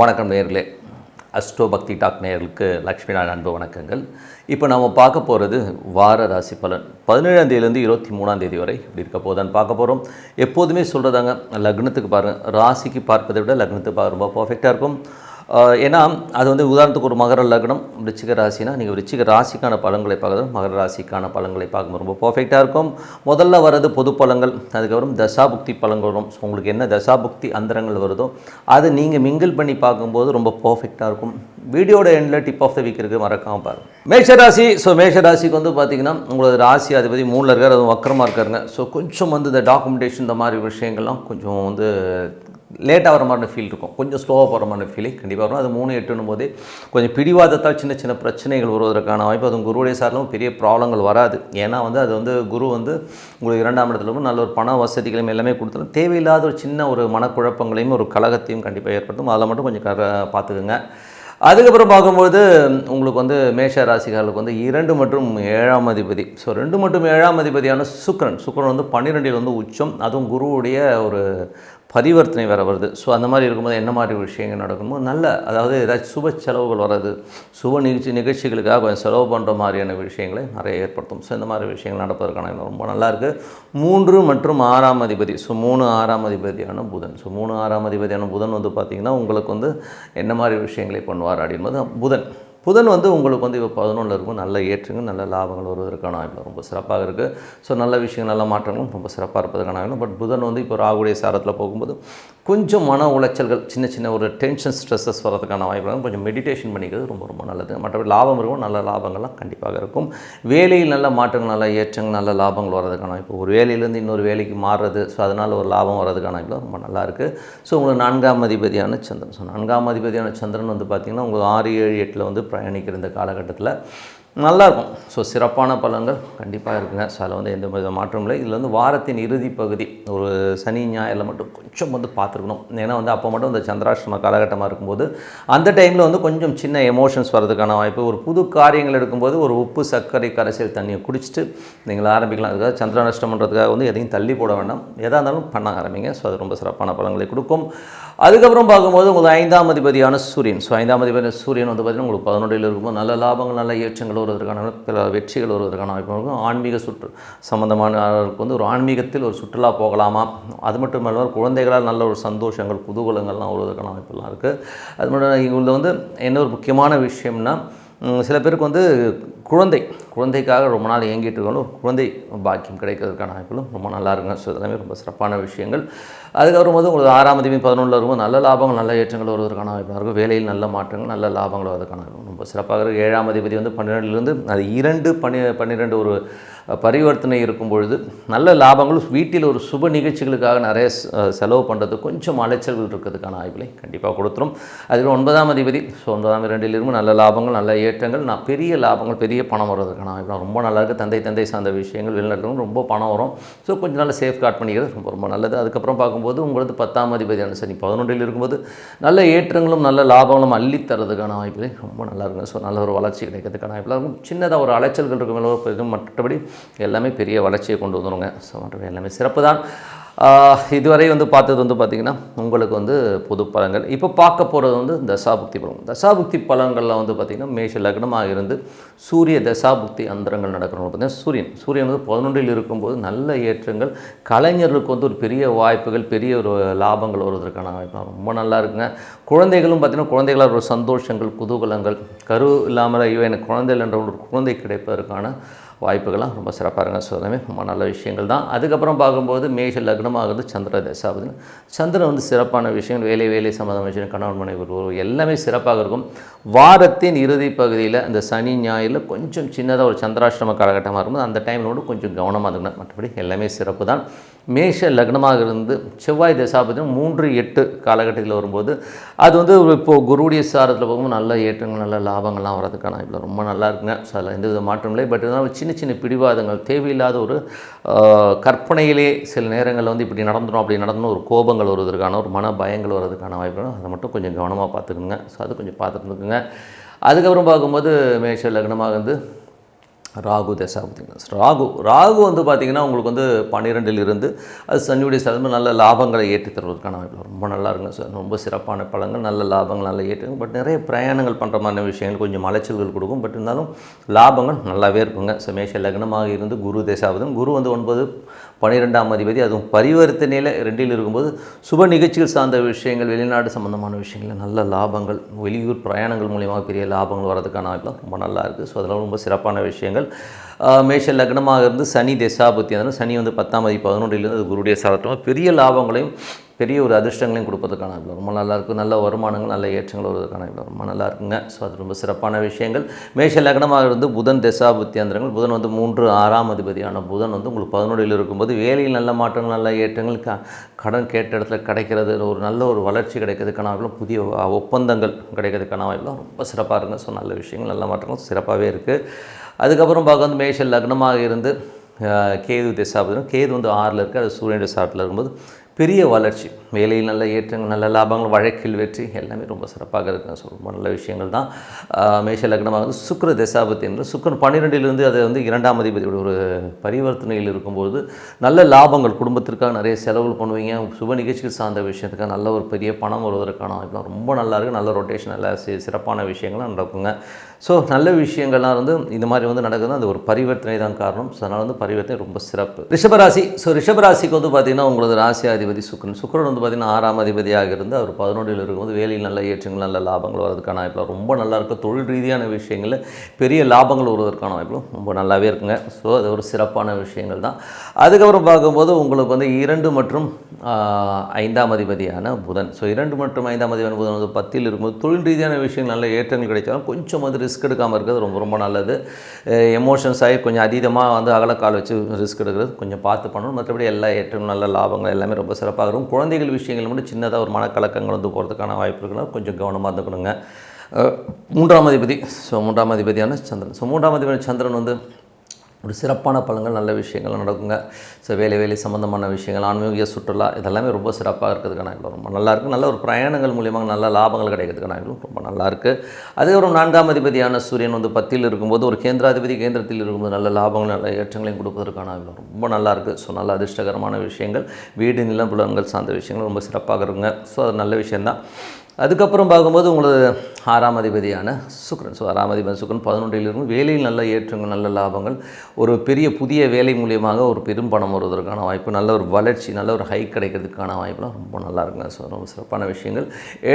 வணக்கம் நேயர்களே. அஸ்ட்ரோ பக்தி டாக் நேயர்களுக்கு லக்ஷ்மி நாராயண அன்பு வணக்கங்கள். இப்போ நம்ம பார்க்க போகிறது வார ராசி பலன் 17ஆம் தேதியிலேருந்து 23ஆம் தேதி வரை இப்படி இருக்க போதான்னு பார்க்க போகிறோம். எப்போதுமே சொல்கிறதாங்க, லக்னத்துக்கு பாருங்கள், ராசிக்கு பார்ப்பதை விட லக்னத்துக்கு பார்க்க ரொம்ப பர்ஃபெக்டாக இருக்கும். ஏன்னா அது வந்து உதாரணத்துக்கு ஒரு மகர லக்னம் விருச்சிக ராசினா நீங்கள் விருச்சிக ராசிக்கான பலன்களை பார்க்குறது மகர ராசிக்கான பலன்களை பார்க்கும்போது ரொம்ப பர்ஃபெக்டாக இருக்கும். முதல்ல வர்றது பொது பலன்கள், அதுக்கப்புறம் தசாபுக்தி பலன்கள் வரும். ஸோ உங்களுக்கு என்ன தசாபுக்தி அந்தரங்கள் வருதோ அது நீங்கள் மிங்கிள் பண்ணி பார்க்கும்போது ரொம்ப பர்ஃபெக்டாக இருக்கும். வீடியோட எண்டில் டிப் ஆஃப் த வீக் இருக்குது, மறக்காமல் பாருங்கள். மேஷராசி. ஸோ மேஷராசிக்கு வந்து பார்த்திங்கன்னா உங்களோட ராசி அதிபதி 3ல் இருக்கார், அதுவும் வக்கரமாக இருக்காருங்க. ஸோ கொஞ்சம் வந்து இந்த டாக்குமெண்டேஷன் இந்த மாதிரி விஷயங்கள்லாம் கொஞ்சம் வந்து லேட்டாக வர மாதிரி ஃபீல் இருக்கும், கொஞ்சம் ஸ்லோவாக போகிற மாதிரி ஃபீலே கண்டிப்பாக வரும். அது 3-8 போதே கொஞ்சம் பிடிவாதத்தால் சின்ன சின்ன பிரச்சனைகள் வருவதற்கான வாய்ப்பு. அதுவும் குருவுடைய சார்லும் பெரிய ப்ராப்ளங்கள் வராது. ஏன்னா வந்து அது வந்து குரு வந்து உங்களுக்கு 2ஆம் இடத்துல நல்ல ஒரு பண வசதிகளையும் எல்லாமே கொடுத்தாலும் தேவையில்லாத ஒரு சின்ன ஒரு மனக்குழப்பங்களையும் ஒரு கலகத்தையும் கண்டிப்பாக ஏற்படுத்தும். அதில் மட்டும் கொஞ்சம் பார்த்துக்குங்க. அதுக்கப்புறம் பார்க்கும்போது உங்களுக்கு வந்து மேஷ ராசிகாரர்களுக்கு வந்து 2 மற்றும் 7ஆம் அதிபதி. ஸோ 2 மற்றும் 7ஆம் அதிபதியான சுக்கிரன் வந்து 12இல் வந்து உச்சம், அதுவும் குருவுடைய ஒரு பரிவர்த்தனை வேறு வருது. ஸோ அந்த மாதிரி இருக்கும்போது என்ன மாதிரி விஷயங்கள் நடக்குமோ நல்ல, அதாவது ஏதாச்சும் சுப செலவுகள் வர்றது, சுப நிகழ்ச்சிகளுக்காக கொஞ்சம் செலவு பண்ணுற மாதிரியான விஷயங்களை நிறைய ஏற்படுத்தும். ஸோ இந்த மாதிரி விஷயங்கள் நடப்பதற்கான ரொம்ப நல்லாயிருக்கு. 3 மற்றும் 6ஆம் அதிபதி. ஸோ 3, 6ஆம் அதிபதியான புதன். ஸோ 3, 6ஆம் அதிபதியான புதன் வந்து பார்த்திங்கன்னா உங்களுக்கு வந்து என்ன மாதிரி விஷயங்களை பண்ணுவார் அப்படின்போது புதன் வந்து உங்களுக்கு வந்து இப்போ 11 இருக்கும். நல்ல ஏற்றங்கள், நல்ல லாபங்கள் வருவதற்கான வாய்ப்பு ரொம்ப சிறப்பாக இருக்குது. ஸோ நல்ல விஷயங்கள், நல்ல மாற்றங்களும் ரொம்ப சிறப்பாக இருப்பதற்கான வாய்ப்பு. பட் புதன் வந்து இப்போ ராகுடைய சாரத்தில் போகும்போது கொஞ்சம் மன உளைச்சல்கள், சின்ன சின்ன ஒரு டென்ஷன், ஸ்ட்ரெஸ்ஸஸ் வரதுக்கான வாய்ப்பு. கொஞ்சம் மெடிடேஷன் பண்ணிக்கிறது ரொம்ப ரொம்ப நல்லது. மற்றபடி லாபம் இருக்கும், நல்ல லாபங்கள்லாம் கண்டிப்பாக இருக்கும். வேலையில் நல்ல மாற்றங்கள், நல்ல ஏற்றங்கள், நல்ல லாபங்கள் வரதுக்கான வாய்ப்பு. ஒரு வேலையிலேருந்து இன்னொரு வேலைக்கு மாறுறது, ஸோ அதனால் ஒரு லாபம் வரதுக்கான வாய்ப்பு ரொம்ப நல்லாயிருக்கு. ஸோ உங்களுக்கு 4ஆம் அதிபதியான சந்திரன். ஸோ 4ஆம் அதிபதியான சந்திரன் வந்து பார்த்திங்கன்னா உங்களுக்கு 6, 7, 8 வந்து பயணிக்கிற இந்த காலகட்டத்தில் நல்லாயிருக்கும். ஸோ சிறப்பான பலன்கள் கண்டிப்பாக இருக்குங்க. ஸோ அதில் வந்து எந்த வித மாற்றமும் இல்லை. இதில் வந்து வாரத்தின் இறுதி பகுதி ஒரு சனி ஞாயிறில் மட்டும் கொஞ்சம் வந்து பார்த்துருக்கணும். ஏன்னா வந்து அப்போ மட்டும் இந்த சந்திராஷ்டம காலகட்டமாக இருக்கும்போது அந்த டைமில் வந்து கொஞ்சம் சின்ன எமோஷன்ஸ் வரதுக்கான வாய்ப்பு. ஒரு புது காரியங்கள் எடுக்கும்போது ஒரு உப்பு சர்க்கரை கரைசல் தண்ணியை குடிச்சிட்டு நீங்கள் ஆரம்பிக்கலாம். அதுக்காக சந்திராஷ்டம் பண்ணுறதுக்காக வந்து எதையும் தள்ளி போட வேண்டாம், எதாக இருந்தாலும் பண்ண ஆரம்பிங்க. ஸோ அது ரொம்ப சிறப்பான பலன்களை கொடுக்கும். அதுக்கப்புறம் பார்க்கும்போது உங்களுக்கு 5ஆம் அதிபதியான சூரியன். ஸோ 5ஆம் அதிபதியான சூரியன் வந்து பார்த்திங்கன்னா உங்களுக்கு 11இல் இருக்கும்போது நல்ல லாபங்கள், நல்ல ஏற்றங்கள் வருவதற்கான பல வெற்றிகள் வருவதற்கான வாய்ப்பு இருக்கும். ஆன்மீக சம்பந்தமானவர்களுக்கு வந்து ஒரு ஆன்மீகத்தில் ஒரு சுற்றுலா போகலாமா, அது மட்டும் இல்லாமல் குழந்தைகளால் நல்ல ஒரு சந்தோஷங்கள், குதூகலங்கள்லாம் வருவதற்கான வாய்ப்புலாம் இருக்குது. அது மட்டும் இதில் வந்து என்ன ஒரு முக்கியமான விஷயம்னா, சில பேருக்கு வந்து குழந்தைக்காக ரொம்ப நாள் இயங்கிட்டு இருக்கணும், ஒரு குழந்தை பாக்கியம் கிடைக்கிறதுக்கான வாய்ப்புகளும் ரொம்ப நல்லா இருக்குங்க. ஸோ இதெல்லாமே ரொம்ப சிறப்பான விஷயங்கள். அதுக்கப்புறம் வந்து உங்களுக்கு 6ஆம் அதிபதி 11இல் இருக்கும்போது நல்ல லாபங்கள், நல்ல ஏற்றங்கள் வருவதற்கான வாய்ப்பாக இருக்கும். வேலையில் நல்ல மாற்றங்கள், நல்ல லாபங்கள் வருவதற்கான ரொம்ப சிறப்பாக இருக்குது. 7ஆம் அதிபதி வந்து 12இலிருந்து அது 12 ஒரு பரிவர்த்தனை இருக்கும் பொழுது நல்ல லாபங்கள், வீட்டில் ஒரு சுப நிகழ்ச்சிகளுக்காக நிறைய செலவு பண்ணுறது, கொஞ்சம் அலைச்சல்கள் இருக்கிறதுக்கான வாய்ப்புகளை கண்டிப்பாக கொடுத்துரும். அதுக்கப்புறம் 9ஆம் அதிபதி. ஸோ 9ஆம் 2லிருந்து நல்ல லாபங்கள், நல்ல ஏற்றங்கள், பெரிய லாபங்கள், பெரிய பணம் வருவதற்கான வாய்ப்பு ரொம்ப நல்லா இருக்குது. தந்தை சார்ந்த விஷயங்கள், வெளிநாட்டிலும் ரொம்ப பணம் வரும். ஸோ கொஞ்சம் நாள் சேஃப்கார்ட் பண்ணிக்கிறது ரொம்ப ரொம்ப நல்லது. அதுக்கப்புறம் பார்க்கும்போது உங்களுக்கு 10ஆம் அதிபதியான சனி 11இல் இருக்கும்போது நல்ல ஏற்றங்களும் நல்ல லாபங்களும் அள்ளித்தரதுக்கான வாய்ப்புகளை ரொம்ப நல்லா இருக்கும். ஸோ நல்ல ஒரு வளர்ச்சி கிடைக்கிறதுக்கான வாய்ப்பு இருக்கும். சின்னதாக ஒரு அலைச்சல்கள் இருக்கும், மற்றபடி எல்லாமே பெரிய வளர்ச்சியை கொண்டு வந்துடுங்க. ஸோ மற்றபடி எல்லாமே சிறப்பு தான். இதுவரை வந்து பார்த்தது வந்து பார்த்திங்கன்னா உங்களுக்கு வந்து பொது பலன்கள். இப்போ பார்க்க போகிறது வந்து தசாபுக்தி பலன். தசாபுக்தி பலன்களில் வந்து பார்த்திங்கன்னா மேஷ லக்னமாக இருந்து சூரிய தசாபுக்தி அந்தரங்கள் நடக்கிறவங்க பார்த்திங்கன்னா சூரியன் வந்து 11இல் இருக்கும்போது நல்ல ஏற்றங்கள், கலைஞர்களுக்கு வந்து ஒரு பெரிய வாய்ப்புகள், பெரிய ஒரு லாபங்கள் வருவதற்கான வாய்ப்பு ரொம்ப நல்லா இருக்குங்க. குழந்தைகளும் பார்த்திங்கன்னா குழந்தைகளால் ஒரு சந்தோஷங்கள், குதூகலங்கள், கரு இல்லாமல் ஐயோ எனக்கு குழந்தைகள் என்ற ஒரு குழந்தை கிடைப்பதற்கான வாய்ப்புகள்லாம் ரொம்ப சிறப்பாக இருங்க. ஸோ எல்லாமே ரொம்ப நல்ல விஷயங்கள் தான். அதுக்கப்புறம் பார்க்கும்போது மேஷ லக்னமாகிறது சந்திர தசாபதி. சந்திரன் வந்து சிறப்பான விஷயங்கள், வேலை சம்மந்தமான விஷயம், கணவன் மனைவி எல்லாமே சிறப்பாக இருக்கும். வாரத்தின் இறுதி பகுதியில் அந்த சனி ஞாயிறில் கொஞ்சம் சின்னதாக ஒரு சந்திராஷ்டம காலகட்டமாக இருக்கும்போது அந்த டைமில் கொஞ்சம் கவனமாக இருக்கணும். மற்றபடி எல்லாமே சிறப்பு தான். மேஷ லக்னமாக இருந்து செவ்வாய் தசாபதி 3-8 காலகட்டத்தில் வரும்போது அது வந்து இப்போது குருவுடைய சாரத்தில் போகும்போது நல்ல ஏற்றங்கள், நல்ல லாபங்கள்லாம் வரதுக்கான இப்போ ரொம்ப நல்லா இருக்குங்க. ஸோ அதில் எந்த வித மாற்றம் இல்லை. பட் இதனால் சின்ன பிடிவாதங்கள், தேவையில்லாத ஒரு கற்பனையிலே சில நேரங்களில் வந்து இப்படி நடந்துடும் அப்படி நடந்தணும் ஒரு கோபங்கள் வருவதற்கான ஒரு மன பயங்கள் வருவதற்கான வாய்ப்புகள், அதை மட்டும் கொஞ்சம் கவனமாக பார்த்துக்குங்க. ஸோ அது கொஞ்சம் பார்த்துட்டு இருக்குங்க. அதுக்கப்புறம் பார்க்கும்போது மேஷ லக்னமாக வந்து ராகு தசாபுத்தி. ராகு வந்து பார்த்திங்கன்னா உங்களுக்கு வந்து 12ல் இருந்து அது சனியுடைய சாதனை நல்ல லாபங்களை ஏற்றி தருவதற்கான வாய்ப்பு ரொம்ப நல்லா இருக்குங்க சார். ரொம்ப சிறப்பான பலங்கள், நல்ல லாபங்கள் நல்லா ஏற்றுங்க. பட் நிறைய பிரயாணங்கள் பண்ணுற மாதிரி விஷயங்கள் கொஞ்சம் அலைச்சல்கள் கொடுக்கும். பட் இருந்தாலும் லாபங்கள் நல்லாவே இருக்குங்க. ஸோ மேஷ லக்னமாக இருந்து குரு தசாபுதம், குரு வந்து 9 12ஆம் அதிபதி, அதுவும் பரிவர்த்தனையில் 2ல் இருக்கும்போது சுப நிகழ்ச்சிகள் சார்ந்த விஷயங்கள், வெளிநாடு சம்மந்தமான விஷயங்கள், நல்ல லாபங்கள், வெளியூர் பிரயாணங்கள் மூலியமாக பெரிய லாபங்கள் வரதுக்கான வாய்ப்புலாம் ரொம்ப நல்லா இருக்குது. ஸோ அதெல்லாம் ரொம்ப சிறப்பான விஷயங்கள். மேஷ லக்னமாக இருந்து சனி தசாபுத்தி, அதனால் சனி வந்து 10ஆம் அதிபதி 11லேருந்து அது குருடைய சாரத்தமாக பெரிய லாபங்களையும் பெரிய ஒரு அதிர்ஷ்டங்களையும் கொடுப்பதற்கான வாய்ப்பு ரொம்ப நல்லாயிருக்கும். நல்ல வருமானங்கள், நல்ல ஏற்றங்கள் வருவதற்கான வாய்ப்பு ரொம்ப நல்லா இருக்குங்க. ஸோ அது ரொம்ப சிறப்பான விஷயங்கள். மேஷ லக்னமாக இருந்து புதன் தசாபுத்தி அந்தரங்கள், புதன் வந்து 3 6ஆம் அதிபதியான புதன் வந்து உங்களுக்கு 11ல் இருக்கும்போது வேலையில் நல்ல மாற்றங்கள், நல்ல ஏற்றங்கள், கடன் கேட்ட இடத்துல கிடைக்கிறது, ஒரு நல்ல ஒரு வளர்ச்சி கிடைக்கிறதுக்கான வாய்ப்புலாம், புதிய ஒப்பந்தங்கள் கிடைக்கிறதுக்கான வாய்ப்புலாம் ரொம்ப சிறப்பாக இருக்குங்க. ஸோ நல்ல விஷயங்கள், நல்ல மாற்றங்கள் சிறப்பாகவே இருக்குது. அதுக்கப்புறம் பார்க்க வந்து மேஷ லக்னமாக இருந்து கேது தசாபுதம், கேது வந்து 6ல் இருக்குது, அது சூரியனுடைய சாரத்தில் இருக்கும்போது பெரிய வளர்ச்சி, வேலையில் நல்ல ஏற்றங்கள், நல்ல லாபங்கள், வழக்கில் வெற்றி எல்லாமே ரொம்ப சிறப்பாக இருக்குங்க. ஸோ ரொம்ப நல்ல விஷயங்கள் தான். மேஷ லக்னமாக வந்து சுக்கிர தசாபுத்தி என்று சுக்கிரன் 12லிருந்து அது வந்து 2ஆம் அதிபதியோட ஒரு பரிவர்த்தனையில் இருக்கும்போது நல்ல லாபங்கள், குடும்பத்திற்காக நிறைய செலவுகள் பண்ணுவீங்க, சுப நிகழ்ச்சிகள் சார்ந்த விஷயத்துக்காக நல்ல ஒரு பெரிய பணம் வருவதற்கான வாய்ப்புலாம் ரொம்ப நல்லா இருக்குது. நல்ல ரொட்டேஷன், நல்ல சிறப்பான விஷயங்கள்லாம் நடக்குங்க. ஸோ நல்ல விஷயங்கள்லாம் வந்து இந்த மாதிரி வந்து நடக்குதுன்னா அது ஒரு பரிவர்த்தனை தான் காரணம். ஸோ அதனால் வந்து பரிவர்த்தனை ரொம்ப சிறப்பு. ரிஷபராசி. ஸோ ரிஷபராசிக்கு வந்து பார்த்திங்கன்னா உங்களது ராசி அதிபதி சுக்கிரன் வந்து பார்த்திங்கன்னா 6ஆம் அதிபதியாக இருந்து அவர் 11ல் இருக்கும்போது வேலையில் நல்ல ஏற்றங்கள், நல்ல லாபங்கள் வரதுக்கான வாய்ப்பில் ரொம்ப நல்லா இருக்கும். தொழில் ரீதியான விஷயங்களில் பெரிய லாபங்கள் வருவதற்கான வாய்ப்பும் ரொம்ப நல்லாவே இருக்குங்க. ஸோ அது ஒரு சிறப்பான விஷயங்கள் தான். அதுக்கப்புறம் பார்க்கும்போது உங்களுக்கு வந்து 2 மற்றும் 5ஆம் அதிபதியான புதன். ஸோ 2 மற்றும் 5ஆம் அதிபதியான புதன் வந்து 10ல் இருக்கும்போது தொழில் ரீதியான விஷயங்கள் நல்ல ஏற்றங்கள் கிடைச்சாலும் கொஞ்சம் வந்து ரிஸ்க் எடுக்காமல் இருக்கிறது ரொம்ப ரொம்ப நல்லது. எமோஷன்ஸ் ஆகி கொஞ்சம் அதீதமாக வந்து அகலக்கால் வச்சு ரிஸ்க் எடுக்கிறது கொஞ்சம் பார்த்து பண்ணணும். மற்றபடி எல்லா ஏற்றங்களும், நல்ல லாபங்கள் எல்லாமே ரொம்ப சிறப்பாக இருக்கும். குழந்தைகள் விஷயங்கள் மட்டும் சின்னதாக ஒரு மனக்கலக்கங்கள் வந்து போகிறதுக்கான வாய்ப்பு இருக்குன்னா கொஞ்சம் கவனமாக இருந்துக்கணுங்க. 3ஆம் அதிபதி. ஸோ 3ஆம் அதிபதியான சந்திரன். ஸோ 3ஆம் அதிபதியான சந்திரன் வந்து ஒரு சிறப்பான பலன்கள், நல்ல விஷயங்கள் நடக்குங்க. ஸோ வேலை சம்மந்தமான விஷயங்கள், ஆன்மீக சுற்றுலா இதெல்லாமே ரொம்ப சிறப்பாக இருக்கிறதுக்கான ரொம்ப நல்லாயிருக்கு. நல்ல ஒரு பிரயாணங்கள் மூலியமாக நல்ல லாபங்கள் கிடைக்கிறதுக்கான ரொம்ப நல்லாயிருக்கு. அதுக்கப்புறம் 4ஆம் அதிபதியான சூரியன் வந்து 10ல் இருக்கும்போது ஒரு கேந்திராதிபதி கேந்திரத்தில் இருக்கும்போது நல்ல லாபங்கள், நல்ல ஏற்றங்களையும் கொடுப்பதற்கான ரொம்ப நல்லாயிருக்கு. ஸோ நல்ல அதிர்ஷ்டகரமான விஷயங்கள், வீடு நிலம் புலன்கள் சார்ந்த விஷயங்கள் ரொம்ப சிறப்பாக இருக்குங்க. ஸோ அது நல்ல விஷயந்தான். அதுக்கப்புறம் பார்க்கும்போது உங்களுக்கு 6ஆம் அதிபதியான சுக்கிரன். ஸோ 6ஆம் அதிபதி சுக்கிரன் 11ல் இருக்கும். வேலையில் நல்ல ஏற்றங்கள், நல்ல லாபங்கள், ஒரு பெரிய புதிய வேலை மூலியமாக ஒரு பெரும் பணம் வருவதற்கான வாய்ப்பு, நல்ல ஒரு வளர்ச்சி, நல்ல ஒரு ஹைக் கிடைக்கிறதுக்கான வாய்ப்புலாம் ரொம்ப நல்லா இருக்குங்க. ஸோ ரொம்ப சிறப்பான விஷயங்கள்.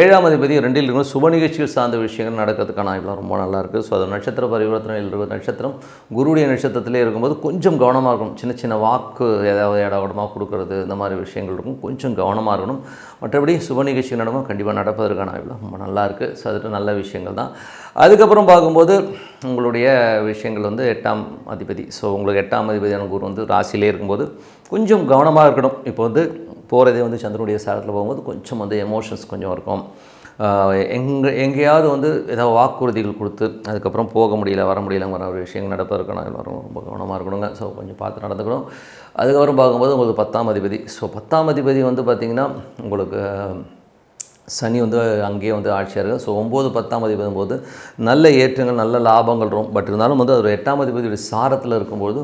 7ஆம் அதிபதி 2ல் இருக்கும். சுப நிகழ்ச்சிகள் சார்ந்த விஷயங்கள் நடக்கிறதுக்கான வாய்ப்புலாம் ரொம்ப நல்லா இருக்குது. ஸோ அது நட்சத்திர பரிவர்த்தனையில் இருக்கிற நட்சத்திரம் குருடைய நட்சத்திரத்திலே இருக்கும்போது கொஞ்சம் கவனமாக இருக்கணும். சின்ன சின்ன வாக்கு ஏதாவது இடமாக கொடுக்கறது, இந்த மாதிரி விஷயங்கள் இருக்கும், கொஞ்சம் கவனமாக இருக்கணும். மற்றபடி சுப நிகழ்ச்சி நடக்கும் கண்டிப்பாக நடப்பதற்கான வாய்ப்பு ரொம்ப நல்லாயிருக்கு. ஸோ அது நல்ல விஷயங்கள் தான். அதுக்கப்புறம் பார்க்கும்போது உங்களுடைய விஷயங்கள் வந்து 8ஆம் அதிபதி. ஸோ உங்களுக்கு 8ஆம் அதிபதியான குரு வந்து ராசியிலே இருக்கும்போது கொஞ்சம் கவனமாக இருக்கணும். இப்போ வந்து போகிறதே வந்து சந்திரனுடைய சாரத்தில் போகும்போது கொஞ்சம் வந்து எமோஷன்ஸ் கொஞ்சம் இருக்கும். எங்கேயாவது வந்து ஏதாவது வாக்குறுதிகள் கொடுத்து அதுக்கப்புறம் போக முடியல, வர முடியலங்கிற ஒரு விஷயங்கள் நடப்பதற்கான ரொம்ப கவனமாக இருக்கணுங்க. ஸோ கொஞ்சம் பார்த்து நடந்துக்கணும். அதுக்கப்புறம் பார்க்கும்போது உங்களுக்கு 10ஆம் அதிபதி. ஸோ 10ஆம் அதிபதி வந்து பார்த்திங்கன்னா உங்களுக்கு சனி வந்து அங்கேயே வந்து ஆட்சியாக இருக்குது. ஸோ 9 10ஆம் அதிபதி போது நல்ல ஏற்றங்கள், நல்ல லாபங்கள் வரும். பட் இருந்தாலும் வந்து ஒரு 8ஆம் அதிபதியுடைய சாரத்தில் இருக்கும்போது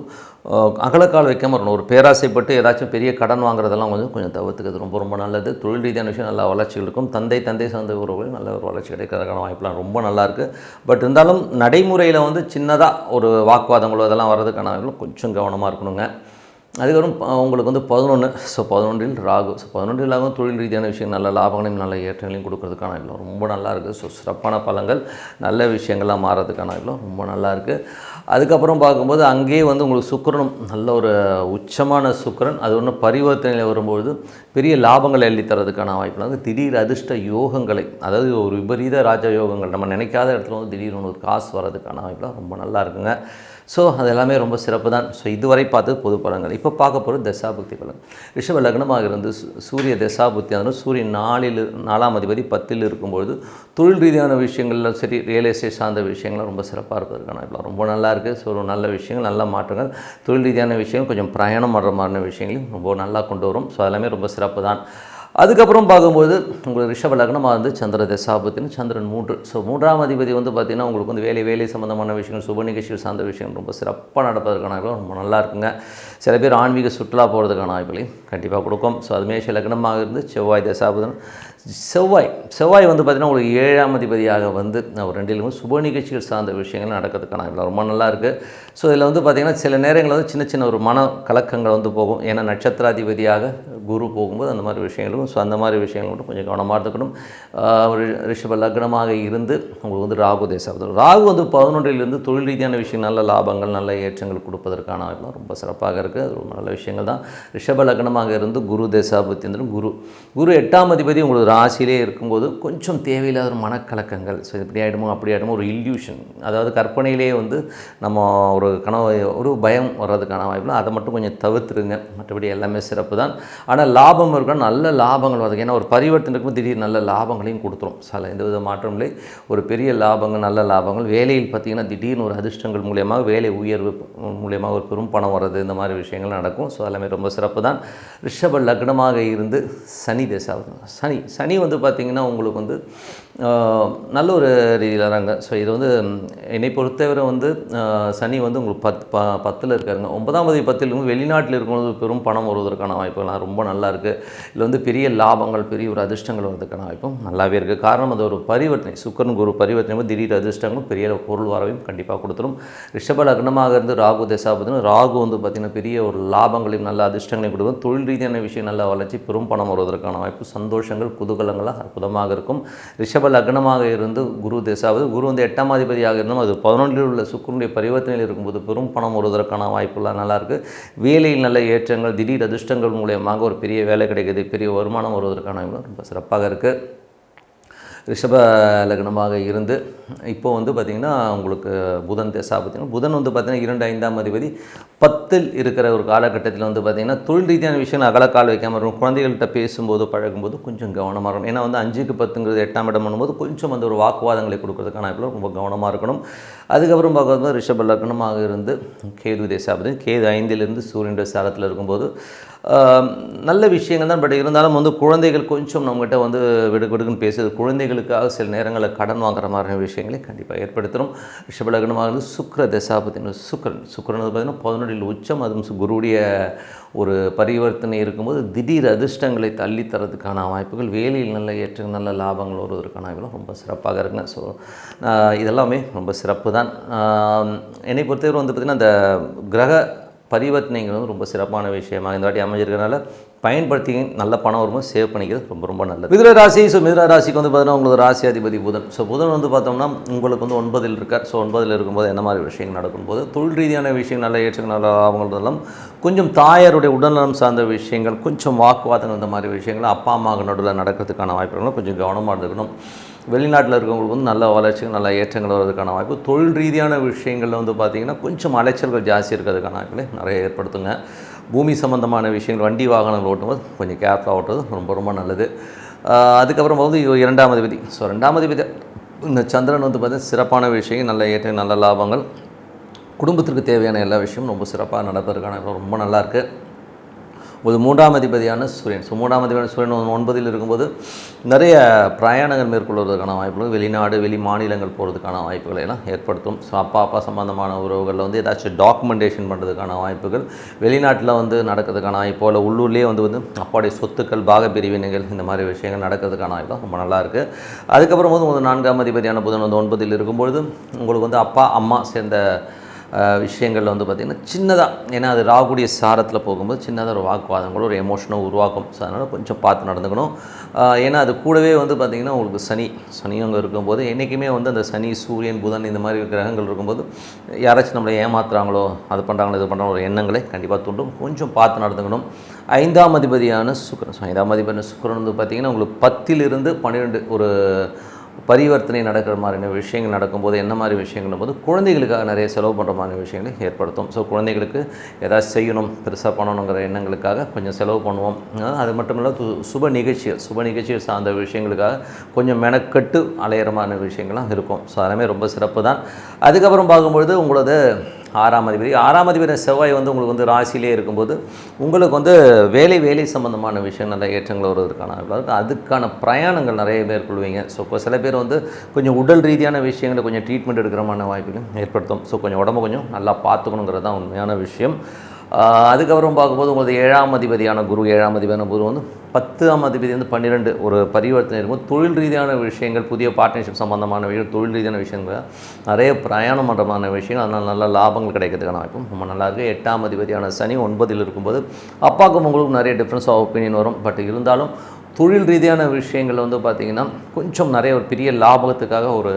அகலக்கால் வைக்காமல் இருக்கணும். ஒரு பேராசைப்பட்டு ஏதாச்சும் பெரிய கடன் வாங்குறதெல்லாம் கொஞ்சம் தவிர்த்துக்கிறது ரொம்ப ரொம்ப நல்லது. தொழில் ரீதியான விஷயம் நல்ல வளர்ச்சிகள் இருக்கும். தந்தை சார்ந்த உறவுகள் நல்ல ஒரு வளர்ச்சி கிடைக்கிறதுக்கான வாய்ப்புலாம் ரொம்ப நல்லாயிருக்கு. பட் இருந்தாலும் நடைமுறையில் வந்து சின்னதாக ஒரு வாக்குவாதங்களோ அதெல்லாம் வர்றதுக்கான வாய்ப்புகள் கொஞ்சம் கவனமாக இருக்கணுங்க. அதுக்கப்புறம் உங்களுக்கு வந்து 11. ஸோ 11ல் ராகு. ஸோ 11ல் ராகு தொழில் ரீதியான விஷயம் நல்ல லாபங்களையும் நல்ல ஏற்றங்களையும் கொடுக்கறதுக்கான ரொம்ப நல்லா இருக்குது. ஸோ சிறப்பான பலங்கள், நல்ல விஷயங்கள்லாம் மாறதுக்கான ரொம்ப நல்லா இருக்குது. அதுக்கப்புறம் பார்க்கும்போது அங்கேயே வந்து உங்களுக்கு சுக்கிரனும் நல்ல ஒரு உச்சமான சுக்கிரன், அது ஒன்று பரிவர்த்தனையில் வரும்பொழுது பெரிய லாபங்களை எழுதி தரதுக்கான வாய்ப்புலாம் வந்து திடீர் அதிர்ஷ்ட யோகங்களை, அதாவது ஒரு விபரீத ராஜ யோகங்கள், நம்ம நினைக்காத இடத்துல வந்து திடீர்னு ஒரு காசு வர்றதுக்கான வாய்ப்புலாம் ரொம்ப நல்லா இருக்குங்க. ஸோ அது எல்லாமே ரொம்ப சிறப்பு தான். ஸோ இதுவரை பார்த்தது பொது பலன்கள். இப்போ பார்க்க போகிறது தசாபுக்தி பலன். ரிஷப லக்னமாக இருந்து சூரிய தசாபுக்தி, அதனால் சூரியன் 4ஆம் அதிபதி 10ல் இருக்கும்பொழுது தொழில் ரீதியான விஷயங்களில் சரி, ரியல் எஸ்டேட் சார்ந்த விஷயங்கள்லாம் ரொம்ப சிறப்பாக இருப்பதற்கான இப்போலாம் ரொம்ப நல்லா இருக்குது. ஸோ ஒரு நல்ல விஷயங்கள், நல்ல மாற்றங்கள், தொழில் ரீதியான விஷயங்கள், கொஞ்சம் பிரயாணம் பண்ணுற மாதிரியான விஷயங்களையும் ரொம்ப நல்லா கொண்டு வரும். ஸோ அதெல்லாமே ரொம்ப சிறப்பு தான். அதுக்கப்புறம் பார்க்கும்போது உங்களுக்கு ரிஷப லக்னமாக வந்து சந்திர தசாபத்தின்னு சந்திரன் 3. ஸோ 3ஆம் அதிபதி வந்து பார்த்திங்கன்னா உங்களுக்கு வந்து வேலை சம்மந்தமான விஷயங்கள் சுப நிகழ்ச்சிகள் சார்ந்த விஷயங்கள் ரொம்ப சிறப்பாக நடப்பதற்கான வாய்ப்புகள் ரொம்ப நல்லா இருக்குங்க. சில பேர் ஆன்மீக சுற்றுலா போகிறதுக்கான வாய்ப்புகளையும் கண்டிப்பாக கொடுக்கும். ஸோ அது மேஷ லக்னமாக இருந்து செவ்வாய் தசாபதன் செவ்வாய் வந்து பார்த்திங்கன்னா உங்களுக்கு 7ஆம் அதிபதியாக வந்து ஒரு 2லும் சுப நிகழ்ச்சிகள் சார்ந்த விஷயங்கள் நடக்கிறதுக்கான வாய்ப்பு ரொம்ப நல்லா இருக்குது. ஸோ இதில் வந்து பார்த்திங்கன்னா சில நேரங்களில் வந்து சின்ன ஒரு மன கலக்கங்கள் வந்து போகும். ஏன்னா நட்சத்திராதிபதியாக குரு போகும்போது அந்த மாதிரி விஷயங்களும் ஸோ அந்த மாதிரி விஷயங்கள் மட்டும் கொஞ்சம் கவனமாக இருக்கணும். ஒரு ரிஷப லக்னமாக இருந்து உங்களுக்கு வந்து ராகு தேசாபதம் ராகு வந்து 11லிருந்து தொழில் ரீதியான விஷயம் நல்ல லாபங்கள் நல்ல ஏற்றங்கள் கொடுப்பதற்கான வாய்ப்புலாம் ரொம்ப சிறப்பாக இருக்குது. அது ரொம்ப நல்ல விஷயங்கள் தான். ரிஷப லக்னமாக இருந்து குரு தேசாபத்தியந்திரம் குரு 8ஆம் அதிபதி உங்களுக்கு ராசியிலே இருக்கும்போது கொஞ்சம் தேவையில்லாத ஒரு மனக்கலக்கங்கள் ஸோ இப்படி ஆகிடுமோ அப்படி ஆகிடுமோ ஒரு இல்யூஷன் அதாவது கற்பனையிலேயே வந்து நம்ம ஒரு கனவு ஒரு பயம் வர்றதுக்கான வாய்ப்புலாம் அதை மட்டும் கொஞ்சம் தவிர்த்துருங்க. மற்றபடி எல்லாமே சிறப்பு தான். ஆனால் லாபம் இருக்க நல்ல லாபங்கள் வருது. ஏன்னா ஒரு பரிவர்த்தனை இருக்கும்போது திடீர் நல்ல லாபங்களையும் கொடுத்துரும். சில எந்த வித மாற்றம் இல்லை. ஒரு பெரிய லாபங்கள் நல்ல லாபங்கள் வேலையில் பார்த்திங்கன்னா திடீர்னு ஒரு அதிர்ஷ்டங்கள் மூலியமாக வேலை உயர்வு மூலியமாக ஒரு பெரும் பணம் வர்றது இந்த மாதிரி விஷயங்கள் நடக்கும். ஸோ எல்லாமே ரொம்ப சிறப்பு தான். ரிஷப லக்னமாக இருந்து சனி தேசாவது சனி வந்து பார்த்திங்கன்னா உங்களுக்கு வந்து நல்ல ஒரு ரீதியில் வராங்க. ஸோ இது வந்து என்னை பொறுத்தவரை வந்து சனி வந்து உங்களுக்கு 10ல் இருக்காருங்க. 9ஆம் தேதி 10ல் இருக்கும் வெளிநாட்டில் இருக்கும்போது பெரும் பணம் வருவதற்கான வாய்ப்புகள்லாம் ரொம்ப நல்லா இருக்குது. இதில் வந்து பெரிய லாபங்கள் பெரிய ஒரு அதிர்ஷ்டங்கள் வருவதற்கான வாய்ப்பும் நல்லாவே இருக்குது. காரணம் அது ஒரு பரிவர்த்தனை சுக்கிரன் குரு பரிவர்த்தனை திடீர் அதிர்ஷ்டங்களும் பெரிய பொருள் வரவையும் கண்டிப்பாக கொடுத்துரும். ரிஷப லக்னமாக இருந்து ராகு தசாபதினு ராகு வந்து பார்த்திங்கன்னா பெரிய ஒரு லாபங்களையும் நல்ல அதிர்ஷ்டங்களையும் கொடுக்கும். தொழில் ரீதியான விஷயம் நல்ல வளர்ச்சி பெரும் பணம் வருவதற்கான வாய்ப்பு சந்தோஷங்கள் குதூகலங்களாக அற்புதமாக இருக்கும். ரிஷப லக்னமாக இருந்து குரு தேசாவது குரு வந்து 8ஆம் அதிபதியாக இருந்தும் அது 11ல் உள்ள சுக்கிரனுடைய பரிவர்த்தனையில் இருக்கும்போது பெரும் பணம் வருவதற்கான வாய்ப்புலாம் நல்லாயிருக்கு. வேலையில் நல்ல ஏற்றங்கள் திடீர் அதிர்ஷ்டங்கள் மூலியமாக ஒரு பெரிய வேலை கிடைக்கிது பெரிய வருமானம் வருவதற்கான வாய்ப்பு ரொம்ப சிறப்பாக இருக்குது. ரிஷப லக்னமாக இருந்து இப்போ வந்து பார்த்திங்கன்னா உங்களுக்கு புதன் தசாபத்தினா புதன் வந்து பார்த்திங்கன்னா 2 5ஆம் அதிபதி 10ல் இருக்கிற ஒரு காலகட்டத்தில் வந்து பார்த்திங்கன்னா தொழில் ரீதியான விஷயம் அகலக்கால் வைக்காமல் இருக்கும். குழந்தைகள்கிட்ட பேசும்போது பழகும்போது கொஞ்சம் கவனமாக இருக்கணும். ஏன்னா வந்து 5க்கு 10ங்கிறது 8ஆம் இடம் பண்ணும்போது கொஞ்சம் வந்து ஒரு வாக்குவாதங்களை கொடுக்கறதுக்கான வாய்ப்பில் ரொம்ப கவனமாக இருக்கணும். அதுக்கப்புறம் பார்க்கும்போது ரிஷப லக்னமாக இருந்து கேது தேசாபதி கேது 5லிருந்து சூரியனுடைய சாரத்தில் இருக்கும்போது நல்ல விஷயங்கள் தான். பட் இருந்தாலும் வந்து குழந்தைகள் கொஞ்சம் நம்மகிட்ட வந்து விடுக்குன்னு பேசுது. குழந்தைகளுக்காக சில நேரங்களில் கடன் வாங்குற மாதிரியான விஷயங்களை கண்டிப்பாக ஏற்படுத்தும். ரிஷப லக்னமாக இருந்து சுக்கிர தசாபதினு சுக்கிரன் பார்த்திங்கன்னா 11ல் உச்சம் அதுவும் குருடைய ஒரு பரிவர்த்தனை இருக்கும்போது திடீர் அதிர்ஷ்டங்களை தள்ளி தரதுக்கான வாய்ப்புகள் வேலையில் நல்ல ஏற்ற நல்ல லாபங்கள் வருவதற்கான வாய்ப்புகளும் ரொம்ப சிறப்பாக இருக்குங்க. ஸோ இதெல்லாமே ரொம்ப சிறப்பு தான். என்னை பொறுத்தவரை வந்து பார்த்திங்கன்னா அந்த கிரக பரிவர்த்தனைங்கிறது ரொம்ப சிறப்பான விஷயமாக இந்த வாட்டி அமைஞ்சிருக்கிறதுனால பயன்படுத்தி நல்ல பணம் வரும்போது சேவ் பண்ணிக்கிறது ரொம்ப நல்லது. மிதுன ராசி ஸோ மிதுன ராசிக்கு வந்து பார்த்தீங்கன்னா உங்களுக்கு ராசி அதிபதி புதன். ஸோ புதன் வந்து பார்த்தோம்னா உங்களுக்கு வந்து 9ல் இருக்கார். ஸோ 9ல் இருக்கும்போது என்ன மாதிரி விஷயங்கள் நடக்கும்போது தொழில் ரீதியான விஷயங்கள் நல்ல ஏற்றங்கள் நல்ல லாபங்கள் எல்லாம் கொஞ்சம் தாயாருடைய உடல்நலம் சார்ந்த விஷயங்கள் கொஞ்சம் வாக்குவாதங்கள் இந்த மாதிரி விஷயங்கள் அப்பா அம்மாவுக்கு நடுவில் நடக்கிறதுக்கான வாய்ப்புகளும் கொஞ்சம் கவனமாக இருந்துக்கணும். வெளிநாட்டில் இருக்கவங்களுக்கு வந்து நல்ல வளர்ச்சிகள் நல்ல ஏற்றங்கள் வருவதற்கான வாய்ப்பு தொழில் ரீதியான விஷயங்களில் வந்து பார்த்திங்கன்னா கொஞ்சம் அலைச்சல்கள் ஜாஸ்தி இருக்கிறதுக்கான வாய்ப்புகளை நிறைய ஏற்படுத்துங்க. பூமி சம்மந்தமான விஷயங்கள் வண்டி வாகனங்கள் ஓட்டும்போது கொஞ்சம் கேர்ஃபுல்லாக ஓட்டுறது ரொம்ப நல்லது. அதுக்கப்புறம் வந்து 2ஆம் அதிபதி ஸோ 2ஆம் அதிபதி இந்த சந்திரன் வந்து பார்த்திங்கன்னா சிறப்பான விஷயம் நல்ல ஏற்ற நல்ல லாபங்கள் குடும்பத்திற்கு தேவையான எல்லா விஷயமும் ரொம்ப சிறப்பாக நடப்பதற்கான ரொம்ப நல்லாயிருக்கு. ஒரு 3ஆம் அதிபதியான சூரியன். ஸோ 3ஆம் அதிபதியான சூரியன் 9ல் இருக்கும்போது நிறைய பிரயாணங்கள் மேற்கொள்வதற்கான வாய்ப்புகள் வெளிநாடு வெளி மாநிலங்கள் போகிறதுக்கான வாய்ப்புகளை எல்லாம் ஏற்படுத்தும். ஸோ அப்பா சம்பந்தமான உறவுகளில் வந்து ஏதாச்சும் டாக்குமெண்டேஷன் பண்ணுறதுக்கான வாய்ப்புகள் வெளிநாட்டில் வந்து நடக்கிறதுக்கான வாய்ப்போ இல்லை உள்ளூர்லேயே வந்து அப்பாவுடைய சொத்துக்கள் பாக பிரிவினைகள் இந்த மாதிரி விஷயங்கள் நடக்கிறதுக்கான வாய்ப்பு ரொம்ப நல்லாயிருக்கு. அதுக்கப்புறம் வந்து ஒரு 4ஆம் அதிபதியான புதன் வந்து 9ல் இருக்கும்பொழுது உங்களுக்கு வந்து அப்பா அம்மா சேர்ந்த விஷயங்களில் வந்து பார்த்திங்கன்னா சின்னதாக ஏன்னா அது ராகுடைய சாரத்தில் போகும்போது சின்னதாக ஒரு வாக்குவாதங்களோ ஒரு எமோஷனோ உருவாக்கும். ஸோ அதனால் கொஞ்சம் பார்த்து நடந்துக்கணும். ஏன்னா அது கூடவே வந்து பார்த்திங்கன்னா உங்களுக்கு சனியும் அங்கே இருக்கும்போது என்றைக்குமே வந்து அந்த சனி சூரியன் புதன் இந்த மாதிரி கிரகங்கள் இருக்கும்போது யாராச்சும் நம்மளை ஏமாத்துறாங்களோ அது பண்ணுறாங்களோ இது பண்ணுறாங்களோ ஒரு எண்ணங்களை கண்டிப்பாக தூண்டும். கொஞ்சம் பார்த்து நடந்துக்கணும். 5ஆம் அதிபதியான சுக்கிரன். ஸோ 5ஆம் அதிபதியான சுக்கிரன் வந்து பார்த்திங்கன்னா உங்களுக்கு 10லிருந்து 12 ஒரு பரிவர்த்தனை நடக்கிற மாதிரியான விஷயங்கள் நடக்கும்போது என்ன மாதிரி விஷயங்கள் போது குழந்தைகளுக்காக நிறைய செலவு பண்ணுற மாதிரி விஷயங்களை ஏற்படுத்தும். ஸோ குழந்தைகளுக்கு ஏதாச்சும் செய்யணும் பெருசாக பண்ணணுங்கிற எண்ணங்களுக்காக கொஞ்சம் செலவு பண்ணுவோம். அது மட்டும் இல்லை சுப நிகழ்ச்சிகள் சார்ந்த விஷயங்களுக்காக கொஞ்சம் மெனக்கட்டு அலையிற மாதிரி விஷயங்கள்லாம் இருக்கும். ஸோ அதெல்லாமே ரொம்ப சிறப்பு தான். அதுக்கப்புறம் பார்க்கும்பொழுது உங்களோட 6ஆம் அதிபதி. 6ஆம் அதிபதி செவ்வாய் வந்து உங்களுக்கு வந்து ராசியிலே இருக்கும்போது உங்களுக்கு வந்து வேலை சம்பந்தமான விஷயம் நல்ல ஏற்றங்கள் வருவதற்கான அதுக்கான பிரயாணங்கள் நிறைய மேற்கொள்வீங்க. ஸோ இப்போ சில பேர் வந்து கொஞ்சம் உடல் ரீதியான விஷயங்களை கொஞ்சம் ட்ரீட்மெண்ட் எடுக்கிறமான வாய்ப்புகளும் ஏற்படுத்தும். ஸோ கொஞ்சம் உடம்பு கொஞ்சம் நல்லா பார்த்துக்கணுங்கிறது தான் உண்மையான விஷயம். அதுக்கப்புறம் பார்க்கும்போது உங்களுக்கு 7ஆம் அதிபதியான குரு வந்து 10ஆம் அதிபதி வந்து 12 ஒரு பரிவர்த்தனை இருக்கும்போது தொழில் ரீதியான விஷயங்கள், புதிய பார்ட்னர்ஷிப் சம்பந்தமான விஷயம், தொழில் ரீதியான விஷயங்கள் நிறைய பிரயாணம் பண்ணுறமான விஷயங்கள், அதனால் நல்ல லாபங்கள் கிடைக்கிறதுக்கான வாய்ப்பும் ரொம்ப நல்லாயிருக்கு. 8ஆம் அதிபதியான சனி 9ல் இருக்கும்போது அப்பாவுக்கும் உங்களுக்கும் நிறைய டிஃப்ரென்ஸ் ஆஃப் ஒப்பீனியன் வரும். பட் இருந்தாலும் தொழில் ரீதியான விஷயங்கள் வந்து பார்த்திங்கன்னா கொஞ்சம் நிறைய ஒரு பெரிய லாபத்துக்காக ஒரு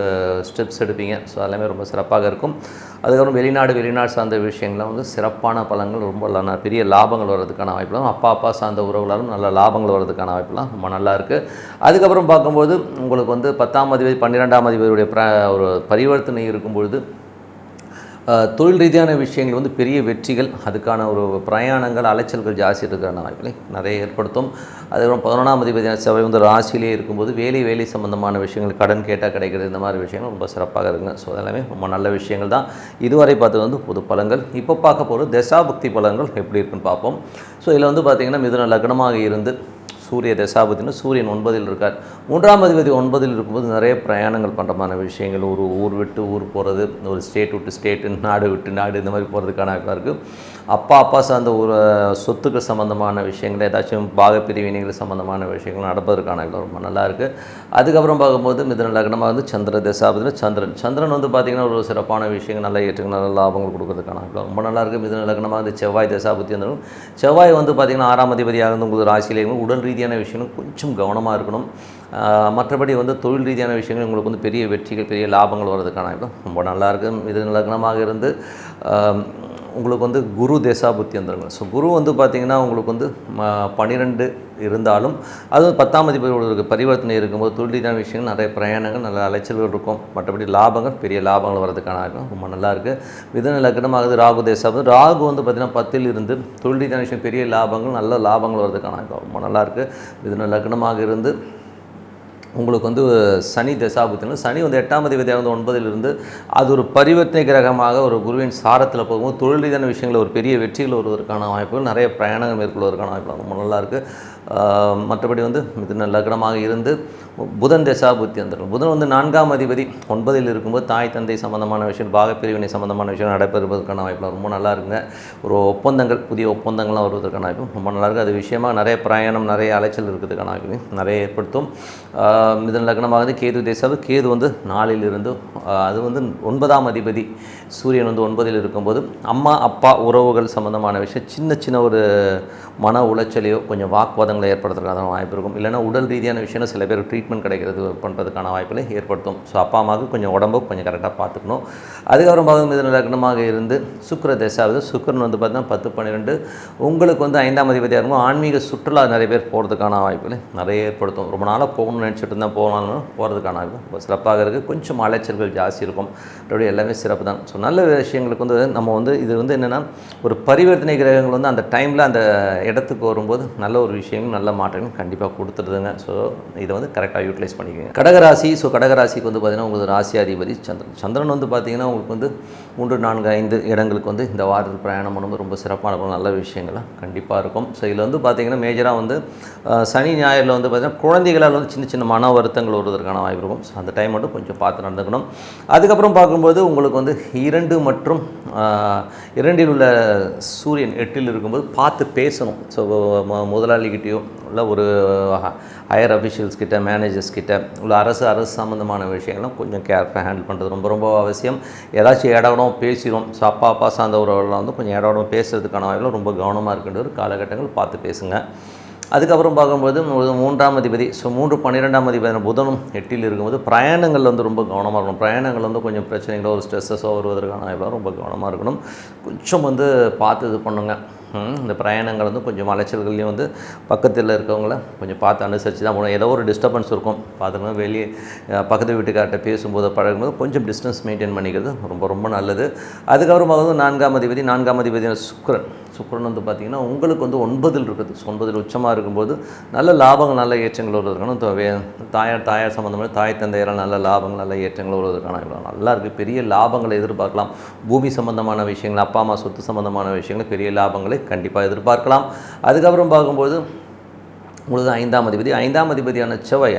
ஸ்டெப்ஸ் எடுப்பீங்க. ஸோ எல்லாமே ரொம்ப சிறப்பாக இருக்கும். அதுக்கப்புறம் வெளிநாடு சார்ந்த விஷயங்கள்லாம் வந்து சிறப்பான பலன்கள், ரொம்ப பெரிய லாபங்கள் வர்றதுக்கான வாய்ப்புலாம், அப்பா சார்ந்த உறவுகளாலும் நல்ல லாபங்கள் வர்றதுக்கான வாய்ப்புலாம் ரொம்ப நல்லாயிருக்கு. அதுக்கப்புறம் பார்க்கும்போது உங்களுக்கு வந்து 10ஆம் அதிபதி 12ஆம் அதிபதியுடைய ஒரு பரிவர்த்தனை இருக்கும்பொழுது தொழில் ரீதியான விஷயங்கள் வந்து பெரிய வெற்றிகள், அதுக்கான ஒரு பிரயாணங்கள், அலைச்சல்கள் ஜாஸ்தி இருக்கிற வாய்ப்புகளை நிறைய ஏற்படுத்தும். அதுக்கப்புறம் 11ஆம் அதிபதியான செவ்வாய் வந்து ராசியிலே இருக்கும்போது வேலை சம்பந்தமான விஷயங்கள், கடன் கேட்டால் கிடைக்கிறது, இந்த மாதிரி விஷயங்கள் ரொம்ப சிறப்பாக இருக்குங்க. ஸோ அதெல்லாமே ரொம்ப நல்ல விஷயங்கள் தான். இதுவரை பார்த்தது வந்து பொது பலன்கள். இப்போ பார்க்க போகிற தசாபுக்தி பலன்கள் எப்படி இருக்குன்னு பார்ப்போம். ஸோ இதில் வந்து பார்த்திங்கன்னா மிதுன லக்னமாக இருந்து சூரிய தசாபத்தின்னு சூரியன் 9ல் இருக்கார். 3ஆம் அதிபதி 9ல் இருக்கும்போது நிறைய பிரயாணங்கள் பண்ணுறமான விஷயங்கள், ஒரு ஊர் விட்டு ஊர் போகிறது, ஒரு ஸ்டேட் விட்டு ஸ்டேட்டு, நாடு விட்டு நாடு, இந்த மாதிரி போகிறதுக்கான இருக்குது. அப்பா சார்ந்த ஒரு சொத்துக்கள் சம்மந்தமான விஷயங்கள், ஏதாச்சும் பாகப்பிரிவினைகள் சம்மந்தமான விஷயங்கள் நடப்பதற்கான ரொம்ப நல்லாயிருக்கு. அதுக்கப்புறம் பார்க்கும்போது மிதுன லக்னமாக வந்து சந்திர தசாபதியில் சந்திரன் வந்து பார்த்திங்கன்னா ஒரு சிறப்பான விஷயங்கள், நல்ல ஏற்றங்கள், நல்ல லாபங்கள் கொடுக்கறதுக்கான ரொம்ப நல்லாயிருக்கு. மிதுன லக்னமாக வந்து செவ்வாய் தசாபதி இருந்தாலும் செவ்வாய் வந்து பார்த்திங்கன்னா 6ஆம் அதிபதியாக இருந்து உங்களுக்கு ராசியிலே உடல் ரீதியான விஷயங்கள் கொஞ்சம் கவனமாக இருக்கணும். மற்றபடி வந்து தொழில் ரீதியான விஷயங்கள் உங்களுக்கு வந்து பெரிய வெற்றிகள், பெரிய லாபங்கள் வர்றதுக்கான ரொம்ப நல்லாயிருக்கு. மிதுன லக்னமாக இருந்து உங்களுக்கு வந்து குரு தசாபுத்தி வந்துருங்க. ஸோ குரு வந்து பார்த்திங்கன்னா உங்களுக்கு வந்து 12 இருந்தாலும் அது 10ஆம் அதிபதியோட பரிவர்த்தனை இருக்கும்போது தொழில் ரீதியான விஷயங்கள், நிறைய பிரயாணங்கள், நல்ல அலைச்சல்கள் இருக்கும். மற்றபடி லாபங்கள், பெரிய லாபங்கள் வர்றதுக்கான ரொம்ப நல்லாயிருக்கு. மிதுன லக்னமாகுது ராகு தசாபதி. ராகு வந்து பார்த்திங்கன்னா 10ல் இருந்து தொழில் ரீதியான விஷயம், பெரிய லாபங்கள், நல்ல லாபங்கள் வர்றதுக்கான ரொம்ப நல்லாயிருக்கு. மிதுன லக்னமாக இருந்து உங்களுக்கு வந்து சனி தசாபுத்தினா சனி வந்து 8ஆம் அதிபதியாக வந்து 9ல் இருந்து அது ஒரு பரிவர்த்தனை கிரகமாக ஒரு குருவின் சாரத்தில் போகும்போது தொழில் ரீதியான விஷயங்கள் ஒரு பெரிய வெற்றிகள் வருவதற்கான வாய்ப்புகள், நிறைய பிரயாணங்கள் மேற்கொள்வதற்கான வாய்ப்புகள் ரொம்ப நல்லாயிருக்கு. மற்றபடி வந்து மிதுன லக்னமாக இருந்து புதன் தசாபுத்தி வந்துடும். புதன் வந்து 4ஆம் அதிபதி 9ல் இருக்கும்போது தாய் தந்தை சம்மந்தமான விஷயம், பாகப்பிரிவினை சம்மந்தமான விஷயம் நடைபெறுவதற்கான வாய்ப்புலாம் ரொம்ப நல்லா இருக்குங்க. ஒரு ஒப்பந்தங்கள், புதிய ஒப்பந்தங்கள்லாம் வருவதற்கான வாய்ப்பு ரொம்ப நல்லாயிருக்கு. அது விஷயமாக நிறைய பிரயாணம், நிறைய அலைச்சல் இருக்கிறதுக்கான வாய்ப்பு நிறைய ஏற்படுத்தும். மிதுன லக்னமாகுது கேது தசாபதி. கேது வந்து 4ல் இருந்து அது வந்து 9ஆம் அதிபதி சூரியன் வந்து 9ல் இருக்கும்போது அம்மா அப்பா உறவுகள் சம்மந்தமான விஷயம், சின்ன ஒரு மன உளைச்சலையோ கொஞ்சம் வாக்குவாதங்களை ஏற்படுத்துறதுக்கான வாய்ப்பு இருக்கும். இல்லைனா உடல் ரீதியான விஷயம் சில பேர் ட்ரீட்மெண்ட் கிடைக்கிறது பண்ணுறதுக்கான வாய்ப்புகளை ஏற்படுத்தும். ஸோ அப்பா அம்மாவுக்கு கொஞ்சம் உடம்பு கொஞ்சம் கரெக்டாக பார்த்துக்கணும். அதுக்கப்புறம் பார்க்கும் மிதுன லக்னமாக இருந்து சுக்கிர தசாபதி. சுக்கிரன் வந்து பார்த்தீங்கன்னா 10, 12 உங்களுக்கு வந்து 5ஆம் அதிபதியாக இருக்கும். ஆன்மீக சுற்றுலா நிறைய பேர் போகிறதுக்கான வாய்ப்புகளை நிறைய ஏற்படுத்தும். ரொம்ப நாளாக போகணும்னு நினச்சிட்டு இருந்தால் போகலாம்னு போகிறதுக்கான வாய்ப்பு சிறப்பாக இருக்குது. கொஞ்சம் அலைச்சல்கள் ஜாஸ்தி இருக்கும். அப்படி எல்லாமே சிறப்பு தான். ஸோ நல்ல விஷயங்களுக்கு வந்து நம்ம வந்து இது வந்து என்னென்னா ஒரு பரிவர்த்தனை கிரகங்கள் வந்து அந்த டைமில் அந்த இடத்துக்கு வரும்போது நல்ல ஒரு விஷயங்கள், நல்ல மாற்றங்கள் கண்டிப்பாக கொடுத்துருதுங்க. ஸோ இதை வந்து கரெக்டாக யூட்டிலைஸ் பண்ணிக்கோங்க. கடகராசி. ஸோ கடகராசிக்கு வந்து பார்த்திங்கன்னா உங்களுக்கு ராசியாதிபதி சந்திரன் வந்து பார்த்திங்கன்னா உங்களுக்கு வந்து 3, 4, 5 இடங்களுக்கு வந்து இந்த வாரத்தில் பிரயாணம் பண்ணும்போது ரொம்ப சிறப்பான நல்ல விஷயங்கள்லாம் கண்டிப்பாக இருக்கும். ஸோ இதில் வந்து பார்த்திங்கன்னா மேஜராக வந்து சனி ஞாயிறில் வந்து பார்த்திங்கன்னா குழந்தைகளால் வந்து சின்ன மன வருத்தங்கள் வருவதற்கான வாய்ப்பு இருக்கும். ஸோ அந்த டைம் மட்டும் கொஞ்சம் பார்த்து நடந்துக்கணும். அதுக்கப்புறம் பார்க்கும்போது உங்களுக்கு வந்து 2 மற்றும் 2ல் உள்ள சூரியன் 8ல் இருக்கும்போது பார்த்து பேசணும். ஸோ முதலாளிகிட்டேயோ இல்லை ஒரு ஹையர் அஃபிஷியல்ஸ் கிட்ட, மேனேஜர்ஸ் கிட்ட உள்ள அரசு சம்மந்தமான விஷயங்கள்லாம் கொஞ்சம் கேர்ஃபுல்லாக ஹேண்டில் பண்ணுறது ரொம்ப அவசியம். ஏதாச்சும் இடவிடம் பேசிடும். ஸோ அப்பா சார்ந்த உறவுலாம் வந்து கொஞ்சம் இடவிடம் பேசுறதுக்கான வாய்ப்பில் ரொம்ப கவனமாக இருக்கின்ற ஒரு காலகட்டங்கள் பார்த்து பேசுங்க. அதுக்கப்புறம் பார்க்கும்போது 3ஆம் அதிபதி. ஸோ 3, 12ஆம் அதிபதி புதனும் 8ல் இருக்கும்போது பிரயாணங்கள் வந்து ரொம்ப கவனமாக இருக்கணும். பிரயாணங்கள் வந்து கொஞ்சம் பிரச்சனைகளோ ஒரு ஸ்ட்ரெஸ்ஸஸோ வருவதற்கான வாய்ப்பில் ரொம்ப கவனமாக இருக்கணும். கொஞ்சம் வந்து பார்த்து இது பண்ணுங்க. இந்த பிரயாணங்கள் வந்து கொஞ்சம் அலைச்சல்கள்லையும் வந்து பக்கத்தில் இருக்கவங்கள கொஞ்சம் பார்த்து அனுசரித்து தான் போகணும். ஏதோ ஒரு டிஸ்டர்பன்ஸ் இருக்கும், பார்த்துக்கணும். வெளியே பக்கத்து வீட்டுக்கார்ட்ட பேசும்போது பழகும்போது கொஞ்சம் டிஸ்டன்ஸ் மெயின்டைன் பண்ணிக்கிறது ரொம்ப ரொம்ப நல்லது. அதுக்கப்புறமா வந்து 4ஆம் அதிபதியான சுக்கிரன் வந்து பார்த்திங்கன்னா உங்களுக்கு வந்து 9ல் இருக்குது. 9ல் உச்சமாக இருக்கும்போது நல்ல லாபங்கள் நல்ல ஏற்றங்கள் வருவதற்கான தாயார் சம்மந்தமான தாய் தந்தையரால் நல்ல லாபங்கள் நல்ல ஏற்றங்கள் வருவதற்கான நல்லா இருக்குது. பெரிய லாபங்களை எதிர்பார்க்கலாம். பூமி சம்பந்தமான விஷயங்கள், அப்பா அம்மா சொத்து சம்பந்தமான விஷயங்கள் பெரிய லாபங்களை கண்டிப்பாக எதிர்பார்க்கலாம். அதுக்கப்புறம் பார்க்கும்போது உங்களுக்கு 5ஆம் அதிபதியான செவ்வாய்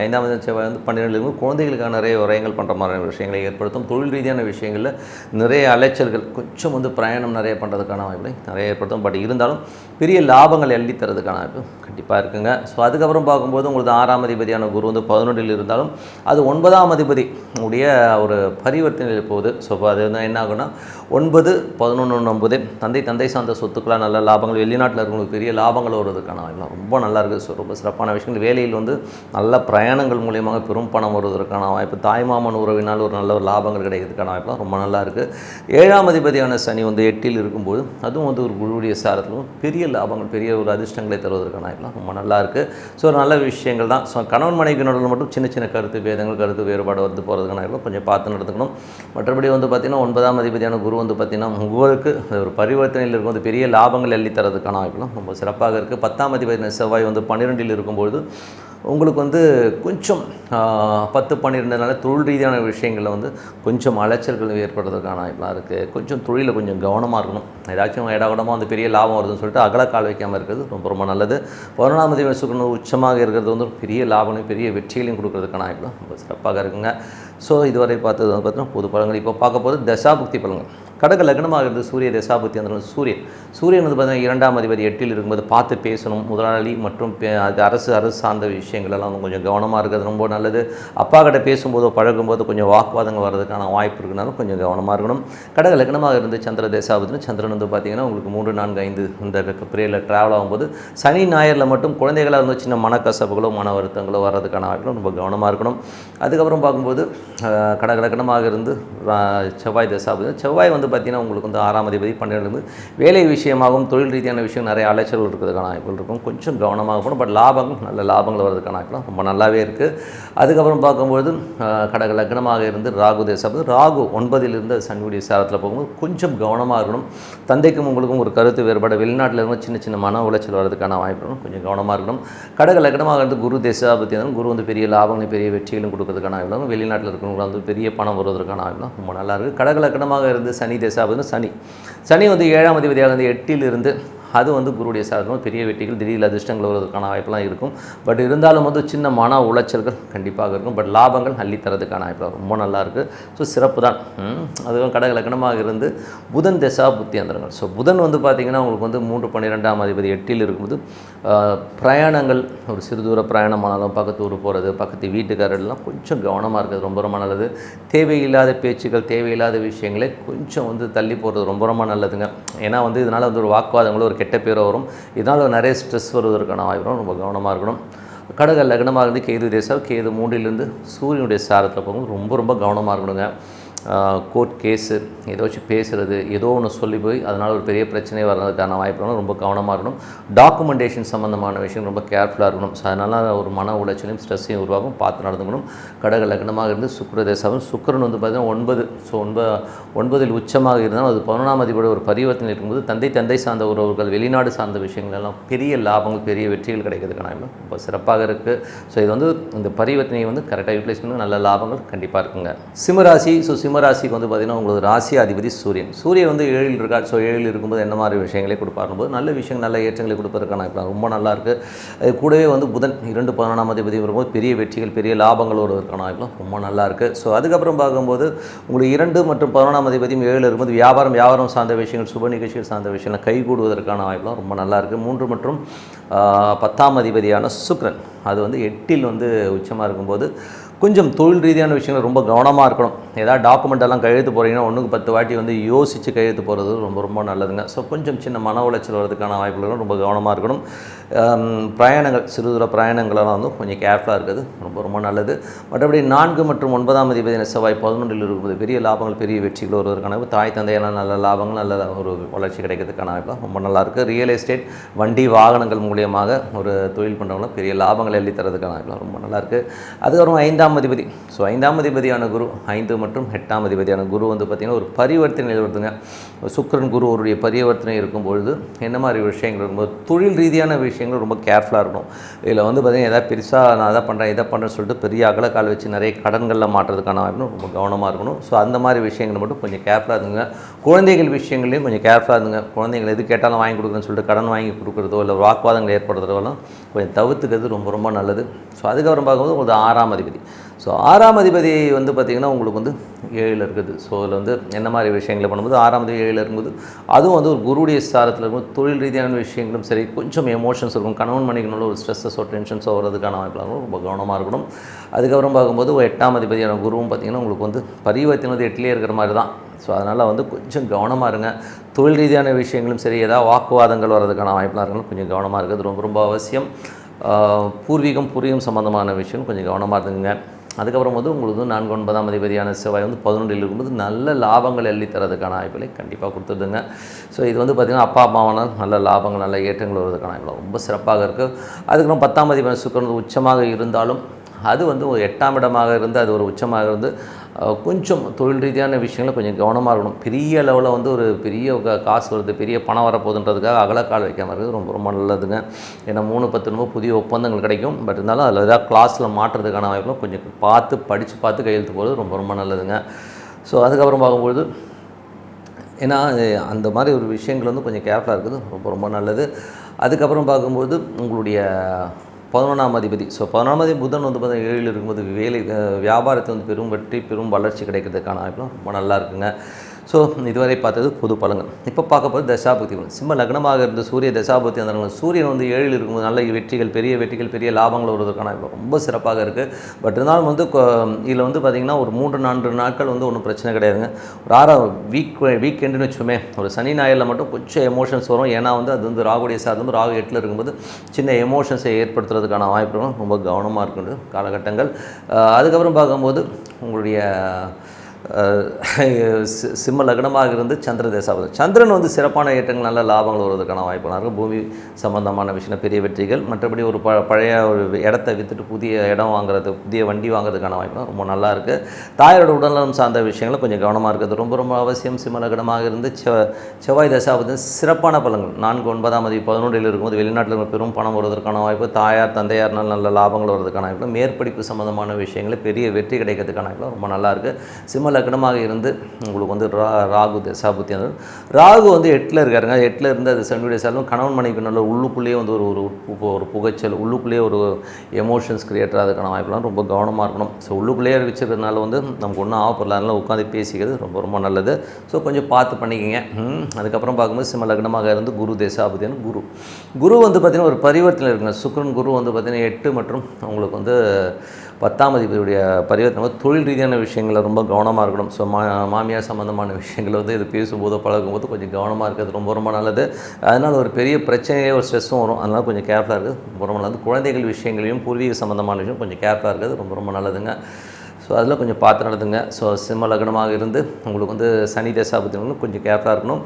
வந்து 12 குழந்தைகளுக்கான நிறைய விரயங்கள் பண்ணுற மாதிரியான விஷயங்களை ஏற்படுத்தும். தொழில் ரீதியான விஷயங்களில் நிறைய அலைச்சல்கள், கொஞ்சம் வந்து பிரயாணம் நிறைய பண்ணுறதுக்கான வாய்ப்புகளை நிறைய ஏற்படுத்தும். பட் இருந்தாலும் பெரிய லாபங்கள் எள்ளி தரதுக்கான வாய்ப்பு கண்டிப்பாக இருக்குங்க. ஸோ அதுக்கப்புறம் பார்க்கும்போது உங்களுக்கு 6ஆம் அதிபதியான குரு வந்து 11ல் இருந்தாலும் அது 9ஆம் அதிபதி உடைய ஒரு பரிவர்த்தனையில் போகுது. ஸோ அது வந்து என்ன ஆகுன்னா 9, 11, 9 தந்தை சார்ந்த சொத்துக்களாக நல்ல லாபங்கள், வெளிநாட்டில் இருக்கிறவங்களுக்கு பெரிய லாபங்கள் வருவதற்கான வாய்ப்பு ரொம்ப நல்லா இருக்குது. ஸோ ரொம்ப சிறப்பான விஷயங்கள். வேலையில் வந்து நல்ல பிரயாணங்கள் மூலியமாக பெரும் பணம் வருவதற்கான வாய்ப்பு, தாய்மாமன் உறவினால் ஒரு நல்ல ஒரு லாபங்கள் கிடைக்கிறதுக்கான வாய்ப்புலாம் ரொம்ப நல்லா இருக்குது. 7ஆம் அதிபதியான சனி வந்து 8ல் இருக்கும்போது அதுவும் வந்து ஒரு குருவுடைய சாரத்திலும் பெரிய லாபங்கள் பெரிய ஒரு அதிர்ஷ்டங்களை தருவதற்கான வாய்ப்புலாம் ரொம்ப நல்லா இருக்குது. ஸோ நல்ல விஷயங்கள் தான். ஸோ கணவன் மனைவி நடுவில் மட்டும் சின்ன சின்ன கருத்து வேறுபாடு வந்து போகிறதுக்கான வாய்ப்பு கொஞ்சம் பார்த்து நடந்துக்கணும். மற்றபடி வந்து பார்த்திங்கன்னா 9ஆம் அதிபதியான குரு வந்து பார்த்திங்கன்னா உங்களுக்கு ஒரு பரிவர்த்தனையில் இருக்கும்போது பெரிய லாபங்கள் எள்ளி தரதுக்கான வாய்ப்புலாம் ரொம்ப சிறப்பாக இருக்குது. 10ஆம் அதிபதியான செவ்வாய் வந்து 12ல் இருக்கும்பொழுது உங்களுக்கு வந்து கொஞ்சம் 10-12 தொழில் ரீதியான விஷயங்களில் வந்து கொஞ்சம் அலைச்சல்கள் ஏற்படுறதுக்கான வாய்ப்புலாம் இருக்குது. கொஞ்சம் தொழிலில் கொஞ்சம் கவனமாக இருக்கணும். ஏதாச்சும் இடகடமாக வந்து பெரிய லாபம் வருதுன்னு சொல்லிட்டு அகலக்கால் வைக்காமல் இருக்கிறது ரொம்ப ரொம்ப நல்லது. 11ஆம் அதிபதி சுக்கிரன் உச்சமாக இருக்கிறது வந்து பெரிய லாபமும் பெரிய வெற்றிகளையும் கொடுக்கறதுக்கான வாய்ப்புலாம் ரொம்ப சிறப்பாக இருக்குங்க. ஸோ இதுவரை பார்த்தது வந்து பார்த்தீங்கன்னா பொது பலன்கள். இப்போ பார்க்க போது தசாபுக்தி பலன்கள். கடக லக்னமாக இருந்து சூரிய தசாபுக்தி அந்த சூரியன் வந்து பார்த்திங்கன்னா 2ஆம் அதிபதி 8ல் இருக்கும்போது பார்த்து பேசணும். முதலாளி மற்றும் அது அரசு சார்ந்த விஷயங்கள் எல்லாம் கொஞ்சம் கவனமாக இருக்கிறது ரொம்ப நல்லது. அப்பா கிட்ட பேசும்போதோ பழகும்போது கொஞ்சம் வாக்குவாதங்கள் வர்றதுக்கான வாய்ப்பு இருக்குனாலும் கொஞ்சம் கவனமாக இருக்கணும். கடக லக்னமாக இருந்து சந்திர தசாபுக்தி, சந்திரன் வந்து பார்த்திங்கன்னா உங்களுக்கு 3, 4, 5 இந்த பீரியடில் ட்ராவல் ஆகும்போது சனி ஞாயிறில் மட்டும் குழந்தைகளாக இருந்து சின்ன மனக்கசப்புகளோ மன வருத்தங்களோ வர்றதுக்கான வாய்ப்புகளும் ரொம்ப கவனமாக இருக்கணும். அதுக்கப்புறம் பார்க்கும்போது கடக லக்னமாக இருந்து செவ்வாய் தசாபுக்தி, செவ்வாய் வந்து பார்த்திங்கன்னா உங்களுக்கு வந்து 6ஆம் அதிபதி 12 வேலை விஷயமாகவும் தொழில் ரீதியான விஷயம் நிறைய அலைச்சல்கள் இருக்கிறதுக்கான வாய்ப்புகள் இருக்கும். கொஞ்சம் கவனமாக போகணும். பட் நல்ல லாபங்கள் வர்றதுக்கான வாய்ப்புலாம் ரொம்ப நல்லாவே இருக்குது. அதுக்கப்புறம் பார்க்கும்போது கடக லக்னமாக இருந்து ராகு தசாபுக்தி, ராகு 9ல் இருந்து சனியுடைய சாரத்தில் போகும்போது கொஞ்சம் கவனமாக இருக்கணும். தந்தைக்கும் உங்களுக்கும் ஒரு கருத்து வேறுபாடு, வெளிநாட்டில் இருந்து சின்ன சின்ன மன உளைச்சல் வர்றதுக்கான வாய்ப்புகளும் கொஞ்சம் கவனமாக இருக்கணும். கடக லக்னமாக இருந்து குரு தசாபுக்தி, குரு வந்து பெரிய லாபங்களும் பெரிய வெற்றிகளும் கொடுக்கறதுக்கான வாய்ப்புகளும், வெளிநாட்டில் இருக்கிறவங்க வந்து பெரிய பணம் வருவதற்கான வாய்ப்புலாம் ரொம்ப நல்லா இருக்குது. கடக லக்னமாக இருந்து சனி தசாபுக்தி, சனி வந்து 7ஆம் அதிபதியாக வந்து 8ல் இருந்து அது வந்து குருடைய சாதனம் பெரிய வெற்றிகள் திடீர் அதிர்ஷ்டங்கள் வருவதற்கான வாய்ப்பெல்லாம் இருக்கும். பட் இருந்தாலும் வந்து சின்ன மன உளைச்சல்கள் கண்டிப்பாக இருக்கும். பட் லாபங்கள் அள்ளி தரதுக்கான வாய்ப்பு ரொம்ப நல்லா இருக்குது. ஸோ சிறப்பு தான். அதுவும் கடக லக்னமாக இருந்து புதன் தசா புத்தி அந்தரங்கள். ஸோ புதன் வந்து பார்த்திங்கன்னா உங்களுக்கு வந்து 3, 12ஆம் அதிபதி 8ல் இருக்கும்போது பிரயாணங்கள் ஒரு சிறு தூர பிரயாணமானாலும் பக்கத்து ஊர் போகிறது, பக்கத்து வீட்டுக்காரெல்லாம் கொஞ்சம் கவனமாக இருக்கிறது ரொம்ப ரொம்ப நல்லது. தேவையில்லாத பேச்சுக்கள் தேவையில்லாத விஷயங்களே கொஞ்சம் வந்து தள்ளி போகிறது ரொம்ப ரொம்ப நல்லதுங்க. ஏன்னா வந்து இதனால் வந்து ஒரு வாக்குவாதங்களோ ஒரு கெட்ட பேரோ வரும். இதனால் நிறைய ஸ்ட்ரெஸ் வருவதற்கான வாய்ப்பு ரொம்ப கவனமாக இருக்கணும். கடக லக்னமாக இருந்து கேது 3லிருந்து சூரியனுடைய சாரத்தில் போகும்போது ரொம்ப ரொம்ப கவனமாக இருக்கணுங்க. கோர்ட் கேஸு ஏதாச்சும் பேசுகிறது ஏதோ ஒன்று சொல்லி போய் அதனால் ஒரு பெரிய பிரச்சனை வர்றதுக்கான வாய்ப்பு ரொம்ப கவனமாக இருக்கணும். டாக்குமெண்டேஷன் சம்மந்தமான விஷயம் ரொம்ப கேர்ஃபுல்லாக இருக்கணும். ஸோ அதனால் ஒரு மன உளைச்சலையும் ஸ்ட்ரெஸ்ஸையும் உருவாகும், பார்த்து நடந்துக்கணும். கடக லக்னமாக இருந்து சுக்கிரன் வந்து பார்த்திங்கன்னா 9, ஸோ 9ல் உச்சமாக இருந்தாலும் அது 11ஆம் அதிபதியோட ஒரு பரிவர்த்தனை இருக்கும்போது தந்தை சார்ந்த உறவுகள் வெளிநாடு சார்ந்த விஷயங்கள் எல்லாம் பெரிய லாபங்கள் பெரிய வெற்றிகள் கிடைக்கிறதுக்கான ரொம்ப சிறப்பாக இருக்குது. ஸோ இது வந்து இந்த பரிவர்த்தனையை வந்து கரெக்டாக யூட்டிலைஸ் பண்ணி நல்ல லாபங்கள் கண்டிப்பாக இருக்குங்க. சிம்மராசி. ஸோ சிம்மராசிக்கு வந்து பார்த்திங்கன்னா உங்களுக்கு ராசி அதிபதி சூரியன் வந்து 7ல் இருக்கார். ஸோ 7ல் இருக்கும்போது என்ன மாதிரி விஷயங்களே கொடுப்பாரும்போது நல்ல விஷயங்கள் நல்ல ஏற்றங்களை கொடுப்பதற்கான ரொம்ப நல்லா இருக்குது. அது கூடவே வந்து புதன் 2, 11ஆம் அதிபதி வரும்போது பெரிய வெற்றிகள் பெரிய லாபங்கள் வருவதற்கான வாய்ப்புலாம் ரொம்ப நல்லா இருக்குது. ஸோ அதுக்கப்புறம் பார்க்கும்போது உங்களுக்கு 2 மற்றும் 11ஆம் அதிபதியும் 7ல் இருக்கும்போது வியாபாரம் சார்ந்த விஷயங்கள் சுப நிகழ்ச்சிகள் சார்ந்த விஷயங்கள் கைகூடுவதற்கான வாய்ப்புலாம் ரொம்ப நல்லா இருக்குது. 3 மற்றும் 10ஆம் அதிபதியான சுக்கிரன் அது வந்து 8ல் வந்து உச்சமாக இருக்கும்போது கொஞ்சம் தொழில் ரீதியான விஷயங்கள் ரொம்ப கவனமாக இருக்கணும். ஏதாவது டாக்குமெண்ட் எல்லாம் கையெழுத்து போகிறீங்கன்னா 1க்கு 10 வாட்டி வந்து யோசித்து கையெழுத்து போகிறது ரொம்ப ரொம்ப நல்லதுங்க. ஸோ கொஞ்சம் சின்ன மன உளைச்சல் வரதுக்கான வாய்ப்புகளும் ரொம்ப கவனமாக இருக்கணும். பிரயாணங்கள் சிறு தூர பிரயாணங்களெல்லாம் வந்து கொஞ்சம் கேர்ஃபுல்லாக இருக்கிறது ரொம்ப ரொம்ப நல்லது. மற்றபடி 4 மற்றும் 9ஆம் அதிபதியான செவ்வாய் 11ல் இருக்கும்போது பெரிய லாபங்கள் பெரிய வெற்றிகள் வருவதற்கான வாய்ப்பு, தாய் தந்தையெல்லாம் நல்ல லாபங்கள் நல்ல ஒரு வளர்ச்சி கிடைக்கிறதுக்கான வாய்ப்பு ரொம்ப நல்லாயிருக்கு. ரியல் எஸ்டேட் வண்டி வாகனங்கள் மூலியமாக ஒரு தொழில் பண்ணுறவங்களும் பெரிய லாபங்கள் எழுதி தரதுக்கான வாய்ப்பு ரொம்ப நல்லாயிருக்கு. அதுக்கப்புறம் 5ஆம் அதிபதி. ஸோ 5ஆம் அதிபதியான குரு 5 மற்றும் 8ஆம் அதிபதியான குரு வந்து பார்த்திங்கன்னா ஒரு பரிவர்த்தனை வருதுங்க. சுக்கிரன் குரு அவருடைய பரிவர்த்தனை இருக்கும்பொழுது என்ன மாதிரி விஷயங்கள் இருக்கும்போது தொழில் ரீதியான விஷயங்கள் ரொம்ப கேர்ஃபுல்லாக இருக்கணும். இதில் வந்து பார்த்திங்கன்னா எதாவது பெருசாக நான் அதை பண்ணுறேன் இதை பண்ணுறேன்னு சொல்லிட்டு பெரிய அகலக்கால் வச்சு நிறைய கடன்களில் மாட்டுறதுக்கான வாய்ப்பு ரொம்ப கவனமாக இருக்கணும். ஸோ அந்த மாதிரி விஷயங்கள் மட்டும் கொஞ்சம் கேர்ஃபுல்லாக இருந்துங்க. குழந்தைகள் விஷயங்களையும் கொஞ்சம் கேர்ஃபுல்லாக இருந்துங்க. குழந்தைகள் எது கேட்டாலும் வாங்கி கொடுக்குறேன்னு சொல்லிட்டு கடன் வாங்கி கொடுக்குறதோ இல்லை வாக்குவாதங்கள் ஏற்படுத்துறதெல்லாம் கொஞ்சம் தவிர்த்துக்கிறது ரொம்ப ரொம்ப நல்லது. ஸோ அதுக்கப்புறம் பார்க்கும்போது உங்களுக்கு 6ஆம் அதிபதி. ஸோ 6ஆம் அதிபதி வந்து பார்த்திங்கன்னா உங்களுக்கு வந்து 7ல் இருக்குது. ஸோ அதில் வந்து என்ன மாதிரி விஷயங்களை பண்ணும்போது 6ஆம் அதிபதி 7ல் இருக்கும்போது அதுவும் வந்து ஒரு குருடைய ஸ்தானத்தில் இருக்கும்போது தொழில் ரீதியான விஷயங்களும் சரி கொஞ்சம் எமோஷன்ஸ் இருக்கும். கணவன் மனைவிக்குள்ள ஒரு ஸ்ட்ரெஸ்ஸஸோ டென்ஷன்ஸோ வரதுக்கான வாய்ப்பு ரொம்ப கவனமாக இருக்கணும். அதுக்கப்புறம் பார்க்கும்போது 8ஆம் அதிபதியான குருவும் பார்த்திங்கன்னா உங்களுக்கு வந்து பரிவர்த்தனை வந்து 8லேயே இருக்கிற மாதிரி தான். ஸோ அதனால் வந்து கொஞ்சம் கவனமாக இருங்க. தொழில் ரீதியான விஷயங்களும் சரி ஏதாவது வாக்குவாதங்கள் வரதுக்கான வாய்ப்புலாம் இருக்கணும். கொஞ்சம் கவனமாக இருக்கிறது ரொம்ப ரொம்ப அவசியம். பூர்வீகம் சம்மந்தமான விஷயம் கொஞ்சம் கவனமாக இருந்துங்க. அதுக்கப்புறம் வந்து உங்களுக்கு 4 9ஆம் அதிபதியான செவ்வாய் வந்து 11ல் இருக்கும்போது நல்ல லாபங்கள் எழுதி தரதுக்கான வாய்ப்புகளை கண்டிப்பாக கொடுத்துடுங்க. ஸோ இது வந்து பார்த்திங்கன்னா அப்பா அம்மாவானால் நல்ல லாபங்கள் நல்ல ஏற்றங்கள் வருவதற்கான வாய்ப்பு ரொம்ப சிறப்பாக இருக்குது. அதுக்கப்புறம் 10ஆம் அதிபதி சுக்கிரன் உச்சமாக இருந்தாலும் அது வந்து ஒரு 8ஆம் இடமாக இருந்து அது ஒரு உச்சமாக இருந்து கொஞ்சம் தொழில் ரீதியான விஷயங்களை கொஞ்சம் கவனமாக இருக்கணும். பெரிய லெவலில் வந்து ஒரு பெரிய காசு வருது பெரிய பணம் வரப்போகுதுன்றதுக்காக அகலக்கால் வைக்காமல் இருக்கிறது ரொம்ப ரொம்ப நல்லதுங்க. ஏன்னா 3-10 புதிய ஒப்பந்தங்கள் கிடைக்கும். பட் இருந்தாலும் அதில் ஏதாவது கிளாஸில் மாற்றுறதுக்கான வாய்ப்புலாம் கொஞ்சம் படித்து கையெழுத்து போகிறது ரொம்ப ரொம்ப நல்லதுங்க. ஸோ அதுக்கப்புறம் பார்க்கும்பொழுது ஏன்னா அந்த மாதிரி ஒரு விஷயங்கள் வந்து கொஞ்சம் கேர்ஃபுல்லாக இருக்குது ரொம்ப ரொம்ப நல்லது. அதுக்கப்புறம் பார்க்கும்போது உங்களுடைய 11ஆம் அதிபதி. ஸோ 11ஆம் அதிபதி புதன் வந்து பார்த்தீங்கன்னா 7ல் இருக்கும்போது வியாபாரத்தில் வந்து பெரும் வெற்றி பெரும் வளர்ச்சி கிடைக்கிறதுக்கான வாய்ப்புலாம் ரொம்ப நல்லா இருக்குங்க. ஸோ இதுவரை பார்த்தது பொது பலன்கள். இப்போ பார்க்க போது தசாபுத்தி பலன். சிம்ம லக்னமாக இருந்த சூரிய தசாபுத்தி அந்த சூரியன் வந்து 7ல் இருக்கும்போது நல்ல வெற்றிகள் பெரிய லாபங்கள் வருவதற்கான ரொம்ப சிறப்பாக இருக்குது. பட் இருந்தாலும் வந்து இதில் வந்து பார்த்திங்கன்னா ஒரு 3-4 நாட்கள் வந்து ஒன்றும் பிரச்சனை கிடையாதுங்க. ஒரு 6 வீக்கெண்டுன்னு வச்சுமே ஒரு சனி ஞாயிறில் மட்டும் கொஞ்சம் எமோஷன்ஸ் வரும். ஏன்னா வந்து அது வந்து ராகுடைய சார்ந்தும் ராகு 8ல் இருக்கும்போது சின்ன எமோஷன்ஸை ஏற்படுத்துறதுக்கான வாய்ப்புகளும் ரொம்ப கவனமாக இருக்குது காலகட்டங்கள். அதுக்கப்புறம் பார்க்கும்போது உங்களுடைய சிம்ம லக்னமாக இருந்து சந்திர தேசாபதி. சந்திரன் வந்து சிறப்பான ஏற்றங்கள் நல்ல லாபங்கள் வருவதற்கான வாய்ப்புலாம் இருக்குது. பூமி சம்பந்தமான விஷயம் பெரிய வெற்றிகள். மற்றபடி ஒரு பழைய ஒரு இடத்த விற்றுட்டு புதிய இடம் வாங்குறது புதிய வண்டி வாங்குறதுக்கான வாய்ப்புலாம் ரொம்ப நல்லா இருக்குது. தாயோட உடல்நலம் சார்ந்த விஷயங்கள் கொஞ்சம் கவனமாக இருக்குது ரொம்ப ரொம்ப அவசியம். சிம்ம லக்னமாக இருந்து செவ்வாய் தசாபதி சிறப்பான பலன்கள் 4 9ஆம் அதிபதி 11ல் இருக்கும்போது வெளிநாட்டில் பெரும் பணம் வருவதற்கான வாய்ப்பு, தாயார் தந்தையார்னால் நல்ல லாபங்கள் வருவதற்கான வாய்ப்பு, மேற்படிப்பு சம்பந்தமான விஷயங்கள் பெரிய வெற்றி கிடைக்கிறதுக்கான வாய்ப்பு ரொம்ப நல்லா இருக்குது. சிம்ம லக்னமாக இருந்து உங்களுக்கு வந்து ராகு தசாபுத்தி அந்த ராகு வந்து 8ல் இருக்காருங்க. 8ல் இருந்து அது சனியுடைய சாலும் கணவன் மனைவி நல்ல உள்ளுக்குள்ளேயே வந்து ஒரு புகைச்சல் உள்ளுக்குள்ளேயே ஒரு எமோஷன்ஸ் கிரியேட் ஆகிறதுக்கான வாய்ப்புலாம் ரொம்ப கவனமாக இருக்கணும். ஸோ உள்ளுக்குள்ளேயே வச்சுக்கிறதுனால வந்து நமக்கு ஒன்றும் ஆகப்படல அதனால் உட்காந்து பேசிக்கிறது ரொம்ப ரொம்ப நல்லது. ஸோ கொஞ்சம் பார்த்து பண்ணிக்கோங்க. அதுக்கப்புறம் பார்க்கும்போது சிம்ம லக்னமாக இருந்து குரு தசாபுத்தின்னு குரு வந்து பார்த்திங்கன்னா ஒரு பரிவர்த்தனை இருக்குங்க. சுக்கிரன் குரு வந்து பார்த்திங்கன்னா 8 மற்றும் உங்களுக்கு வந்து 10ஆம் அதிபதியுடைய பரிவர்த்தனை தொழில் ரீதியான விஷயங்களில் ரொம்ப கவனமாக இருக்கணும். ஸோ மாமியார் சம்மந்தமான விஷயங்கள் வந்து இது பேசும்போது பழகும்போது கொஞ்சம் கவனமாக இருக்கிறது ரொம்ப ரொம்ப நல்லது. அதனால் ஒரு பெரிய பிரச்சனையே ஒரு ஸ்ட்ரெஸ்ஸும் வரும். அதனால் கொஞ்சம் கேர்ஃபுல்லாக இருக்குது ரொம்ப ரொம்ப நல்லது. குழந்தைகள் விஷயங்களையும் பூர்வீக சம்மந்தமான விஷயம் கொஞ்சம் கேர்ஃபுல்லாக இருக்கிறது ரொம்ப ரொம்ப நல்லதுங்க. ஸோ அதில் கொஞ்சம் பார்த்து நடந்துங்க. ஸோ சிம்ம லக்னமாக இருந்து உங்களுக்கு வந்து சனி தசாபுத்திகளும் கொஞ்சம் கேர்ஃபுல்லாக இருக்கணும்.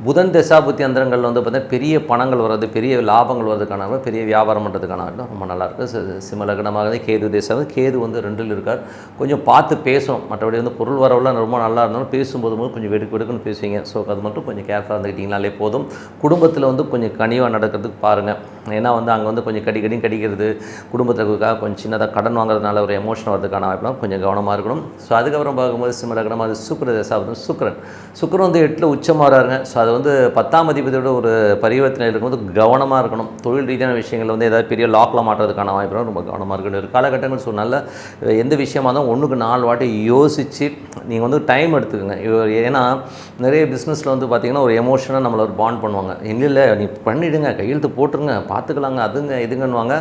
புதன் தசாபுத்தி அந்தரங்களில் வந்து பார்த்தீங்கன்னா பெரிய பணங்கள் வர்றது பெரிய லாபங்கள் வர்றதுக்கான பெரிய வியாபாரம் பண்ணுறதுக்கான ரொம்ப நல்லாயிருக்கு. சிம்ம லக்னமாக கேது தசாபுத்தி கேது வந்து 2ல் இருக்கார். கொஞ்சம் பார்த்து பேசணும். மற்றபடி வந்து பொருள் வரவெல்லாம் ரொம்ப நல்லா இருந்தாலும் பேசும்போது கொஞ்சம் வெடுக்குன்னு பேசுவீங்க. ஸோ அது மட்டும் கொஞ்சம் கேர்ஃபுல்லாக இருந்துக்கிட்டிங்கனாலே போதும். குடும்பத்தில் வந்து கொஞ்சம் கனிவாக நடக்கிறதுக்கு பாருங்கள். ஏன்னா வந்து அங்கே வந்து கொஞ்சம் கடிக்கிறது குடும்பத்துக்காக கொஞ்சம் சின்னதாக கடன் வாங்குறதுனால ஒரு எமோஷன் வரதுக்கான வாய்ப்புலாம் கொஞ்சம் கவனமாக இருக்கணும். ஸோ அதுக்கப்புறம் பார்க்கும்போது சிம்ம லக்னம் அது சுக்கிர தசாபுதன் சுக்கிரன் வந்து 8ல் உச்சமாகறாருங்க. ஸோ அது வந்து 10ஆம் அதிபதியோட ஒரு பரிவர்த்தனை இருக்கும்போது கவனமாக இருக்கணும். தொழில் ரீதியான விஷயங்கள் வந்து ஏதாவது பெரிய லாக்கில் மாட்டுறதுக்கான வாய்ப்பு ரொம்ப கவனமாக இருக்கணும். ஒரு காலகட்டங்கள் ஸோ நல்ல எந்த விஷயமாக இருந்தாலும் 1க்கு 4 வாட்டி யோசித்து நீங்கள் வந்து டைம் எடுத்துக்கோங்க. ஏன்னா நிறைய பிஸ்னஸில் வந்து பார்த்திங்கன்னா ஒரு எமோஷனாக நம்மளை ஒரு பாண்ட் பண்ணுவாங்க. இல்லை நீ பண்ணிவிடுங்க, கையெழுத்து போட்டுருங்க, பார்த்துக்கலாங்க, அதுங்க இதுங்கன்னுவாங்க.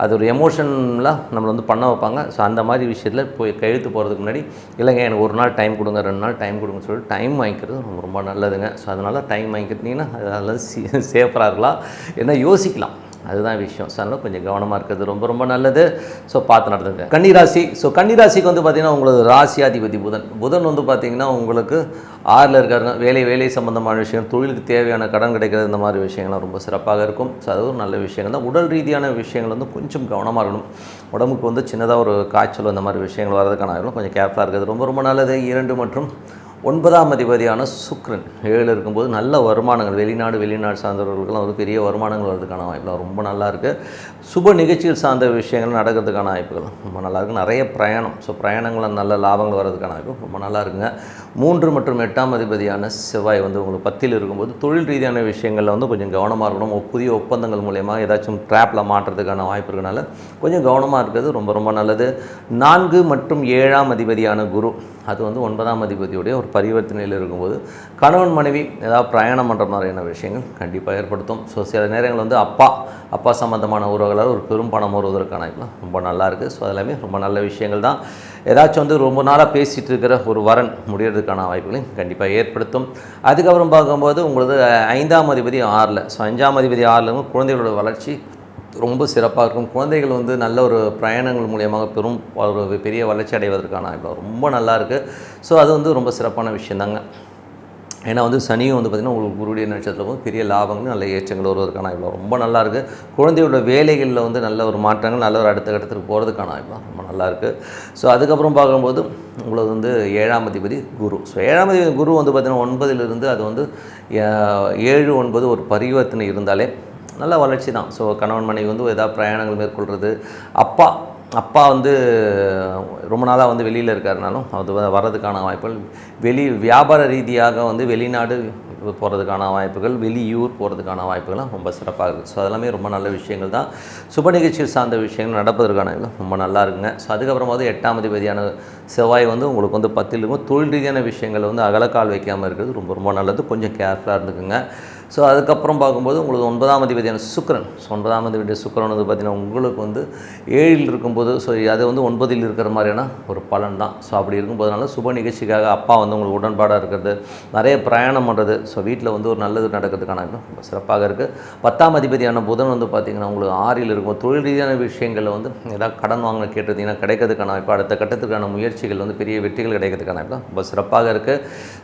அது ஒரு எமோஷனலாக நம்மளை வந்து பண்ண வைப்பாங்க. ஸோ அந்த மாதிரி விஷயத்தில் போய் கையெழுத்து போகிறதுக்கு முன்னாடி இல்லைங்க எனக்கு 1 நாள் டைம் கொடுங்க, 2 நாள் டைம் கொடுங்கன்னு சொல்லிட்டு டைம் வாங்கிக்கிறது ரொம்ப நல்லதுங்க. ஸோ அதனால் டைம் வாங்கிக்கிட்டிங்கன்னா அதெல்லாம் சேஃபராக இருக்கலாம், என்ன யோசிக்கலாம், அதுதான் விஷயம். ஸோ அதனால் கொஞ்சம் கவனமாக இருக்கிறது ரொம்ப நல்லது. ஸோ பார்த்து நடத்துங்க. கன்னிராசி. ஸோ கன்னிராசிக்கு வந்து பார்த்திங்கன்னா உங்களுக்கு ராசியாதிபதி புதன் வந்து பார்த்திங்கன்னா உங்களுக்கு 6ல் இருக்காருங்க. வேலை சம்பந்தமான விஷயம், தொழிலுக்கு தேவையான கடன் கிடைக்கிறது, இந்த மாதிரி விஷயங்கள்லாம் ரொம்ப சிறப்பாக இருக்கும். ஸோ அது ஒரு நல்ல விஷயங்கள் தான். உடல் ரீதியான விஷயங்கள் வந்து கொஞ்சம் கவனமாக இருக்கணும். உடம்புக்கு வந்து சின்னதாக ஒரு காய்ச்சல் இந்த மாதிரி விஷயங்கள் வர்றதுக்கான கொஞ்சம் கேர்ஃபுல்லாக இருக்கிறது ரொம்ப நல்லது. 2 மற்றும் 9ஆம் அதிபதியான சுக்கிரன் 7ல் இருக்கும்போது நல்ல வருமானங்கள், வெளிநாடு சார்ந்தவர்களுக்கெல்லாம் ஒரு பெரிய வருமானங்கள் வர்றதுக்கான வாய்ப்புகள் ரொம்ப நல்லா இருக்குது. சுப நிகழ்ச்சிகள் சார்ந்த விஷயங்கள் நடக்கிறதுக்கான வாய்ப்புகள் ரொம்ப நல்லா இருக்குது. நிறைய பிரயாணம், ஸோ பிரயாணங்கள் நல்ல லாபங்கள் வர்றதுக்கான வாய்ப்பு ரொம்ப நல்லா இருக்குங்க. 3 மற்றும் 8ஆம் அதிபதியான செவ்வாய் வந்து உங்களுக்கு 10ல் இருக்கும்போது தொழில் ரீதியான விஷயங்களில் வந்து கொஞ்சம் கவனமாக இருக்கணும். புதிய ஒப்பந்தங்கள் மூலயமா ஏதாச்சும் ட்ராப்பில் மாட்டுறதுக்கான வாய்ப்பு இருக்கனால கொஞ்சம் கவனமாக இருக்கிறது ரொம்ப நல்லது. 4 மற்றும் 7ஆம் அதிபதியான குரு அது வந்து 9ஆம் அதிபதியுடைய ஒரு பரிவர்த்தனையில் இருக்கும்போது கணவன் மனைவி ஏதாவது பிரயாணம் பண்ணுற மாதிரியான விஷயங்கள் கண்டிப்பாக ஏற்படுத்தும். ஸோ சில நேரங்கள் வந்து அப்பா சம்மந்தமான உறவுகளால் ஒரு பெரும் பணம் வருவதற்கான ரொம்ப நல்லாயிருக்கு. ஸோ அதெல்லாமே ரொம்ப நல்ல விஷயங்கள் தான். ஏதாச்சும் வந்து ரொம்ப நாளாக பேசிகிட்டு இருக்கிற ஒரு வரன் முடியறதுக்கான வாய்ப்புகளையும் கண்டிப்பாக ஏற்படுத்தும். அதுக்கப்புறம் பார்க்கும்போது உங்களுக்கு 5ஆம் அதிபதி 6ல். ஸோ 5ஆம் அதிபதி 6ல் குழந்தைகளோட வளர்ச்சி ரொம்ப சிறப்பாக இருக்கும். குழந்தைகள் வந்து நல்ல ஒரு பிரயாணங்கள் மூலியமாக ஒரு பெரிய வளர்ச்சி அடைவதற்கான ரொம்ப நல்லா இருக்குது. ஸோ அது வந்து ரொம்ப சிறப்பான விஷயந்தாங்க. ஏன்னா வந்து சனியும் வந்து பார்த்திங்கன்னா உங்களுக்கு குருடைய நட்சத்திரம் வந்து பெரிய லாபங்கள் நல்ல ஏற்றங்கள் வருவதற்கான ரொம்ப நல்லாயிருக்கு. குழந்தையோட வேலைகளில் வந்து நல்ல ஒரு மாற்றங்கள், நல்ல ஒரு அடுத்த கட்டத்துக்கு போகிறதுக்கான ரொம்ப நல்லாயிருக்கு. ஸோ அதுக்கப்புறம் பார்க்கும்போது உங்களுக்கு வந்து 7ஆம் அதிபதி குரு. ஸோ 7ஆம் அதிபதி குரு வந்து பார்த்திங்கன்னா 9லிருந்து அது வந்து 7, 9 ஒரு பரிவர்த்தனை இருந்தாலே நல்ல வளர்ச்சி தான். ஸோ கணவன் மனைவி வந்து ஏதாவது பிரயாணங்கள் மேற்கொள்கிறது, அப்பா வந்து ரொம்ப நாளாக வந்து வெளியில் இருக்காருனாலும் அது வர்றதுக்கான வாய்ப்புகள், வியாபார ரீதியாக வந்து வெளிநாடு போகிறதுக்கான வாய்ப்புகள், வெளியூர் போகிறதுக்கான வாய்ப்புகள்லாம் ரொம்ப சிறப்பாக இருக்குது. ஸோ அதெல்லாமே ரொம்ப நல்ல விஷயங்கள் தான். சுப நிகழ்ச்சிகள் சார்ந்த விஷயங்கள் நடப்பதற்கான ரொம்ப நல்லா இருக்குங்க. ஸோ அதுக்கப்புறமா வந்து 8ஆம் அதிபதியான செவ்வாய் வந்து உங்களுக்கு வந்து 10ல் இருக்கும். தொழில் ரீதியான விஷயங்கள் வந்து அகலக்கால் வைக்காமல் இருக்கிறது ரொம்ப நல்லது. கொஞ்சம் கேர்ஃபுல்லாக இருந்துக்குங்க. ஸோ அதுக்கப்புறம் பார்க்கும்போது உங்களுக்கு 9ஆம் அதிபதியான சுக்கிரன். ஸோ 9ஆம் அதிபதி சுக்கிரன் வந்து பார்த்திங்கன்னா உங்களுக்கு வந்து 7ல் இருக்கும்போது ஸோ அது வந்து 9ல் இருக்கிற மாதிரியான ஒரு பலன் தான். ஸோ அப்படி இருக்கும்போதுனால சுப நிகழ்ச்சிக்காக அப்பா வந்து உங்களுக்கு உடன்பாடாக இருக்கிறது, நிறைய பிரயாணம் பண்ணுறது, ஸோ வீட்டில் வந்து ஒரு நல்லது நடக்கிறதுக்கான ரொம்ப சிறப்பாக இருக்குது. 10ஆம் அதிபதியான புதன் வந்து பார்த்திங்கன்னா உங்களுக்கு 6ல் இருக்கும். தொழில் ரீதியான விஷயங்களில் வந்து ஏதாவது கடன் வாங்க கேட்டிருந்தீங்கன்னா கிடைக்கிறதுக்கான வாய்ப்பு, அடுத்த கட்டத்துக்கான முயற்சிகள் வந்து பெரிய வெற்றிகள் கிடைக்கிறதுக்கான வாய்ப்பு ரொம்ப சிறப்பாக இருக்குது.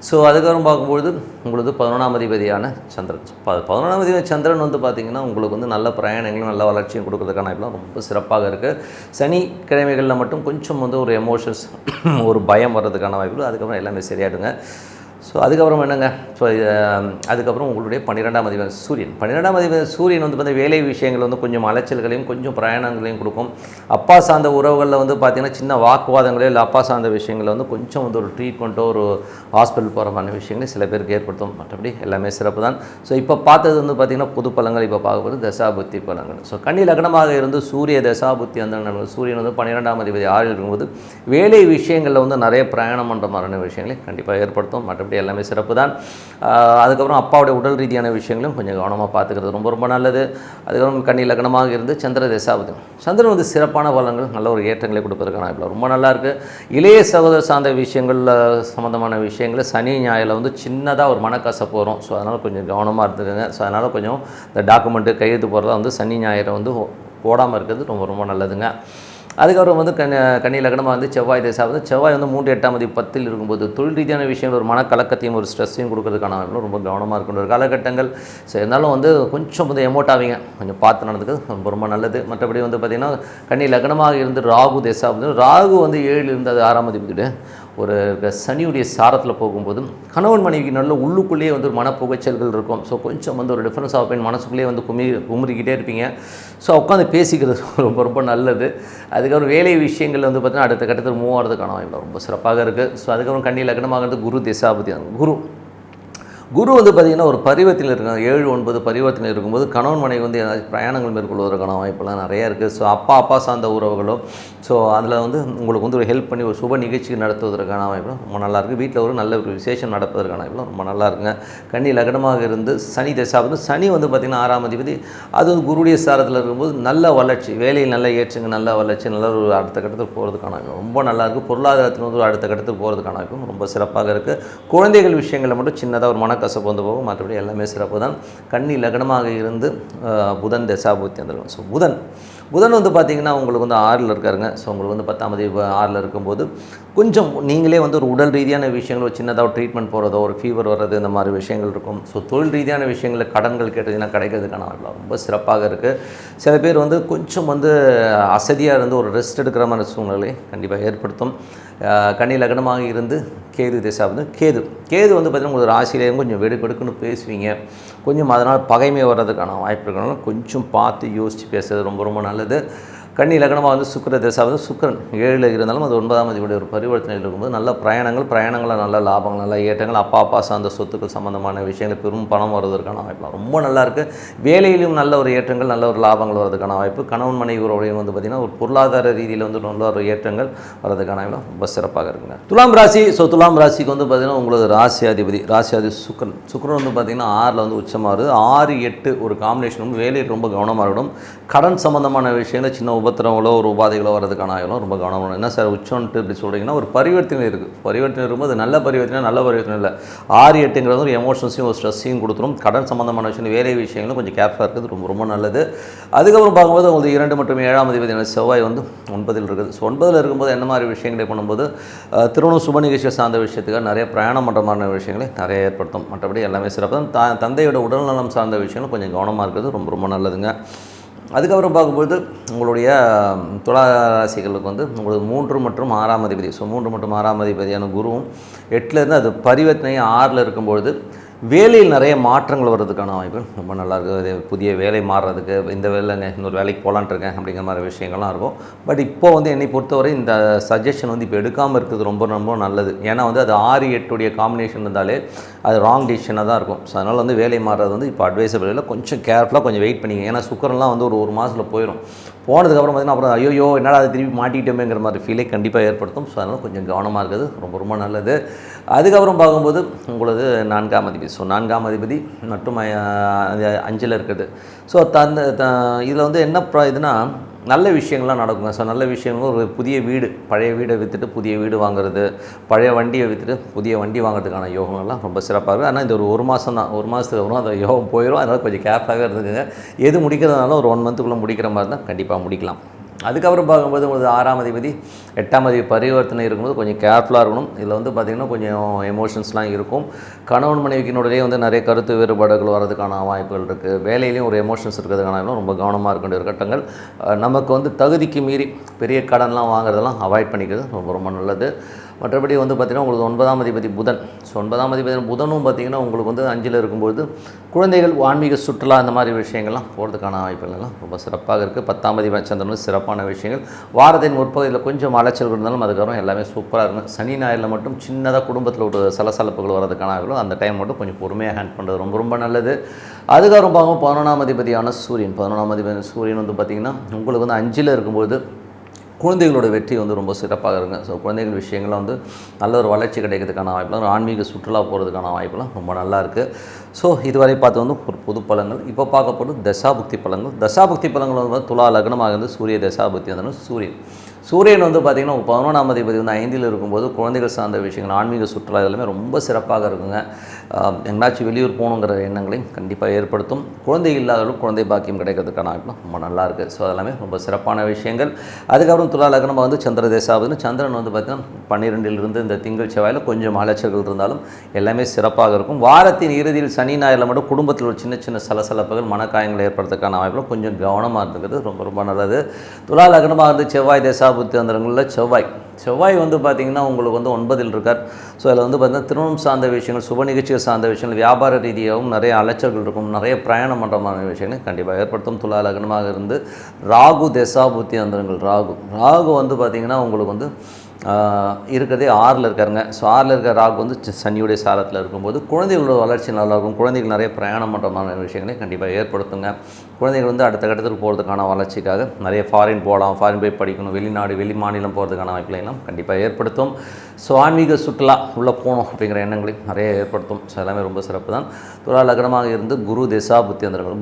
ஸோ அதுக்கப்புறம் பார்க்கும்பொழுது உங்களுக்கு 11ஆம் அதிபதியான சந்திரன். 11ஆம் அதிபதி சந்திரன் வந்து பார்த்திங்கன்னா உங்களுக்கு வந்து நல்ல பிரயாணங்களும் நல்ல வளர்ச்சியும் கொடுக்கறதுக்கான ரொம்ப சிறப்பாக இருக்குது. சனிக்கிழமைகளில் மட்டும் கொஞ்சம் வந்து ஒரு எமோஷன்ஸ் ஒரு பயம் வர்றதுக்கான வாய்ப்புகள், அதுக்கப்புறம் எல்லாமே சரியாயிடுங்க. ஸோ அதுக்கப்புறம் என்னங்க, ஸோ அதுக்கப்புறம் உங்களுடைய 12ஆம் அதிபதி சூரியன். 12ஆம் அதிபதி சூரியன் வந்து பார்த்திங்கன்னா வேலை விஷயங்கள் வந்து கொஞ்சம் அலைச்சல்களையும் கொஞ்சம் பிரயாணங்களையும் கொடுக்கும். அப்பா சார்ந்த உறவுகளில் வந்து பார்த்திங்கன்னா சின்ன வாக்குவாதங்களே இல்லை அப்பா சார்ந்த விஷயங்களில் வந்து கொஞ்சம் வந்து ஒரு ட்ரீட்மெண்ட்டோ ஒரு ஹாஸ்பிட்டல் போகிற மாதிரி விஷயங்களே சில பேருக்கு ஏற்படுத்தும். மற்றபடி எல்லாமே சிறப்பு தான். ஸோ இப்போ பார்த்தது வந்து பார்த்திங்கன்னா புது பலங்கள், இப்போ பார்க்கும்போது தசாபுத்தி பலங்கள். ஸோ கன்னி லக்னமாக இருந்து சூரிய தசாபுத்தி அந்த சூரியன் வந்து 12ஆம் அதிபதி 6ல் இருக்கும்போது வேலை விஷயங்களில் வந்து நிறைய பிரயாணம் பண்ணுற மாதிரியான விஷயங்களை கண்டிப்பாக ஏற்படுத்தும். மற்றபடி எல்லாமே சிறப்பு தான். அதுக்கப்புறம் அப்பாவுடைய உடல் ரீதியான விஷயங்களும் கொஞ்சம் கவனமாக பார்த்துக்கிறது ரொம்ப நல்லது. அதுக்கப்புறம் கன்னி லக்னமாக இருந்து சந்திர தசாபுத்தி. சந்திரன் வந்து சிறப்பான பலன்கள், நல்ல ஒரு ஏற்றங்களை கொடுப்பதற்கான ரொம்ப நல்லாயிருக்கு. இளைய சகோதர சார்ந்த விஷயங்களில் சம்மந்தமான விஷயங்கள் சனி ஞாயிறில் வந்து சின்னதாக ஒரு மனக்கசப்பு வரும். ஸோ அதனால் கொஞ்சம் கவனமாக இருந்துக்குங்க. ஸோ அதனால் கொஞ்சம் இந்த டாக்குமெண்ட்டு கையெழுத்து போகிறதா வந்து சனி ஞாயிறை வந்து போடாமல் இருக்கிறது ரொம்ப நல்லதுங்க. அதுக்கப்புறம் வந்து கன்னி லக்னமாக வந்து செவ்வாய் தசாபுத்தி. செவ்வாய் வந்து 3, 8ஆம் அதிபதி 10ல் இருக்கும்போது தொழில் ரீதியான விஷயங்கள் ஒரு மனக்கலக்கத்தையும் ஒரு ஸ்ட்ரெஸ்ஸையும் கொடுக்கறதுக்கான ரொம்ப கவனமாக இருக்கணும் ஒரு காலகட்டங்கள். ஸோ இருந்தாலும் வந்து கொஞ்சம் வந்து எமோட் ஆவீங்க, கொஞ்சம் பார்த்து நடந்துக்கிறது ரொம்ப நல்லது. மற்றபடி வந்து பார்த்திங்கன்னா கன்னி லக்னமாக இருந்து ராகு தசாபுத்தி. ராகு வந்து 7ல் இருந்து அது 6ஆம் அதிபதியோட ஒரு சனியுடைய சாரத்தில் போகும்போது கணவன் மனைவிக்கு நல்ல உள்ளுக்குள்ளேயே வந்து ஒரு மனப்புகைச்சல்கள் இருக்கும். ஸோ கொஞ்சம் வந்து ஒரு டிஃப்ரென்ஸ் ஆஃப் பெயின் மனசுக்குள்ளேயே வந்து குமுறிக்கிட்டே இருப்பீங்க. ஸோ உட்காந்து பேசிக்கிறது ரொம்ப ரொம்ப நல்லது. அதுக்கப்புறம் வேலை விஷயங்கள் வந்து பார்த்திங்கன்னா அடுத்த கட்டத்தில் மூவ் ஆகிறதுக்கான வாய்ப்பு ரொம்ப சிறப்பாக இருக்குது. ஸோ அதுக்கப்புறம் கன்னி லக்னமாகிறது குரு திசாபதி. குரு வந்து பார்த்திங்கன்னா ஒரு பரிவர்த்தனை இருக்காங்க, 7-9 பரிவர்த்தனை இருக்கும்போது கணவன் மனைவி வந்து ஏதாச்சும் பிரயாணங்கள் மேற்கொள்வதற்கான வாய்ப்பெல்லாம் நிறையா இருக்குது. ஸோ அப்பா சார்ந்த உறவுகளோ ஸோ அதில் வந்து உங்களுக்கு வந்து ஒரு ஹெல்ப் பண்ணி ஒரு சுப நிகழ்ச்சி நடத்துவதற்கான வாய்ப்புலாம் ரொம்ப நல்லாயிருக்கு. வீட்டில் ஒரு நல்ல ஒரு விசேஷம் நடப்பதற்கான வாய்ப்புலாம் ரொம்ப நல்லா இருக்குங்க. கன்னி லக்னமாக இருந்து சனி தசாபதி, சனி வந்து பார்த்திங்கன்னா 6ஆம் அதிபதி, அது வந்து குருடைய சாரத்தில் இருக்கும்போது நல்ல வளர்ச்சி, வேலையில் நல்ல ஏற்றுங்க, நல்ல வளர்ச்சி, நல்ல ஒரு அடுத்த கட்டத்துக்கு போகிறதுக்கான வாய்ப்பு ரொம்ப நல்லாயிருக்கு. பொருளாதாரத்தில் வந்து அடுத்த கட்டத்துக்கு போகிறதுக்கான வாய்ப்பும் ரொம்ப சிறப்பாக இருக்குது. குழந்தைகள் விஷயங்களில் மட்டும் சின்னதாக ஒரு கசப்பு வந்து போகும், மற்றபடி எல்லாமே சிறப்பு தான். கன்னி லக்னமாக இருந்து புதன் தசாபுத்தி வந்துடும். ஸோ புதன் வந்து பார்த்திங்கன்னா உங்களுக்கு வந்து 6ல் இருக்காருங்க. ஸோ உங்களுக்கு வந்து 10ஆம் தேதி 6ல் இருக்கும்போது கொஞ்சம் நீங்களே வந்து ஒரு உடல் ரீதியான விஷயங்கள் ஒரு சின்னதாக ஒரு ட்ரீட்மெண்ட் போகிறதோ ஒரு ஃபீவர் வர்றது இந்த மாதிரி விஷயங்கள் இருக்கும். ஸோ தொழில் ரீதியான விஷயங்களில் கடன்கள் கேட்டதுன்னா கிடைக்கிறதுக்கான ரொம்ப சிறப்பாக இருக்குது. சில பேர் வந்து கொஞ்சம் வந்து அசதியாக இருந்து ஒரு ரெஸ்ட் எடுக்கிற மாதிரி சூழ்நிலை கண்டிப்பாக ஏற்படுத்தும். கன்னி லக்னமாக இருந்து கேது திசாபதி, கேது வந்து பார்த்திங்கன்னா உங்களுக்கு ராசியிலேயும் கொஞ்சம் வெடுக்குன்னு பேசுவீங்க, கொஞ்சம் அதனால் பகைமை வர்றதுக்கான வாய்ப்பு இருக்கனால கொஞ்சம் பார்த்து யோசித்து பேசுறது ரொம்ப ரொம்ப நல்லது. கன்னி லக்னமாக வந்து சுக்கிர தசாபதி, சுக்கிரன் 7ல் இருந்தாலும் அது 9ஆம் அதிபதியுடைய ஒரு பரிவர்த்தனையில் இருக்கும்போது நல்ல பிரயாணங்களில் நல்ல லாபங்கள், நல்ல ஏற்றங்கள், அப்பா சார்ந்த சொத்துக்கள் சம்மந்தமான விஷயங்கள் பெரும் பணம் வருவதற்கான வாய்ப்புலாம் ரொம்ப நல்லாயிருக்கு. வேலையிலும் நல்ல ஒரு ஏற்றங்கள், நல்ல ஒரு லாபங்கள் வரதுக்கான வாய்ப்பு. கணவன் மனைவி உறவுடைய வந்து பார்த்திங்கன்னா ஒரு பொருளாதார ரீதியில் வந்து நல்ல ஒரு ஏற்றங்கள் வரதுக்கான வாய்ப்பு ரொம்ப சிறப்பாக இருக்குங்க. துலாம் ராசி. ஸோ துலாம் ராசிக்கு வந்து பார்த்திங்கன்னா உங்களுக்கு ராசியாதிபதி சுக்கிரன் வந்து பார்த்திங்கன்னா 6ல் வந்து உச்சமாகுது. 6-8 ஒரு காம்பினேஷன் வந்து வேலையில் ரொம்ப கவனமாக இருக்கணும். கடன் சம்மந்தமான விஷயங்கள் சின்ன உபத்திரங்களோ ஒரு உபாதைகளோ வரதுக்கான ஆகலாம் ரொம்ப கவனம். என்ன சார் உச்சம்ன்ட்டு இப்படி சொல்கிறீங்கன்னா ஒரு பரிவர்த்தனை இருக்குது. பரிவர்த்தனை இருக்கும்போது நல்ல பரிவர்த்தனை இல்லை. 6-8ங்கிறது ஒரு எமோஷன்ஸையும் ஒரு ஸ்ட்ரெஸ்ஸையும் கொடுத்துரும். கடன் சம்மந்தமான விஷயம் வேலை விஷயங்களும் கொஞ்சம் கேர்ஃபுல்லாக இருக்குது, ரொம்ப ரொம்ப நல்லது. அதுக்கப்புறம் பார்க்கும்போது உங்களுக்கு 2 மற்றும் 7ஆம் அதிபதியான செவ்வாய் வந்து 9ல் இருக்குது. ஸோ 9ல் இருக்கும்போது என்ன மாதிரி விஷயங்களை பண்ணும்போது திருமணம் சுப நிகழ்ச்சியை சார்ந்த விஷயத்துக்காக நிறைய பிரயாணம் பண்ணுற விஷயங்களை நிறைய ஏற்படுத்தும். மற்றபடி எல்லாமே சிறப்பு தான். தந்தையோட உடல்நலம் சார்ந்த விஷயங்களும் கொஞ்சம் கவனமாக இருக்கிறது ரொம்ப ரொம்ப நல்லதுங்க. அதுக்கப்புறம் பார்க்கும்போது உங்களுடைய துலா ராசிகளுக்கு வந்து உங்களுக்கு 3 மற்றும் 6ஆம் அதிபதி. ஸோ 3 மற்றும் 6ஆம் அதிபதியான குருவும் 8லேருந்து அது பரிவர்த்தனை 6ல் இருக்கும்பொழுது வேலையில் நிறைய மாற்றங்கள் வர்றதுக்கான வாய்ப்பு ரொம்ப நல்லாயிருக்கு. புதிய வேலை மாறுறதுக்கு இந்த வேலைங்க இன்னொரு வேலைக்கு போகலான்ட்ருக்கேன் அப்படிங்கிற மாதிரி விஷயங்கள்லாம் இருக்கும். பட் இப்போது வந்து என்னை பொறுத்தவரை இந்த சஜஷன் வந்து இப்போ எடுக்காமல் இருக்கிறது ரொம்ப ரொம்ப நல்லது. ஏன்னா வந்து அது 6-8 காம்பினேஷன் இருந்தாலே அது ராங் டிசிஷனாக தான் இருக்கும். ஸோ அதனால் வந்து வேலை மாறுறது வந்து இப்போ அட்வைசபிள் இல்லை, கொஞ்சம் கேர்ஃபுல்லாக கொஞ்சம் வெயிட் பண்ணிங்க. ஏன்னா சுக்கரன்லாம் வந்து ஒரு மாதத்தில் போயிடும். போனதுக்கப்புறம் பார்த்திங்கன்னா அப்புறம் ஐயோ என்னடா அதை திருப்பி மாட்டிக்கிட்டோமேங்கிற மாதிரி ஃபீலே கண்டிப்பாக ஏற்படுத்தும். ஸோ அதனால் கொஞ்சம் கவனமாக இருக்கிறது ரொம்ப ரொம்ப நல்லது. அதுக்கப்புறம் பார்க்கும்போது உங்களது 4ஆம் அதிபதி. ஸோ 4ஆம் அதிபதி மற்றும் 5ல் இருக்குது. ஸோ இதில் வந்து என்ன இதுனா நல்ல விஷயங்கள்லாம் நடக்குங்க. ஸோ நல்ல விஷயங்கள் ஒரு புதிய வீடு, பழைய வீடை விற்றுட்டு புதிய வீடு வாங்குறது, பழைய வண்டியை விற்றுட்டு புதிய வண்டி வாங்குறதுக்கான யோகங்கள்லாம் ரொம்ப சிறப்பாக இருக்குது. ஆனால் இந்த ஒரு மாதம் தான், ஒரு மாதத்துக்கு அப்புறம் அந்த யோகம் போயிடும். அதனால் கொஞ்சம் கேர்ஃபுல்லாகவே இருந்துக்குங்க. எது முடிக்கிறதுனால ஒரு 1 மந்த்துக்குள்ளே முடிக்கிற மாதிரி தான் கண்டிப்பாக முடிக்கலாம். அதுக்கப்புறம் பார்க்கும்போது உங்களுக்கு 6ஆம் அதிபதி 8ஆம் அதிபதி பரிவர்த்தனை இருக்கும்போது கொஞ்சம் கேர்ஃபுல்லாக இருக்கணும். இதில் வந்து பார்த்திங்கன்னா கொஞ்சம் எமோஷன்ஸ்லாம் இருக்கும். கணவன் மனைவிக்கினுடைய வந்து நிறைய கருத்து வேறுபாடுகள் வரதுக்கான வாய்ப்புகள் இருக்குது. வேலையிலையும் ஒரு எமோஷன்ஸ் இருக்கிறதுக்கான ரொம்ப கவனமாக இருக்க வேண்டிய கட்டங்கள். நமக்கு வந்து தகுதிக்கு மீறி பெரிய கடன்லாம் வாங்குறதெல்லாம் அவாய்ட் பண்ணிக்கிறது ரொம்ப ரொம்ப நல்லது. மற்றபடி வந்து பார்த்திங்கன்னா உங்களுக்கு 9ஆம் அதிபதி புதன். ஸோ 9ஆம் அதிபதி புதனும் பார்த்திங்கன்னா உங்களுக்கு வந்து 5ல் இருக்கும்போது குழந்தைகள் ஆன்மீக சுற்றுலா இந்த மாதிரி விஷயங்கள்லாம் போகிறதுக்கான வாய்ப்புகள்லாம் ரொம்ப சிறப்பாக இருக்குது. 10ஆம் அதிபதி சந்திரன் சிறப்பான விஷயங்கள். வாரத்தின் முற்பகுதியில் கொஞ்சம் அலைச்சல் இருந்தாலும் அதுக்கப்புறம் எல்லாமே சூப்பராக இருக்கும். சனி ஞாயிறில் மட்டும் சின்னதாக குடும்பத்தில் ஒரு சலசலப்புகள் வரதுக்கான வாய்ப்புகள், அந்த டைம் மட்டும் கொஞ்சம் பொறுமையாக ஹேண்ட் பண்ணுறது ரொம்ப ரொம்ப நல்லது. அதுக்கப்புறம் பார்க்கும் 11ஆம் அதிபதியான சூரியன். 11ஆம் அதிபதி சூரியன் வந்து பார்த்திங்கன்னா உங்களுக்கு வந்து 5ல் இருக்கும்போது குழந்தைகளோட வெற்றி வந்து ரொம்ப சிறப்பாக இருக்குங்க. ஸோ குழந்தைகள் விஷயங்கள்லாம் வந்து நல்ல ஒரு வளர்ச்சி கிடைக்கிறதுக்கான வாய்ப்புலாம், ஒரு ஆன்மீக சுற்றுலா போகிறதுக்கான வாய்ப்புலாம் ரொம்ப நல்லா இருக்குது. ஸோ இதுவரை பார்த்து வந்து ஒரு பொது பலங்கள். இப்போ பார்க்க போகிறது தசாபுக்தி பலங்கள். தசாபுக்தி பலங்கள் வந்து துலா லக்னமாக இருந்து சூரிய தசாபுக்தி வந்து சூரியன் வந்து பார்த்திங்கன்னா 11ஆம் அதிபதி வந்து 5ல் இருக்கும்போது குழந்தைகள் சார்ந்த விஷயங்கள், ஆன்மீக சுற்றுலா எல்லாமே ரொம்ப சிறப்பாக இருக்குங்க. எங்கேனாச்சும் வெளியூர் போகணுங்கிற எண்ணங்களையும் கண்டிப்பாக ஏற்படுத்தும். குழந்தை இல்லாதவர்களும் குழந்தை பாக்கியம் கிடைக்கிறதுக்கான வாய்ப்புலாம் ரொம்ப நல்லாயிருக்கு. ஸோ அதெல்லாமே ரொம்ப சிறப்பான விஷயங்கள். அதுக்கப்புறம் துலா லக்னமாக வந்து சந்திர தேசாபதி. சந்திரன் வந்து பார்த்திங்கன்னா 12லிருந்து இந்த திங்கள் செவ்வாயில் கொஞ்சம் அலைச்சல்கள் இருந்தாலும் எல்லாமே சிறப்பாக இருக்கும். வாரத்தின் இறுதியில் சனி ஞாயிறில் மட்டும் குடும்பத்தில் ஒரு சின்ன சின்ன சலசலப்புகள், மனக்காயங்கள் ஏற்படுறதுக்கான வாய்ப்புலாம் கொஞ்சம் கவனமாக இருந்துக்கிறது ரொம்ப ரொம்ப நல்லது. துலா லக்னமாக இருந்து செவ்வாய் தேசா தசாபுத்தி அந்தரங்களில் செவ்வாய் வந்து பார்த்திங்கன்னா உங்களுக்கு வந்து 9ல் இருக்கார். ஸோ அதில் வந்து பார்த்திங்கன்னா திருமணம் சார்ந்த விஷயங்கள், சுப நிகழ்ச்சிகள் சார்ந்த விஷயங்கள், வியாபார ரீதியாகவும் நிறைய அலைச்சல்கள் இருக்கும், நிறைய பிரயாணம் பண்ணுற மாதிரி விஷயங்கள் கண்டிப்பாக ஏற்படுத்தும். துலா லக்னமாக இருந்து ராகு தசாபுத்தி அந்தரங்கள், ராகு வந்து பார்த்திங்கன்னா உங்களுக்கு வந்து இருக்கிறதே 6ல் இருக்காருங்க. ஸோ 6ல் இருக்கிற ராகு வந்து சனியுடைய சாரத்தில் இருக்கும்போது குழந்தைகளோட வளர்ச்சி நல்லாயிருக்கும். குழந்தைகள் நிறைய பிரயாணம் பண்ணுற மாதிரி விஷயங்களை கண்டிப்பாக ஏற்படுத்துங்க. குழந்தைகள் வந்து அடுத்த கட்டத்துக்கு போகிறதுக்கான வளர்ச்சிக்காக நிறைய ஃபாரின் போகலாம், ஃபாரின் போய் படிக்கணும், வெளி மாநிலம் போகிறதுக்கான வாய்ப்புகளையும் கண்டிப்பாக ஏற்படுத்தும். ஸோ ஆன்மீக சுற்றுலா உள்ளே போகணும் அப்படிங்கிற எண்ணங்களையும் நிறைய ஏற்படுத்தும். ஸோ எல்லாமே ரொம்ப சிறப்பு தான். துலா லக்னமாக இருந்து குரு திசா புத்தி அந்தரங்கள்.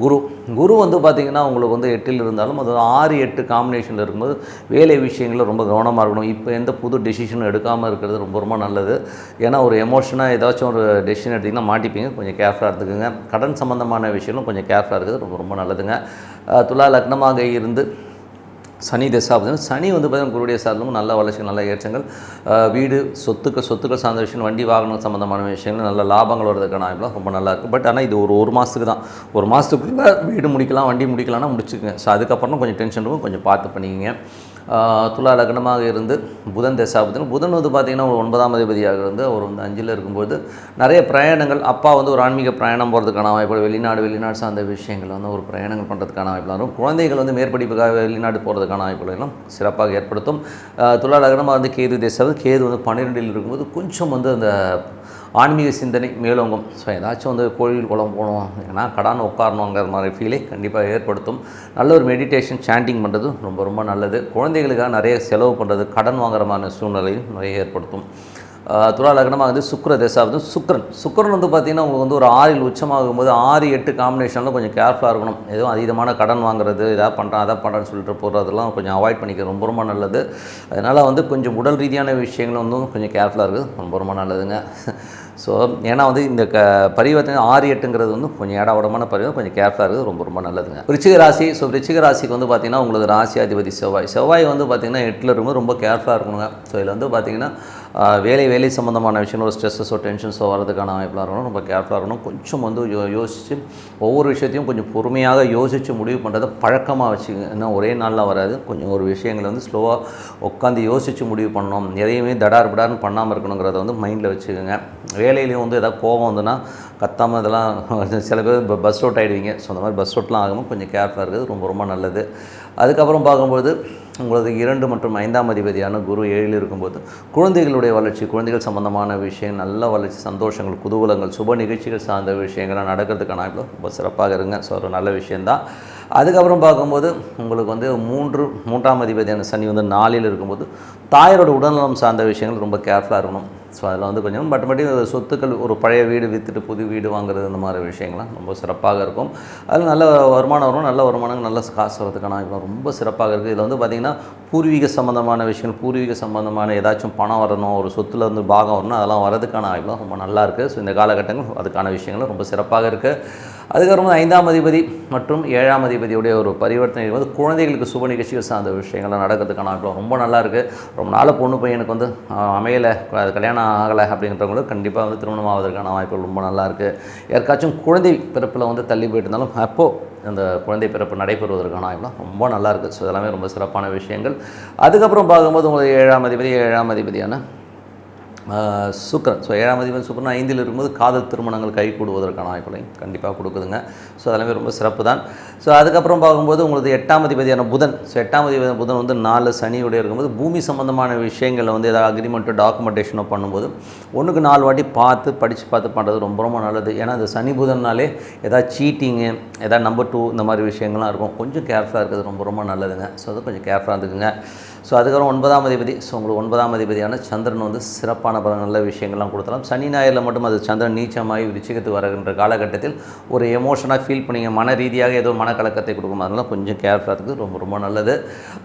குரு வந்து பார்த்திங்கன்னா உங்களுக்கு வந்து 8ல் இருந்தாலும் அது 6-8 காம்பினேஷனில் இருக்கும்போது வேலை விஷயங்களில் ரொம்ப கவனமாக இருக்கணும். இப்போ எந்த புது டெசிஷனும் எடுக்காமல் இருக்கிறது ரொம்ப ரொம்ப நல்லது. ஏன்னா ஒரு எமோஷனாக ஏதாச்சும் ஒரு டெசிஷன் எடுத்திங்கன்னா மாட்டிப்பீங்க. கொஞ்சம் கேர்ஃபுல்லாக இருந்துக்குங்க. கடன் சம்மந்தமான விஷயங்களும் கொஞ்சம் கேர்ஃபுல்லாக இருக்குது, ரொம்ப ரொம்ப நல்லதுங்க. துலா லக்னமாக இருந்து சனி தசாபுத்தி, சனி வந்து பார்த்திங்கன்னா குருடைய சார்ந்தும் நல்ல வளர்ச்சி, நல்ல ஏற்றங்கள், வீடு சொத்துக்கள் சார்ந்த விஷயம், வண்டி வாகனம் சம்மந்தமான விஷயங்கள், நல்ல லாபங்கள் வர்றதுக்கான வாய்ப்புலாம் ரொம்ப நல்லாயிருக்கு. பட் ஆனால் இது ஒரு மாதத்துக்கு தான். ஒரு மாதத்துக்குள்ளே வீடு முடிக்கலாம், வண்டி முடிக்கலாம்னா முடிச்சுக்குங்க. ஸோ அதுக்கப்புறம் கொஞ்சம் டென்ஷன் இருக்கும், கொஞ்சம் பார்த்து பண்ணிக்கிங்க. துலா லக்னமாக இருந்து புதன் தசாபுத்தி, புதன் வந்து பார்த்திங்கன்னா ஒரு 9ஆம் அதிபதியாக இருந்து அவர் வந்து 5ல் இருக்கும்போது நிறைய பிரயாணங்கள், அப்பா வந்து ஒரு ஆன்மீக பிரயாணம் போகிறதுக்கான வாய்ப்பு, வெளிநாடு சார்ந்த விஷயங்கள் வந்து ஒரு பிரயாணங்கள் பண்ணுறதுக்கான வாய்ப்புலாம் இருக்கும். குழந்தைகள் வந்து மேற்படிப்புக்காக வெளிநாடு போகிறதுக்கான வாய்ப்புகளெல்லாம் சிறப்பாக ஏற்படுத்தும். துலா லக்னமாக வந்து கேது தசாபுத்தி, கேது வந்து 12ல் இருக்கும்போது கொஞ்சம் வந்து அந்த ஆன்மீக சிந்தனை மேலோங்கும். ஸோ ஏதாச்சும் வந்து கோயில் குளம் போகணும், ஏன்னா கடான்னு உட்காரணுங்கிற மாதிரி ஃபீலை கண்டிப்பாக ஏற்படுத்தும். நல்ல ஒரு மெடிடேஷன், சாண்டிங் பண்ணுறது ரொம்ப ரொம்ப நல்லது. குழந்தைகளுக்காக நிறைய செலவு பண்ணுறது, கடன் வாங்குற மாதிரி சூழ்நிலையும் நிறைய ஏற்படுத்தும். துலா லக்னமாக வந்து சுக்கிர தசாபுத்தி, சுக்கிரன் வந்து பார்த்திங்கன்னா உங்களுக்கு வந்து ஒரு 6ல் உச்சமாகும்போது 6-8 காம்பினேஷனில் கொஞ்சம் கேர்ஃபுல்லாக இருக்கணும். எதுவும் அதீதமான கடன் வாங்குறது, இதாக பண்ணுறேன் அதை பண்ணுறேன்னு சொல்லிட்டு போகிறதெல்லாம் கொஞ்சம் அவாய்ட் பண்ணிக்க ரொம்ப ரொம்ப நல்லது. அதனால் வந்து கொஞ்சம் உடல் ரீதியான விஷயங்கள் வந்து கொஞ்சம் கேர்ஃபுல்லாக இருக்குது, ரொம்ப ரொம்ப நல்லதுங்க. ஸோ ஏன்னா வந்து இந்த பரிவர்த்தனை 6-8ங்கிறது வந்து கொஞ்சம் இடவடமான பரிவர்த்தனை, கொஞ்சம் கேர்ஃபுல்லாக இருக்குது, ரொம்ப ரொம்ப நல்லதுங்க. விருச்சிக ராசி. ஸோ விருச்சிக ராசிக்கு வந்து பார்த்திங்கன்னா உங்களுக்கு ராசியாதிபதி செவ்வாய் வந்து பார்த்திங்கன்னா 8ல் இருக்கும்போது ரொம்ப கேர்ஃபுல்லாக இருக்கணுங்க. ஸோ இதில் வந்து பார்த்திங்கன்னா வேலை சம்மந்தமான விஷயங்கள், ஸ்ட்ரெஸ்ஸோ டென்ஷன்ஸோ வரதுக்கான வாய்ப்புலாம் இருக்கணும், ரொம்ப கேர்ஃபுல்லாக இருக்கணும். கொஞ்சம் வந்து யோசித்து ஒவ்வொரு விஷயத்தையும் கொஞ்சம் பொறுமையாக யோசித்து முடிவு பண்ணுறதை பழக்கமாக வச்சுக்கோங்க. இன்னும் ஒரே நாளில் வராது. கொஞ்சம் ஒரு விஷயங்களை வந்து ஸ்லோவாக உட்காந்து யோசித்து முடிவு பண்ணணும். எதையுமே தடார்னு பண்ணாமல் இருக்கணுங்கிறத வந்து மைண்டில் வச்சுக்கோங்க. வேலையிலையும் வந்து எதாவது கோபம் வந்துன்னா கத்தாமல் இதெல்லாம் சில பேர் பஸ் அவுட் ஆகிடுவீங்க. ஸோ அந்த மாதிரி பஸ் அவுட்லாம் ஆகாமல் கொஞ்சம் கேர்ஃபுல்லாக இருக்குது, ரொம்ப ரொம்ப நல்லது. அதுக்கப்புறம் பார்க்கும்போது உங்களது 2 மற்றும் 5ஆம் அதிபதியான குரு 7ல் இருக்கும்போது குழந்தைகளுடைய வளர்ச்சி, குழந்தைகள் சம்பந்தமான விஷயம், நல்ல வளர்ச்சி, சந்தோஷங்கள், குதூகலங்கள், சுப நிகழ்ச்சிகள் சார்ந்த விஷயங்கள்லாம் நடக்கிறதுக்கான வாய்ப்பு ரொம்ப சிறப்பாக இருங்க. ஸோ ஒரு நல்ல விஷயந்தான். அதுக்கப்புறம் பார்க்கும்போது உங்களுக்கு வந்து 3ஆம் அதிபதியான சனி வந்து 4ல் இருக்கும்போது தாயாரோட உடல்நலம் சார்ந்த விஷயங்கள் ரொம்ப கேர்ஃபுல்லாக இருக்கணும். ஸோ அதில் வந்து கொஞ்சம் மற்றபடி சொத்துக்கள், ஒரு பழைய வீடு விற்றுட்டு புது வீடு வாங்குறது, இந்த மாதிரி விஷயங்கள்லாம் ரொம்ப சிறப்பாக இருக்கும். அதில் நல்ல வருமானம் வரும், நல்ல வருமானங்கள், நல்ல காசு வரதுக்கான ரொம்ப சிறப்பாக இருக்குது. இதில் வந்து பார்த்திங்கன்னா பூர்வீக சம்மந்தமான விஷயங்கள், பூர்வீக சம்மந்தமான ஏதாச்சும் பணம் வரணும், ஒரு சொத்தில் வந்து பாகம் வரணும், அதெல்லாம் வரதுக்கான வாய்ப்புலாம் ரொம்ப நல்லா இருக்குது. ஸோ இந்த காலகட்டங்கள் அதுக்கான விஷயங்களும் ரொம்ப சிறப்பாக இருக்குது. அதுக்கப்புறம் 5ஆம் அதிபதி மற்றும் 7ஆம் அதிபதியுடைய ஒரு பரிவர்த்தனை வந்து குழந்தைகளுக்கு சுப நிகழ்ச்சிகள் சார்ந்த விஷயங்கள்லாம் நடக்கிறதுக்கான வாய்ப்பு ரொம்ப நல்லா இருக்குது. ரொம்ப நாள் பொண்ணு பையனுக்கு வந்து அமையலை, கல்யாணம் ஆகலை அப்படின்றவங்களுக்கு கண்டிப்பாக வந்து திருமணம் ஆவதற்கான வாய்ப்புகள் ரொம்ப நல்லாயிருக்கு. யாருக்காச்சும் குழந்தை பிறப்பில் வந்து தள்ளி போயிட்டு இருந்தாலும் அப்போது அந்த குழந்தை பிறப்பு நடைபெறுவதற்கான வாய்ப்புலாம் ரொம்ப நல்லாயிருக்கு. ஸோ இதெல்லாமே ரொம்ப சிறப்பான விஷயங்கள். அதுக்கப்புறம் பார்க்கும்போது உங்களுக்கு 7ஆம் அதிபதியான சுக்கிரன். ஸோ 7ஆம் அதிபதி சுக்கிரன் 5ல் இருக்கும்போது காதல் திருமணங்கள் கை கூடுவதற்கான வாய்ப்புகளையும் கண்டிப்பாக கொடுக்குதுங்க. ஸோ அதெல்லாமே ரொம்ப சிறப்பு தான். ஸோ அதுக்கப்புறம் பார்க்கும்போது உங்களுக்கு 8ஆம் அதிபதியான புதன். ஸோ 8ஆம் அதிபதியான புதன் வந்து 4 சனியுடைய இருக்கும்போது பூமி சம்மந்தமான விஷயங்களில் வந்து ஏதாவது அக்ரிமெண்ட்டோ டாக்குமெண்டேஷனோ பண்ணும்போது 1க்கு 4 வாட்டி படித்து பார்த்து பண்ணுறது ரொம்ப ரொம்ப நல்லது. ஏன்னா அந்த சனி புதன்னாலே ஏதாவது சீட்டிங்கு, ஏதாவது நம்பர் 2 இந்த மாதிரி விஷயங்கள்லாம் இருக்கும். கொஞ்சம் கேர்ஃபுல்லாக இருக்கிறது ரொம்ப ரொம்ப நல்லதுங்க. ஸோ அது கொஞ்சம் கேர்ஃபுல்லாக இருந்துக்குங்க. ஸோ அதுக்கப்புறம் 9ஆம் அதிபதி. ஸோ உங்களுக்கு 9ஆம் அதிபதியான சந்திரன் வந்து சிறப்பான பல நல்ல விஷயங்கள்லாம் கொடுத்தலாம். சனி ஞாயிறில் மட்டும் அது சந்திரன் நீச்சமாகி விருச்சிகத்துக்கு வருகின்ற காலகட்டத்தில் ஒரு எமோஷனாக ஃபீல் பண்ணிங்க, மன ரீதியாக ஏதோ மனக்கலக்கத்தை கொடுக்கும். அதனால் கொஞ்சம் கேர்ஃபுல்லாக இருக்குது, ரொம்ப ரொம்ப நல்லது.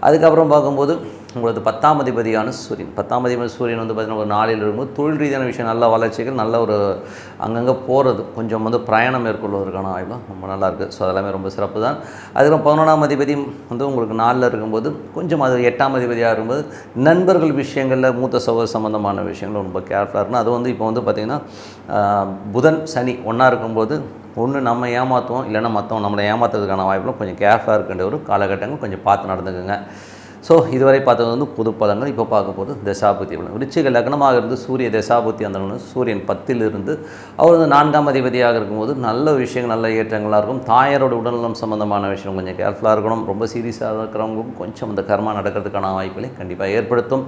அதுக்கப்புறம் பார்க்கும்போது உங்களுக்கு 10ஆம் அதிபதியான சூரியன். 10ஆம் அதிபதி சூரியன் வந்து பார்த்திங்கன்னா ஒரு 4ல் இருக்கும்போது தொழில் ரீதியான விஷயம், நல்ல வளர்ச்சிகள், நல்ல ஒரு அங்கங்கே போகிறது, கொஞ்சம் வந்து பிரயாணம் மேற்கொள்வதற்கான வாய்ப்பு ரொம்ப நல்லாயிருக்கு. ஸோ அதெல்லாமே ரொம்ப சிறப்பு தான். அதுக்கப்புறம் 11ஆம் அதிபதி வந்து உங்களுக்கு 4ல் இருக்கும்போது கொஞ்சம் அது 8ஆம் அதிபதியாக இருக்கும்போது நண்பர்கள் விஷயங்களில் மூத்த சகோதர சம்பந்தமான விஷயங்கள் ரொம்ப கேர்ஃபுல்லாக இருக்கணும். அது வந்து இப்போ வந்து பார்த்திங்கன்னா புதன் சனி ஒன்றா இருக்கும்போது ஒன்று நம்ம ஏமாற்றுவோம், இல்லைன்னா மற்றவங்க நம்மளை ஏமாற்றுறதுக்கான வாய்ப்புலாம் கொஞ்சம் கேர்ஃபுல்லாக இருக்கின்ற ஒரு காலகட்டங்கள் கொஞ்சம் பார்த்து நடந்துக்குங்க. ஸோ இதுவரை பார்த்தது வந்து பொது பலன்கள். இப்போ பார்க்க போது தசாபுத்தி பலன். விருச்சிக லக்னமாக இருந்து சூரிய தசாபுத்தி அந்த சூரியன் 10ல் இருந்து அவர் வந்து 4ஆம் அதிபதியாக இருக்கும்போது நல்ல விஷயங்கள் நல்ல ஏற்றங்களாக இருக்கும். தாயாரோட உடல்நலம் சம்மந்தமான விஷயம் கொஞ்சம் கேர்ஃபுல்லாக இருக்கணும். ரொம்ப சீரியஸாக இருக்கிறவங்களுக்கும் கொஞ்சம் இந்த கர்மா நடக்கிறதுக்கான வாய்ப்புகளை கண்டிப்பாக ஏற்படுத்தும்.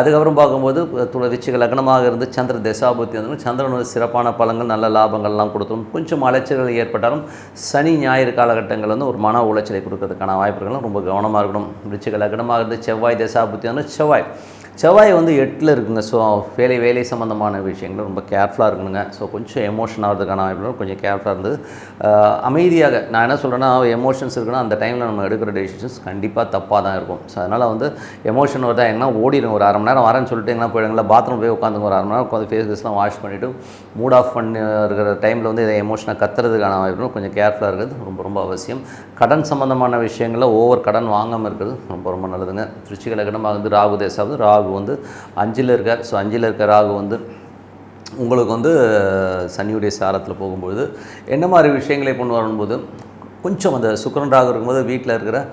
அதுக்கப்புறம் பார்க்கும்போது விருச்சிக லக்னமாக இருந்து சந்திர தசாபுத்தி வந்து சந்திரன் ஒரு சிறப்பான பலன்கள் நல்ல லாபங்கள்லாம் கொடுத்துரும். கொஞ்சம் அலைச்சல்கள் ஏற்பட்டாலும் சனி ஞாயிறு காலகட்டங்கள் வந்து ஒரு மன உளைச்சலை கொடுக்கறதுக்கான வாய்ப்புகளும் ரொம்ப கவனமாக இருக்கணும். விருச்சிக லக்னமாக இருந்து செவ்வாய் தசாபுத்தி வந்து செவ்வாய் வந்து 8ல் இருக்குங்க. ஸோ வேலை சம்மந்தமான விஷயங்கள் ரொம்ப கேர்ஃபுல்லாக இருக்கணுங்க. ஸோ கொஞ்சம் எமோஷன் ஆகிறதுக்கான வாய்ப்பு கொஞ்சம் கேர்ஃபுல்லாக இருந்து அமைதியாக நான் என்ன சொல்கிறேன்னா எமோஷன்ஸ் இருக்குன்னா அந்த டைமில் நம்ம எடுக்கிற டெசிஷன்ஸ் கண்டிப்பாக தப்பாக தான் இருக்கும். ஸோ அதனால் வந்து எமோஷன் வருதா எங்கன்னா ஓடிடும். ஒரு 1/2 மணி நேரம் வரேன்னு சொல்லிட்டு எங்கன்னா போயிடுங்களா பாத்ரூம் போய் உட்காந்துங்க ஒரு 1/2 மணி நேரம் உட்காந்து ஃபேஸ்லாம் வாஷ் பண்ணிவிட்டு மூட் ஆஃப் பண்ணி இருக்கிற டைமில் வந்து இதை எமோஷனை கத்துறதுக்கான வாய்ப்பு கொஞ்சம் கேர்ஃபுல்லாக இருக்கிறது ரொம்ப அவசியம். கடன் சம்மந்தமான விஷயங்களில் ஓவர் கடன் வாங்காமல் இருக்கிறது ரொம்ப நல்லதுங்க. விருச்சிக லக்னமாக வந்து ராகு தேசாவது ராகு வந்து 5ல் இருக்கார். ஸோ 5ல் இருக்க ராகு வந்து உங்களுக்கு வந்து சனியுடைய சாரத்தில் போகும்பொழுது என்ன மாதிரி விஷயங்களை கொண்டு வரும்போது கொஞ்சம் அந்த சுக்கிரன் ராகு இருக்கும்போது வீட்டில் இருக்கிற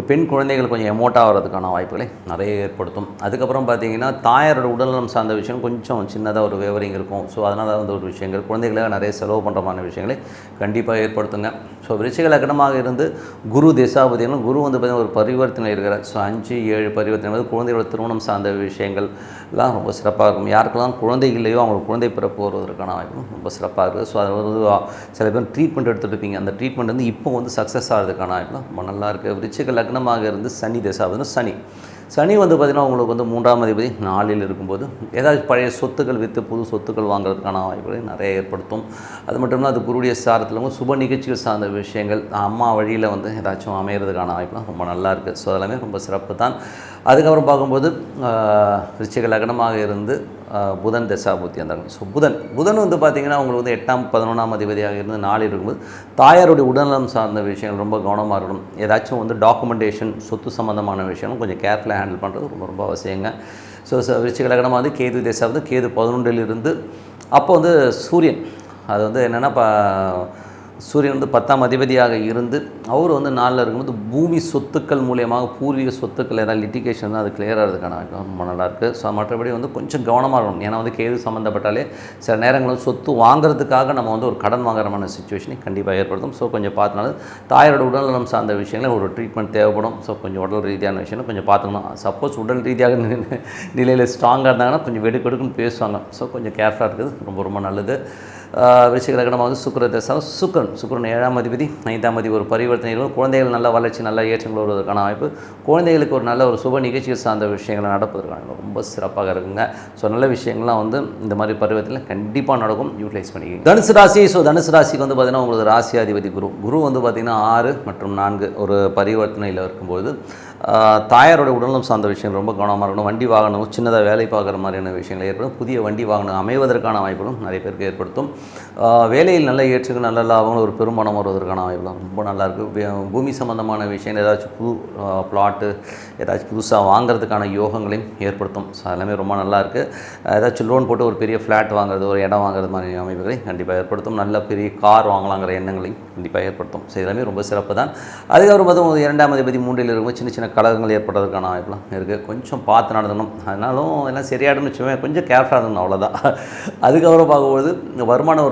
பெண் குழந்தைகள் கொஞ்சம் எமோட்டாக வர்றதுக்கான வாய்ப்புகளை நிறைய ஏற்படுத்தும். அதுக்கப்புறம் பார்த்திங்கன்னா தாயாரோட உடல்நலம் சார்ந்த விஷயம் கொஞ்சம் சின்னதாக ஒரு வேவரிங் இருக்கும். ஸோ அதனால் வந்து ஒரு விஷயங்கள் குழந்தைகளாக நிறைய செலவு பண்ணுறமான விஷயங்களை கண்டிப்பாக ஏற்படுத்துங்க. ஸோ விருச்சிக லக்னமாக இருந்து குரு தசாபதிகளும் குரு வந்து பார்த்திங்கன்னா ஒரு பரிவர்த்தனை இருக்கிறார். ஸோ 5, 7 பரிவர்த்தனை வந்து குழந்தைகளோட திருமணம் சார்ந்த விஷயங்கள்லாம் ரொம்ப சிறப்பாக இருக்கும். யாருக்கெல்லாம் குழந்தை இல்லையோ அவங்களுக்கு குழந்தை பிறப்பு வருவதற்கான வாய்ப்பும் ரொம்ப சிறப்பாக இருக்குது. ஸோ அது வந்து சில பேர் ட்ரீட்மெண்ட் எடுத்துகிட்டு இருப்பீங்க. அந்த ட்ரீட்மெண்ட் வந்து இப்போ வந்து சக்ஸஸ் ஆகிறதுக்கான வாய்ப்புலாம் ரொம்ப நல்லா இருக்குது. விருச்சிக லக்னமாக இருந்து சனி தசாபதி சனி வந்து பார்த்திங்கன்னா உங்களுக்கு வந்து 3ஆம் அதிபதி 4ல் இருக்கும்போது ஏதாச்சும் பழைய சொத்துக்கள் விற்று புது சொத்துக்கள் வாங்குறதுக்கான வாய்ப்புகளை நிறைய ஏற்படுத்தும். அது மட்டும் இல்லாமல் அது குருடைய சாரத்தில் சுப நிகழ்ச்சிகள் சார்ந்த விஷயங்கள் அம்மா வழியில் வந்து ஏதாச்சும் அமைகிறதுக்கான வாய்ப்புலாம் ரொம்ப நல்லா இருக்குது. ஸோ அதெல்லாமே ரொம்ப சிறப்பு தான். அதுக்கப்புறம் பார்க்கும்போது விருச்சிக லக்னமாக இருந்து புதன் தசாபுத்தி அந்த. ஸோ புதன் வந்து பார்த்திங்கன்னா உங்களுக்கு வந்து 8ஆம் 11ஆம் அதிபதியாக இருந்து 4ல் இருக்கும்போது தாயாருடைய உடல்நலம் சார்ந்த விஷயங்கள் ரொம்ப கவனமாக இருக்கணும். ஏதாச்சும் வந்து டாக்குமெண்டேஷன் சொத்து சம்மந்தமான விஷயங்களும் கொஞ்சம் கேர்ஃபுல்லாக ஹேண்டில் பண்ணுறது ரொம்ப அவசியங்க. ஸோ விருச்சிக லக்னமாக வந்து கேது தசாபுத்தி கேது 11ல் இருந்து அப்போ வந்து சூரியன் அது வந்து என்னென்னா சூரியன் வந்து 10ஆம் அதிபதியாக இருந்து அவர் வந்து 4ல் இருக்கும்போது பூமி சொத்துக்கள் மூலியமாக பூர்வீக சொத்துக்கள் ஏதாவது லிட்டிகேஷன் தான் அது கிளியர் ஆகிறதுக்கான ரொம்ப நல்லாயிருக்கு. ஸோ மற்றபடி வந்து கொஞ்சம் கவனமாக இருக்கணும். ஏன்னா வந்து கேது சம்மந்தப்பட்டாலே சில நேரங்களில் சொத்து வாங்குறதுக்காக நம்ம வந்து ஒரு கடன் வாங்குறமான சுச்சுவேஷனை கண்டிப்பாக ஏற்படுத்தும். ஸோ கொஞ்சம் பார்த்தனால தாயாரோட உடல்நலம் சார்ந்த விஷயங்கள் ஒரு ட்ரீட்மெண்ட் தேவைப்படும். ஸோ கொஞ்சம் உடல் ரீதியான விஷயங்கள் கொஞ்சம் பார்த்துக்கணும். சப்போஸ் உடல் ரீதியாக நிலையில் ஸ்ட்ராங்காக இருந்தாங்கன்னா கொஞ்சம் வெடுக்கெடுக்குன்னு பேசுவாங்க. ஸோ கொஞ்சம் கேர்ஃபுல்லாக இருக்குது ரொம்ப நல்லது. விருச்சிக லக்னமாக வந்து சுக்கிர தசா சுக்கிரன் 7ஆம் அதிபதி 5ஆம் அதிபதி ஒரு பரிவர்த்தனைகளும் குழந்தைகள் நல்ல வளர்ச்சி நல்ல ஏற்றங்கள் வருவதற்கான வாய்ப்பு குழந்தைகளுக்கு ஒரு நல்ல ஒரு சுப நிகழ்ச்சிகள் சார்ந்த விஷயங்களை நடப்பதற்கான ரொம்ப சிறப்பாக இருக்குங்க. ஸோ நல்ல விஷயங்கள்லாம் வந்து இந்த மாதிரி பருவத்தில் கண்டிப்பாக நடக்கும். யூட்டிலைஸ் பண்ணிக்கிங்க. தனுசு ராசி. ஸோ தனுசு ராசிக்கு வந்து பார்த்திங்கன்னா உங்களுக்கு ராசி அதிபதி குரு வந்து பார்த்திங்கன்னா 6 மற்றும் 4 ஒரு பரிவர்த்தனையில் இருக்கும்போது தாயாரோட உடல்நலம் சார்ந்த விஷயம் ரொம்ப கவனமாக இருக்கணும். வண்டி வாகனம் சின்னதாக வேலை பார்க்குற மாதிரியான விஷயங்கள் ஏற்படும். புதிய வண்டி வாகனம் அமைவதற்கான வாய்ப்புகளும் நிறைய பேருக்கு ஏற்படுத்தும். வேலையில் நல்ல ஏற்றுகள் நல்ல லாபங்கள் ஒரு பெருமானம் வருவதற்கான வாய்ப்புலாம் ரொம்ப நல்லாயிருக்கு. பூமி சம்மந்தமான விஷயங்கள் ஏதாச்சும் புது பிளாட்டு ஏதாச்சும் புதுசாக வாங்குறதுக்கான யோகங்களையும் ஏற்படுத்தும். ஸோ எல்லாமே ரொம்ப நல்லாயிருக்கு. ஏதாச்சும் லோன் போட்டு ஒரு பெரிய ஃப்ளாட் வாங்குறது ஒரு இடம் வாங்குறது மாதிரி அமைப்புகளை கண்டிப்பாக ஏற்படுத்தும். நல்ல பெரிய கார் வாங்கலாங்கிற எண்ணங்களையும் கண்டிப்பாக ஏற்படுத்தும். ஸோ எல்லாமே ரொம்ப சிறப்பு தான். அதுக்கப்புறம் பார்த்தா 2ஆம் அதிபதி 3ல் இருக்கும் சின்ன கலகங்கள் ஏற்படுறதுக்கான வாய்ப்புலாம் இருக்குது. கொஞ்சம் பார்த்து நடந்தணும். அதனாலும் எல்லாம் சரியாயிடும்னு வச்சுக்கோங்க. கொஞ்சம் கேர்ஃபுல்லாக இருக்கணும் அவ்வளோதான். அதுக்கப்புறம் பார்க்கும்போது வருமானம்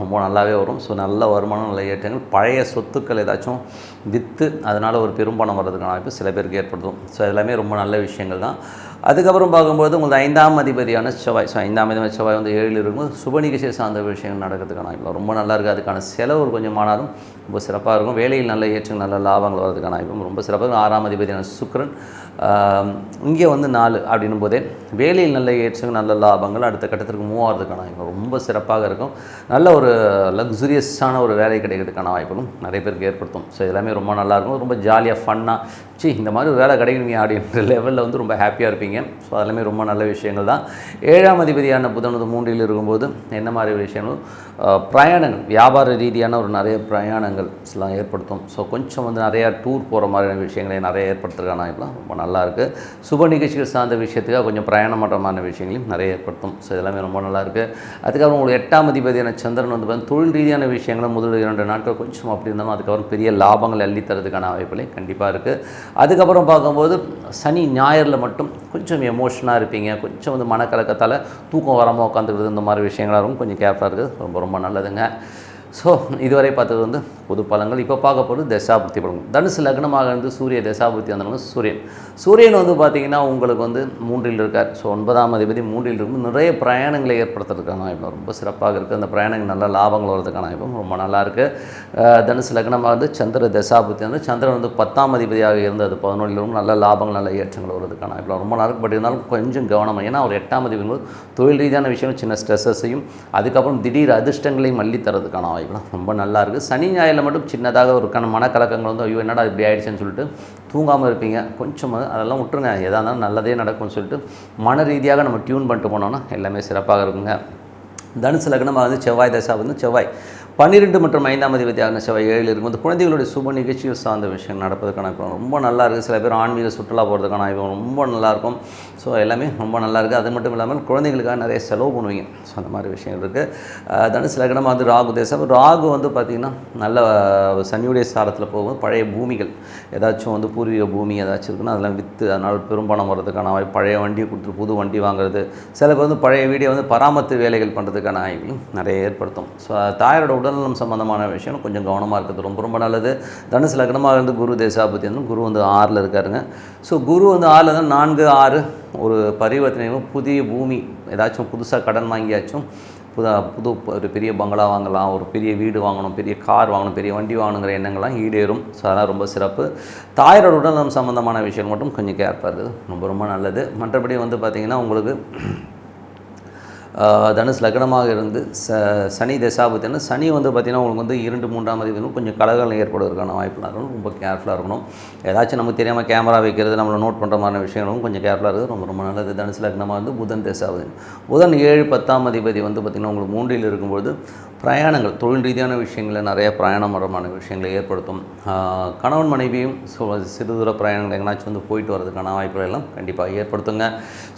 ரொம்ப நல்லாவே வரும். ஸோ நல்ல வருமானம் நல்ல ஏற்றங்கள் பழைய சொத்துக்கள் ஏதாச்சும் விற்று அதனால் ஒரு பெரும்பணம் வர்றதுக்கான வாய்ப்பு சில பேருக்கு ஏற்படுத்தும். ஸோ எல்லாமே ரொம்ப நல்ல விஷயங்கள் தான். அதுக்கப்புறம் பார்க்கும்போது உங்களுக்கு 5ஆம் அதிபதியான செவ்வாய். ஸோ 5ஆம் அதிபதி செவ்வாய் வந்து 7ல் இருக்கும்போது சுப நிகழ்ச்சி சார்ந்த விஷயங்கள் நடக்கிறதுக்கான வாய்ப்பு ரொம்ப நல்லா இருக்குது. அதுக்கான செலவு கொஞ்சம் ஆனாலும் ரொம்ப சிறப்பாக இருக்கும். வேலையில் நல்ல ஏற்றங்கள் நல்ல லாபங்கள் வர்றதுக்கான வாய்ப்பு ரொம்ப சிறப்பாக இருக்கும். 6ஆம் அதிபதியான சுக்கிரன் இங்கே வந்து 4 அப்படின்னும் போதே வேலையில் நல்ல ஏற்றங்கள் நல்ல லாபங்கள் அடுத்த கட்டத்திற்கு மூவ் ஆகிறதுக்கான வாய்ப்பு ரொம்ப சிறப்பாக இருக்கும். நல்ல ஒரு லக்ஸுரியஸான ஒரு வேலை கிடைக்கிறதுக்கான வாய்ப்புகளும் நிறைய பேருக்கு ஏற்படுத்தும். ஸோ எல்லாமே ரொம்ப நல்லாயிருக்கும். ரொம்ப ஜாலியாக ஃபன்னாக இந்த மாதிரி ஒரு வேலை கிடைக்கணுங்க அப்படின்ற லெவலில் வந்து ரொம்ப ஹாப்பியாக இருப்பீங்க. ஸோ அதெல்லாமே ரொம்ப நல்ல விஷயங்கள் தான். 7ஆம் அதிபதியான புதன் 3ல் இருக்கும்போது என்ன மாதிரி விஷயங்களும் பிரயாணங்கள் வியாபார ரீதியான ஒரு நிறைய பிரயாணங்கள்லாம் ஏற்படுத்தும். ஸோ கொஞ்சம் வந்து நிறையா டூர் போகிற மாதிரியான விஷயங்களை நிறைய ஏற்படுத்துறதுக்கான வாய்ப்புலாம் ரொம்ப நல்லாயிருக்கு. சுப நிகழ்ச்சிகள் சார்ந்த விஷயத்துக்காக கொஞ்சம் பிரயாணம் பண்ணுறமான விஷயங்களையும் நிறைய ஏற்படுத்தும். ஸோ இதெல்லாமே ரொம்ப நல்லாயிருக்கு. அதுக்கப்புறம் உங்களுக்கு 8ஆம் அதிபதியான சந்திரன் வந்து தொழில் ரீதியான விஷயங்களும் முதல் 2 நாட்கள் கொஞ்சம் அப்படி இருந்தாலும் அதுக்கப்புறம் பெரிய லாபங்கள் அள்ளித்தரதுக்கான வாய்ப்புகளே கண்டிப்பாக இருக்குது. அதுக்கப்புறம் பார்க்கும்போது சனி ஞாயிறில் மட்டும் கொஞ்சம் எமோஷனாக இருப்பீங்க, கொஞ்சம் வந்து மனக்கலக்கத்தால் தூக்கம் வராமல் உட்காந்துக்கிறது, இந்த மாதிரி விஷயங்களாக இருக்கும். கொஞ்சம் கேர்ஃபுல்லாக இருக்குது, ரொம்ப ரொம்ப நல்லதுங்க. ஸோ இதுவரை பார்த்தது வந்து பொது பலன்கள். இப்போ பார்க்க போகிறது தசாபுத்தி பலன்கள். தனுசு லக்னமாக இருந்து சூரிய தசாபுத்தி வந்தவங்க சூரியன் வந்து பார்த்திங்கன்னா உங்களுக்கு வந்து 3ல் இருக்கார். ஸோ 9ஆம் அதிபதி 3ல் இருக்கும். நிறைய பிரயாணங்களை ஏற்படுத்துறதுக்கான வாய்ப்பு ரொம்ப சிறப்பாக இருக்குது. அந்த பிரயாணங்கள் நல்ல லாபங்கள் வர்றதுக்கான வாய்ப்பும் ரொம்ப நல்லாயிருக்கு. தனுசு லக்னமாக இருந்து சந்திர தசாபுத்தி வந்து சந்திரன் வந்து 10ஆம் அதிபதியாக இருந்து அது 11ல் இருக்கும். நல்ல லாபங்கள் நல்ல ஏற்றங்கள் வருவதற்கான வாய்ப்பு ரொம்ப நல்லா இருக்குது. பட் இருந்தாலும் கொஞ்சம் கவனமாக, ஏன்னா ஒரு 8ஆம் அதிபதி தொழில் ரீதியான விஷயம் சின்ன ஸ்ட்ரெஸ்ஸையும் அதுக்கப்புறம் திடீர் அதிர்ஷ்டங்களையும் மல்லி தரதுக்கான வாய்ப்பு ரொம்ப நல்லா இருக்குது. சனி ஞாயிறில் மட்டும் சின்னதாக ஒரு மனக்கலக்கங்கள் வந்து ஐயோ என்னடா இப்படி ஆயிடுச்சுன்னு சொல்லிட்டு தூங்காமல் இருப்பீங்க. கொஞ்சம் அதெல்லாம் விட்டுருங்க, எதாக இருந்தாலும் நல்லதே நடக்கும்னு சொல்லிட்டு மன ரீதியாக நம்ம டியூன் பண்ணிட்டு போனோம்னா எல்லாமே சிறப்பாக இருக்குங்க. தனுசு லக்னமாக வந்து செவ்வாய் தசா வந்து செவ்வாய் 12 மற்றும் 5ஆம் அதிபதியான செவ்வாய் 7 இருக்கும்போது குழந்தைகளுடைய சுப நிகழ்ச்சிகள் சார்ந்த விஷயம் நடப்பதற்கான ரொம்ப நல்லா இருக்குது. சில பேர் ஆன்மீக சுற்றுலா போகிறதுக்கான வாய்ப்பு ரொம்ப நல்லாயிருக்கும். ஸோ எல்லாமே ரொம்ப நல்லா இருக்குது. அது மட்டும் இல்லாமல் குழந்தைகளுக்காக நிறைய செலவு பண்ணுவீங்க. ஸோ அந்த மாதிரி விஷயங்கள் இருக்குது. தனுசு லக்னமாக வந்து ராகு தேசம். ராகு வந்து பார்த்திங்கன்னா நல்ல சனியுடைய சாரத்தில் போகும்போது பழைய பூமிகள் ஏதாச்சும் வந்து பூர்வீக பூமி ஏதாச்சும் இருக்குன்னா அதெல்லாம் விற்று அதனால் பெரும்பணம் வர்றதுக்கான வாய்ப்பு, பழைய வண்டியை கொடுத்துட்டு புது வண்டி வாங்குறது, சில பேர் வந்து பழைய வீடியோ வந்து பராமரித்து வேலைகள் பண்ணுறதுக்கான வாய்ப்புகளும் நிறைய ஏற்படுத்தும். ஸோ தாயோட உடல்நலம் சம்பந்தமான விஷயம் கொஞ்சம் கவனமாக இருக்கிறது ரொம்ப ரொம்ப நல்லது. தனுசு லக்னமாக இருந்து குரு தேசாபதி வந்து குரு வந்து 6ல் இருக்காருங்க. ஸோ குரு வந்து 6ல் தான் 4, 6 ஒரு பரிவர்த்தனையும் புதிய பூமி ஏதாச்சும் புதுசாக கடன் வாங்கியாச்சும் புது ஒரு பெரிய பங்களா வாங்கலாம், ஒரு பெரிய வீடு வாங்கணும், பெரிய கார் வாங்கணும், பெரிய வண்டி வாங்கணுங்கிற எண்ணங்கள்லாம் ஈடேறும். ஸோ அதெல்லாம் ரொம்ப சிறப்பு. தாயோட உடல்நலம் சம்மந்தமான விஷயம் மட்டும் கொஞ்சம் கேர்ஃபாக இருக்குது, ரொம்ப ரொம்ப நல்லது. மற்றபடி வந்து பார்த்திங்கன்னா உங்களுக்கு தனுசு லக்னமாக இருந்து சனி தசாபுத்தினா சனி வந்து பார்த்திங்கன்னா உங்களுக்கு வந்து 2, 3ஆம் அதிபதியும் கொஞ்சம் கலகங்கள் ஏற்படுவதற்கான வாய்ப்புலாம் இருக்கணும். ரொம்ப கேர்ஃபுல்லாக இருக்கணும். ஏதாச்சும் நமக்கு தெரியாமல் கேமரா வைக்கிறது, நம்மளை நோட் பண்ணுற மாதிரி விஷயங்களும் கொஞ்சம் கேர்ஃபுல்லாக இருக்குது, ரொம்ப ரொம்ப நல்லது. தனுசு லக்னமாக வந்து புதன் தசாபதி புதன் 7, 10ஆம் அதிபதி வந்து பார்த்திங்கன்னா உங்களுக்கு 3ல் இருக்கும்போது பிரயாணங்கள் தொழில் ரீதியான விஷயங்களில் நிறைய பிரயாணமரமான விஷயங்களை ஏற்படுத்தும். கணவன் மனைவியும் சிறு தூர பிரயாணங்கள் எங்கேனாச்சும் வந்து போயிட்டு வரதுக்கான வாய்ப்புகள் எல்லாம் கண்டிப்பாக ஏற்படுத்துங்க.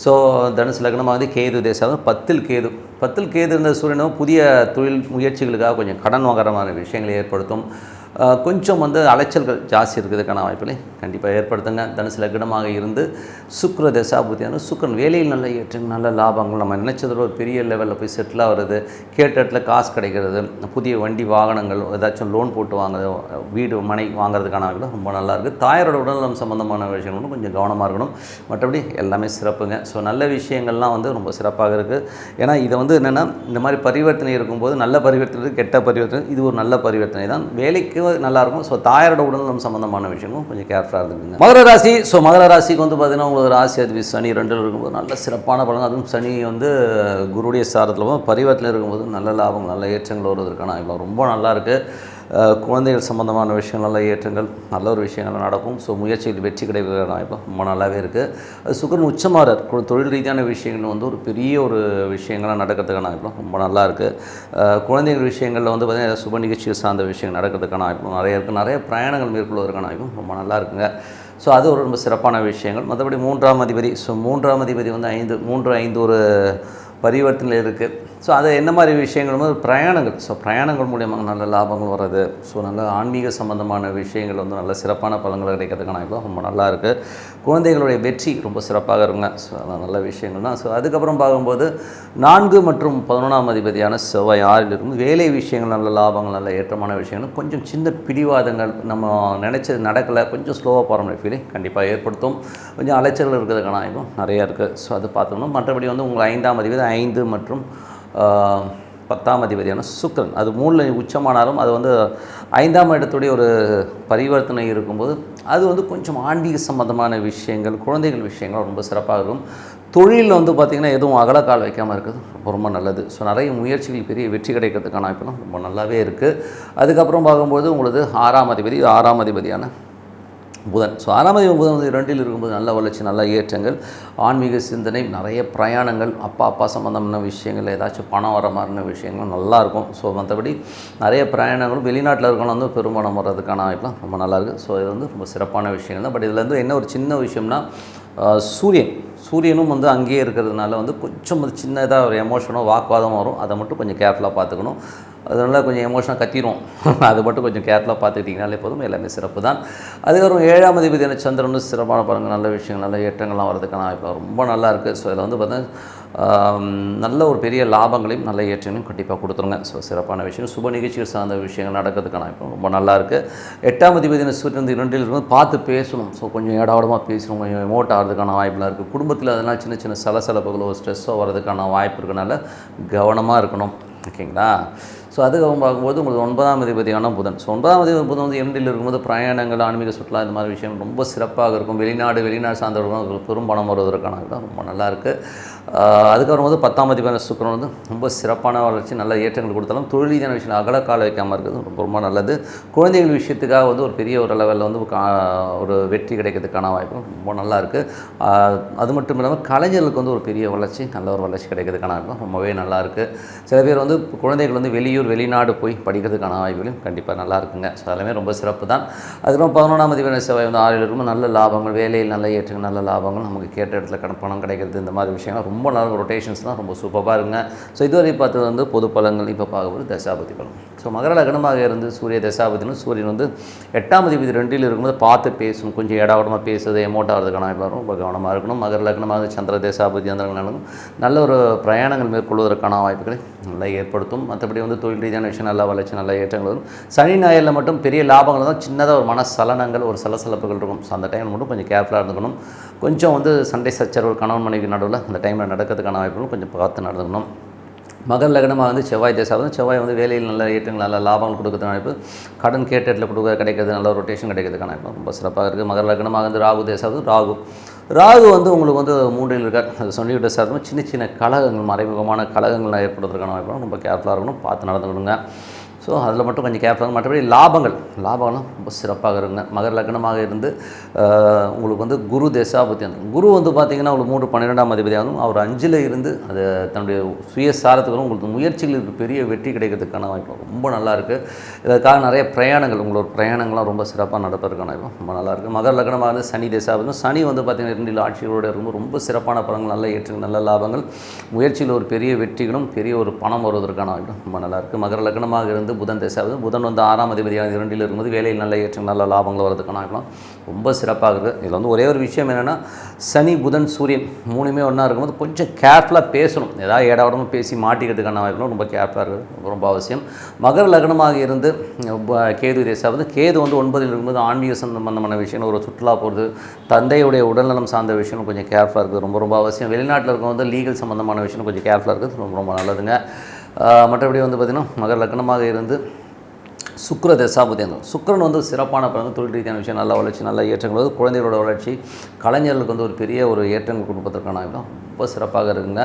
ஸோ தனுசு லக்னமாக வந்து கேது தேசம் 10ல் கேது இருந்த சூரியனும் புதிய தொழில் முயற்சிகளுக்காக கொஞ்சம் கடன் வாங்குறமான விஷயங்களை ஏற்படுத்தும். கொஞ்சம் வந்து அலைச்சல்கள் ஜாஸ்தி இருக்கிறதுக்கான வாய்ப்புகளை கண்டிப்பாக ஏற்படுத்துங்க. தனுசு லக்னமாக இருந்து சுக்கிர தசாபுத்தியான சுக்கிரன் வேலையில் நல்ல ஏற்றங்கள் நல்ல லாபங்கள், நம்ம நினச்சதோட ஒரு பெரிய லெவலில் போய் செட்டில் ஆகிறது, கேட்ட இடத்துல காசு கிடைக்கிறது, புதிய வண்டி வாகனங்கள் ஏதாச்சும் லோன் போட்டு வாங்குறது, வீடு மனை வாங்குறதுக்கான வாய்ப்புகள் ரொம்ப நல்லாயிருக்கு. தாயாரோட உடல்நலம் சம்மந்தமான விஷயங்களும் கொஞ்சம் கவனமாக இருக்கணும். மற்றபடி எல்லாமே சிறப்புங்க. ஸோ நல்ல விஷயங்கள்லாம் வந்து ரொம்ப சிறப்பாக இருக்குது. ஏன்னா இதை வந்து என்னென்னா இந்த மாதிரி பரிவர்த்தனை இருக்கும்போது நல்ல பரிவர்த்தனை கெட்ட பரிவர்த்தனை, இது ஒரு நல்ல பரிவர்த்தனை தான், வேலைக்கு நல்லாயிருக்கும். ஸோ தாயாரோட உடல்நலம் சம்மந்தமான விஷயமும் கொஞ்சம் கேர்ஃபுல்லாக இருந்துக்குங்க. மகர ராசி. ஸோ மகர ராசிக்கு வந்து பார்த்திங்கன்னா உங்களுக்கு ராசி அதிபதி சனி 2ல் இருக்கும்போது நல்ல சிறப்பான பலன். அதுவும் சனி வந்து குருடைய சாரத்தில் பரிவர்த்தனை இருக்கும்போது நல்ல லாபம் நல்ல ஏற்றங்கள் வருவதற்கான ரொம்ப நல்லாயிருக்கு. குழந்தைகள் சம்மந்தமான விஷயங்கள் நல்ல ஏற்றங்கள் நல்ல ஒரு விஷயங்கள் நடக்கும். ஸோ முயற்சிகள் வெற்றி கிடைக்கிறதுக்கான வாய்ப்பு ரொம்ப நல்லாவே இருக்குது. சுக்கிரன் உச்சமாறார். தொழில் ரீதியான விஷயங்கள் வந்து ஒரு பெரிய ஒரு விஷயங்கள்லாம் நடக்கிறதுக்கான வாய்ப்பு ரொம்ப நல்லா இருக்குது. குழந்தைகள் விஷயங்களில் வந்து பார்த்திங்கன்னா சுப நிகழ்ச்சிகள் சார்ந்த விஷயங்கள் நடக்கிறதுக்கான வாய்ப்பு நிறைய இருக்குது. நிறைய பிரயாணங்கள் மேற்கொள்வதற்கான வாய்ப்பும் ரொம்ப நல்லா இருக்குங்க. ஸோ அது ஒரு ரொம்ப சிறப்பான விஷயங்கள். மற்றபடி 3ஆம் அதிபதி. ஸோ 3ஆம் அதிபதி வந்து 3, 5 ஒரு பரிவர்த்தனையில் இருக்குது. ஸோ அது என்ன மாதிரி விஷயங்கள் வந்து பிரயாணங்கள். ஸோ பிரயாணங்கள் மூலியமாக நல்ல லாபங்கள் வர்றது, ஸோ நல்ல ஆன்மீக சம்மந்தமான விஷயங்கள் வந்து நல்ல சிறப்பான பலன்கள் கிடைக்கிறதுக்கான இப்போ ரொம்ப நல்லா இருக்குது. குழந்தைகளுடைய வெற்றி ரொம்ப சிறப்பாக இருக்குங்க. ஸோ அதான் நல்ல விஷயங்கள் தான். ஸோ அதுக்கப்புறம் பார்க்கும்போது 4 மற்றும் 11ஆம் அதிபதியான செவ்வாய் 6ல் இருக்கும். வேலை விஷயங்கள் நல்ல லாபங்கள் நல்ல ஏற்றமான விஷயங்கள், கொஞ்சம் சின்ன பிடிவாதங்கள், நம்ம நினச்சது நடக்கலை, கொஞ்சம் ஸ்லோவாக போகிற மாதிரி ஃபீலிங் கண்டிப்பாக ஏற்படுத்தும். கொஞ்சம் அலைச்சல்கள் இருக்கிறதுக்கான இப்போ நிறையா இருக்குது. ஸோ அது பார்த்துக்கணும். மற்றபடி வந்து உங்கள் 5ஆம் அதிபதி 5 மற்றும் 10ஆம் அதிபதியான சுக்கிரன் அது 3ல் உச்சமானாலும் அது வந்து 5ஆம் இடத்துடைய ஒரு பரிவர்த்தனை இருக்கும்போது அது வந்து கொஞ்சம் ஆன்மீக சம்பந்தமான விஷயங்கள் குழந்தைகள் விஷயங்கள் ரொம்ப சிறப்பாக இருக்கும். தொழிலில் வந்து பார்த்திங்கன்னா எதுவும் அகலக்கால் வைக்காமல் இருக்கிறது ரொம்ப நல்லது. ஸோ நிறைய முயற்சிகள் பெரிய வெற்றி கிடைக்கிறதுக்கான வாய்ப்புலாம் ரொம்ப நல்லாவே இருக்குது. அதுக்கப்புறம் பார்க்கும்போது உங்களுக்கு 6ஆம் அதிபதியான புதன். ஸோ 6ஆம் அதிபதி புதன் வந்து 2ல் இருக்கும்போது நல்ல வளர்ச்சி நல்ல ஏற்றங்கள் ஆன்மீக சிந்தனை நிறைய பிரயாணங்கள் அப்பா சம்மந்தமான விஷயங்கள் ஏதாச்சும் பணம் வர மாதிரின விஷயங்கள் நல்லாயிருக்கும். ஸோ மற்றபடி நிறைய பிரயாணங்களும் வெளிநாட்டில் இருக்கணும் வந்து பெருமானம் வர்றதுக்கான வாய்ப்புலாம் ரொம்ப நல்லாயிருக்கு. ஸோ இது வந்து ரொம்ப சிறப்பான விஷயங்கள் தான். பட் இதில் வந்து என்ன ஒரு சின்ன விஷயம்னா சூரியனும் வந்து அங்கேயே இருக்கிறதுனால வந்து கொஞ்சம் சின்னதாக ஒரு எமோஷனோ வாக்குவாதம் வரும். அதை மட்டும் கொஞ்சம் கேர்ஃபுல்லாக பார்த்துக்கணும். அதனால் கொஞ்சம் எமோஷனாக கத்திரும். அது மட்டும் கொஞ்சம் கேர்ஃபுல்லாக பார்த்துக்கிட்டிங்கனாலே போதும், எல்லாமே சிறப்பு தான். அதுக்கப்புறம் 7ஆம் அதிபதியான சந்திரன் சிறப்பான பலன்கள், நல்ல விஷயங்கள், நல்ல ஏற்றங்கள்லாம் வரதுக்கான வாய்ப்பு ரொம்ப நல்லா இருக்குது. ஸோ இதில் வந்து பார்த்தீங்கன்னா நல்ல ஒரு பெரிய லாபங்களையும் நல்ல ஏற்றங்களையும் கண்டிப்பாக கொடுத்துருங்க. ஸோ சிறப்பான விஷயம், சுப நிகழ்ச்சிகள் சார்ந்த விஷயங்கள் நடக்கிறதுக்கான வாய்ப்பு ரொம்ப நல்லா இருக்குது. 8ஆம் அதிபதியான சூரியன் வந்து 2ல் இருக்கும், பார்த்து பேசணும். ஸோ கொஞ்சம் ஏடாவடமாக பேசணும், கொஞ்சம் எமோட் ஆகிறதுக்கான வாய்ப்புலாம் இருக்குது. குடும்பத்தில் அதனால் சின்ன சின்ன சலசலப்புகளோ ஸ்ட்ரெஸ்ஸோ வரதுக்கான வாய்ப்பு இருக்கனால கவனமாக இருக்கணும். ஓகேங்களா? ஸோ அதுக்கப்புறம் பார்க்கும்போது உங்களுக்கு 9ஆம் அதிபதியான புதன். ஸோ 9ஆம் அதிபதி புதன் வந்து 2ல் இருக்கும்போது பிரயாணங்கள், ஆன்மீக சுற்றுலா, இந்த மாதிரி விஷயம் ரொம்ப சிறப்பாக இருக்கும். வெளிநாடு சார்ந்தவர்களும் பெரும் பணம் வருவதற்கான ரொம்ப நல்லாயிருக்கு. அதுக்கப்புறம் வந்து 10ஆம் அதிபதியான சுக்கிரன் வந்து ரொம்ப சிறப்பான வளர்ச்சி, நல்ல ஏற்றங்கள் கொடுத்தாலும் தொழில் ரீதியான விஷயம் அகலக்கால வைக்காமல் இருக்கிறது ரொம்ப ரொம்ப நல்லது. குழந்தைகள் விஷயத்துக்காக வந்து ஒரு பெரிய ஒரு லெவலில் வந்து ஒரு வெற்றி கிடைக்கிறதுக்கான வாய்ப்பு ரொம்ப நல்லா இருக்குது. அது மட்டும் இல்லாமல் கலைஞர்களுக்கு வந்து ஒரு பெரிய வளர்ச்சி, நல்ல ஒரு வளர்ச்சி கிடைக்கிறதுக்கான வாய்ப்பு ரொம்பவே நல்லாயிருக்கு. சில பேர் வந்து குழந்தைகள் வந்து வெளிநாடு போய் படிக்கிறதுக்கான வாய்ப்புகளும் கண்டிப்பாக நல்லா இருக்குங்க. ஸோ அதெல்லாமே ரொம்ப சிறப்பு தான். அதுக்கப்புறம் 11ஆம் அதிபதியான செவ்வாய் வந்து 6ல் இருக்கும், நல்ல லாபங்கள், வேலையில் நல்ல ஏற்றங்கள், நல்ல லாபங்கள், நமக்கு கேட்ட இடத்துல பணம் கிடைக்கிறது, இந்த மாதிரி விஷயங்கள் ரொம்ப நல்ல ரொட்டேஷன்ஸ்லாம் ரொம்ப சூப்பராக இருங்க. ஸோ இதுவரை பார்த்தது வந்து பொது பலன்கள். இப்போ பார்க்கும்போது தசாபதி பலன். ஸோ மகர லக்னமாக இருந்து சூரிய தசாபதினு சூரியன் வந்து 8ஆம் அதிபதி 2ல் இருக்கும்போது பார்த்து பேசணும், கொஞ்சம் ஏடாவடமாக பேசுறது, எமோட் ஆகிறதுக்கான எல்லாரும் ரொம்ப கவனமாக இருக்கணும். மகர லக்னமாக சந்திர தசாபதி அந்த நல்ல ஒரு பிரயாணங்கள் மேற்கொள்வதற்கான வாய்ப்புகளை நல்லா ஏற்படுத்தும். மற்றபடி வந்து தொழில் ரீதியான விஷயம் நல்லா வளர்ச்சி, நல்ல ஏற்றங்கள் வரும். சனி ஞாயிறில் மட்டும் பெரிய லாபங்கள் தான், சின்னதாக ஒரு மனசலனங்கள், ஒரு சலசலப்புகள் இருக்கும். ஸோ அந்த டைமில் மட்டும் கொஞ்சம் கேர்ஃபுல்லாக இருந்துக்கணும். கொஞ்சம் வந்து சண்டை சச்சரவு கணவன் மனைவி நடுவில் அந்த டைமில் நடக்கிறதுக்கான வாய்ப்புகளும் கொஞ்சம் பார்த்து நடந்துக்கணும். மகர லக்னமாக வந்து செவ்வாய் தசாபதி. செவ்வாய் வந்து வேலையில் நல்ல ஏற்றங்கள், நல்ல லாபங்கள் கொடுக்கறதுக்கான வாய்ப்பு, கடன் கேட்ட இடத்துல கிடைக்கிறது, நல்ல ரொட்டேஷன் கிடைக்கிறதுக்கான வாய்ப்பு ரொம்ப சிறப்பாக இருக்குது. மகர லக்னமாக வந்து ராகு தசாபதி. ராகு வந்து உங்களுக்கு வந்து 3ல் இருக்கார். அது சொல்லிவிட்ட சார்பாக சின்ன சின்ன கலகங்கள், மறைமுகமான கலகங்கள் ஏற்படுறதுக்கான வாய்ப்பு ரொம்ப கேர்ஃபுல்லாக இருக்கணும், பார்த்து நடந்துக்கணுங்க. ஸோ அதில் மட்டும் கொஞ்சம் கேர்ஃபுல்லாக. மற்றபடி லாபங்களும் ரொம்ப சிறப்பாக இருக்குங்க. மகர லக்னமாக இருந்து உங்களுக்கு வந்து குரு தசாபதி. அந்த குரு வந்து பார்த்திங்கன்னா உங்களுக்கு 3 12ஆம் அதிபதியாகவும் அவர் 5ல் இருந்து அது தன்னுடைய சுயசாரத்துக்கு உங்களுக்கு முயற்சிகளுக்கு பெரிய வெற்றி கிடைக்கிறதுக்கான வாய்ப்பு ரொம்ப நல்லாயிருக்கு. இதற்காக நிறைய பிரயாணங்கள், உங்களோட பிரயாணங்கள்லாம் ரொம்ப சிறப்பாக நடப்பதற்கான வாய்ப்பு ரொம்ப நல்லாயிருக்கு. மகர லக்னமாக இருந்து சனி தசாபதி. சனி வந்து பார்த்திங்கன்னா 2ல் ஆட்சிகளோடு இருக்கும்போது ரொம்ப சிறப்பான பலன்கள், நல்ல ஏற்றங்கள், நல்ல லாபங்கள், முயற்சியில் ஒரு பெரிய வெற்றிகளும் பெரிய ஒரு பணம் வருவதற்கான வாய்ப்பு ரொம்ப நல்லாயிருக்கு. மகர லக்னமாக இருந்து புதன் தசாபதி. புதன் வந்து 6ஆம் அதிபதியாக 2ல் இருக்கும்போது வேலையில் நல்ல ஏற்றம், நல்ல லாபங்கள் வரதுக்கான ரொம்ப சிறப்பாக இருக்குது. இதில் வந்து ஒரே ஒரு விஷயம் என்னென்னா, சனி புதன் சூரியன் 3மே ஒன்றா இருக்கும்போது கொஞ்சம் கேர்ஃபுல்லாக பேசணும். ஏதாவது ஏடாவடமாக பேசி மாட்டிக்கிறதுக்கான வாய்ப்புகளும் ரொம்ப கேர்ஃபுல்லாக இருக்குது, ரொம்ப அவசியம். மகர லக்னமாக இருந்து கேது தசாபதி. கேது வந்து 9ல் இருக்கும்போது ஆன்மீக சம்பந்தமான விஷயம், ஒரு சுற்றுலா போகிறது, தந்தையுடைய உடல்நலம் சார்ந்த விஷயம் கொஞ்சம் கேர்ஃபுல்லாக இருக்குது, ரொம்ப ரொம்ப அவசியம். வெளிநாட்டில் இருக்கவங்க லீகல் சம்பந்தமான விஷயம் கொஞ்சம் கேர்ஃபுல்லாக இருக்குது, ரொம்ப ரொம்ப நல்லதுங்க. மற்றபடி வந்து பார்த்திங்கன்னா மகர லக்னமாக இருந்து சுக்கிர தசாபதி. சுக்கிரன் வந்து சிறப்பான பலன், தொழில் ரீதியான விஷயம், நல்ல வளர்ச்சி, நல்ல ஏற்றங்கள் வந்து குழந்தைகளோட வளர்ச்சி, கலைஞர்களுக்கு வந்து ஒரு பெரிய ஒரு ஏற்றங்கள் கொடுப்பதற்கான ரொம்ப சிறப்பாக இருக்குங்க.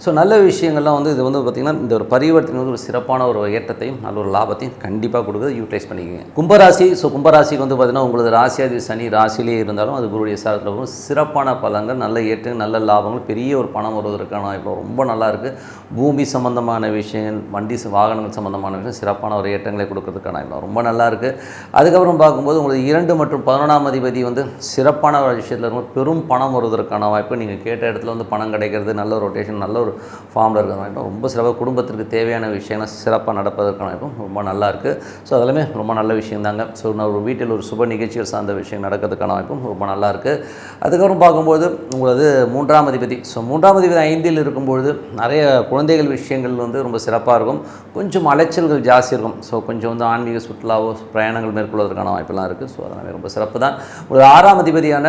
ஸோ நல்ல விஷயங்கள்லாம் வந்து இது வந்து பார்த்திங்கன்னா இந்த ஒரு பரிவர்த்தனை வந்து ஒரு சிறப்பான ஒரு ஏற்றத்தையும் நல்ல ஒரு லாபத்தையும் கண்டிப்பாக கொடுக்குது. யூட்டிலைஸ் பண்ணிக்கோங்க. கும்பராசி. ஸோ கும்பராசிக்கு வந்து பார்த்திங்கன்னா உங்களுக்கு ராசியாதி சனி ராசியிலே இருந்தாலும் அது குருடைய சாரத்தில் வரும். சிறப்பான பலன்கள், நல்ல ஏற்றங்கள், நல்ல லாபங்கள், பெரிய ஒரு பணம் வருவதற்கான இப்போ ரொம்ப நல்லா இருக்குது. பூமி சம்பந்தமான விஷயங்கள், வண்டி வாகனங்கள் சம்பந்தமான விஷயம் சிறப்பான ஒரு ஏற்றங்களை கொடுக்கறதுக்கான ரொம்ப நல்லா இருக்குது. அதுக்கப்புறம் பார்க்கும்போது உங்களுக்கு 2 மற்றும் 11ஆம் அதிபதி வந்து சிறப்பான ஒரு விஷயத்தில் இருக்கும், பெரும் பணம் வருவதற்கான வாய்ப்பு, நீங்கள் கேட்ட இடத்துல வந்து பணம் கிடைக்கிறது, நல்ல ரொட்டேஷன், நல்ல ஒரு ஃபார்மில் இருக்கிற வாய்ப்பு ரொம்ப சிறப்பாக, குடும்பத்திற்கு தேவையான விஷயங்கள் சிறப்பாக நடப்பதற்கான வாய்ப்பும் ரொம்ப நல்லா இருக்குது. ஸோ அதெல்லாமே ரொம்ப நல்ல விஷயம் தாங்க. ஸோ ஒரு வீட்டில் ஒரு சுப நிகழ்ச்சிகள் சார்ந்த விஷயம் நடக்கிறதுக்கான வாய்ப்பும் ரொம்ப நல்லா இருக்குது. அதுக்கப்புறம் பார்க்கும்போது உங்களது 3ஆம் அதிபதி. ஸோ 3ஆம் அதிபதி 5ல் இருக்கும்பொழுது நிறைய குழந்தைகள் விஷயங்கள் வந்து ரொம்ப சிறப்பாக இருக்கும், கொஞ்சம் அலைச்சல்கள் ஜாஸ்தி இருக்கும். ஸோ கொஞ்சம் வந்து ஆன்மீக சுற்றுலாவோ பிரயாணங்கள் மேற்கொள்வதற்கான வாய்ப்பெல்லாம் இருக்குது. ஸோ அதெல்லாம் ரொம்ப சிறப்பு தான். ஒரு 6ஆம் அதிபதியான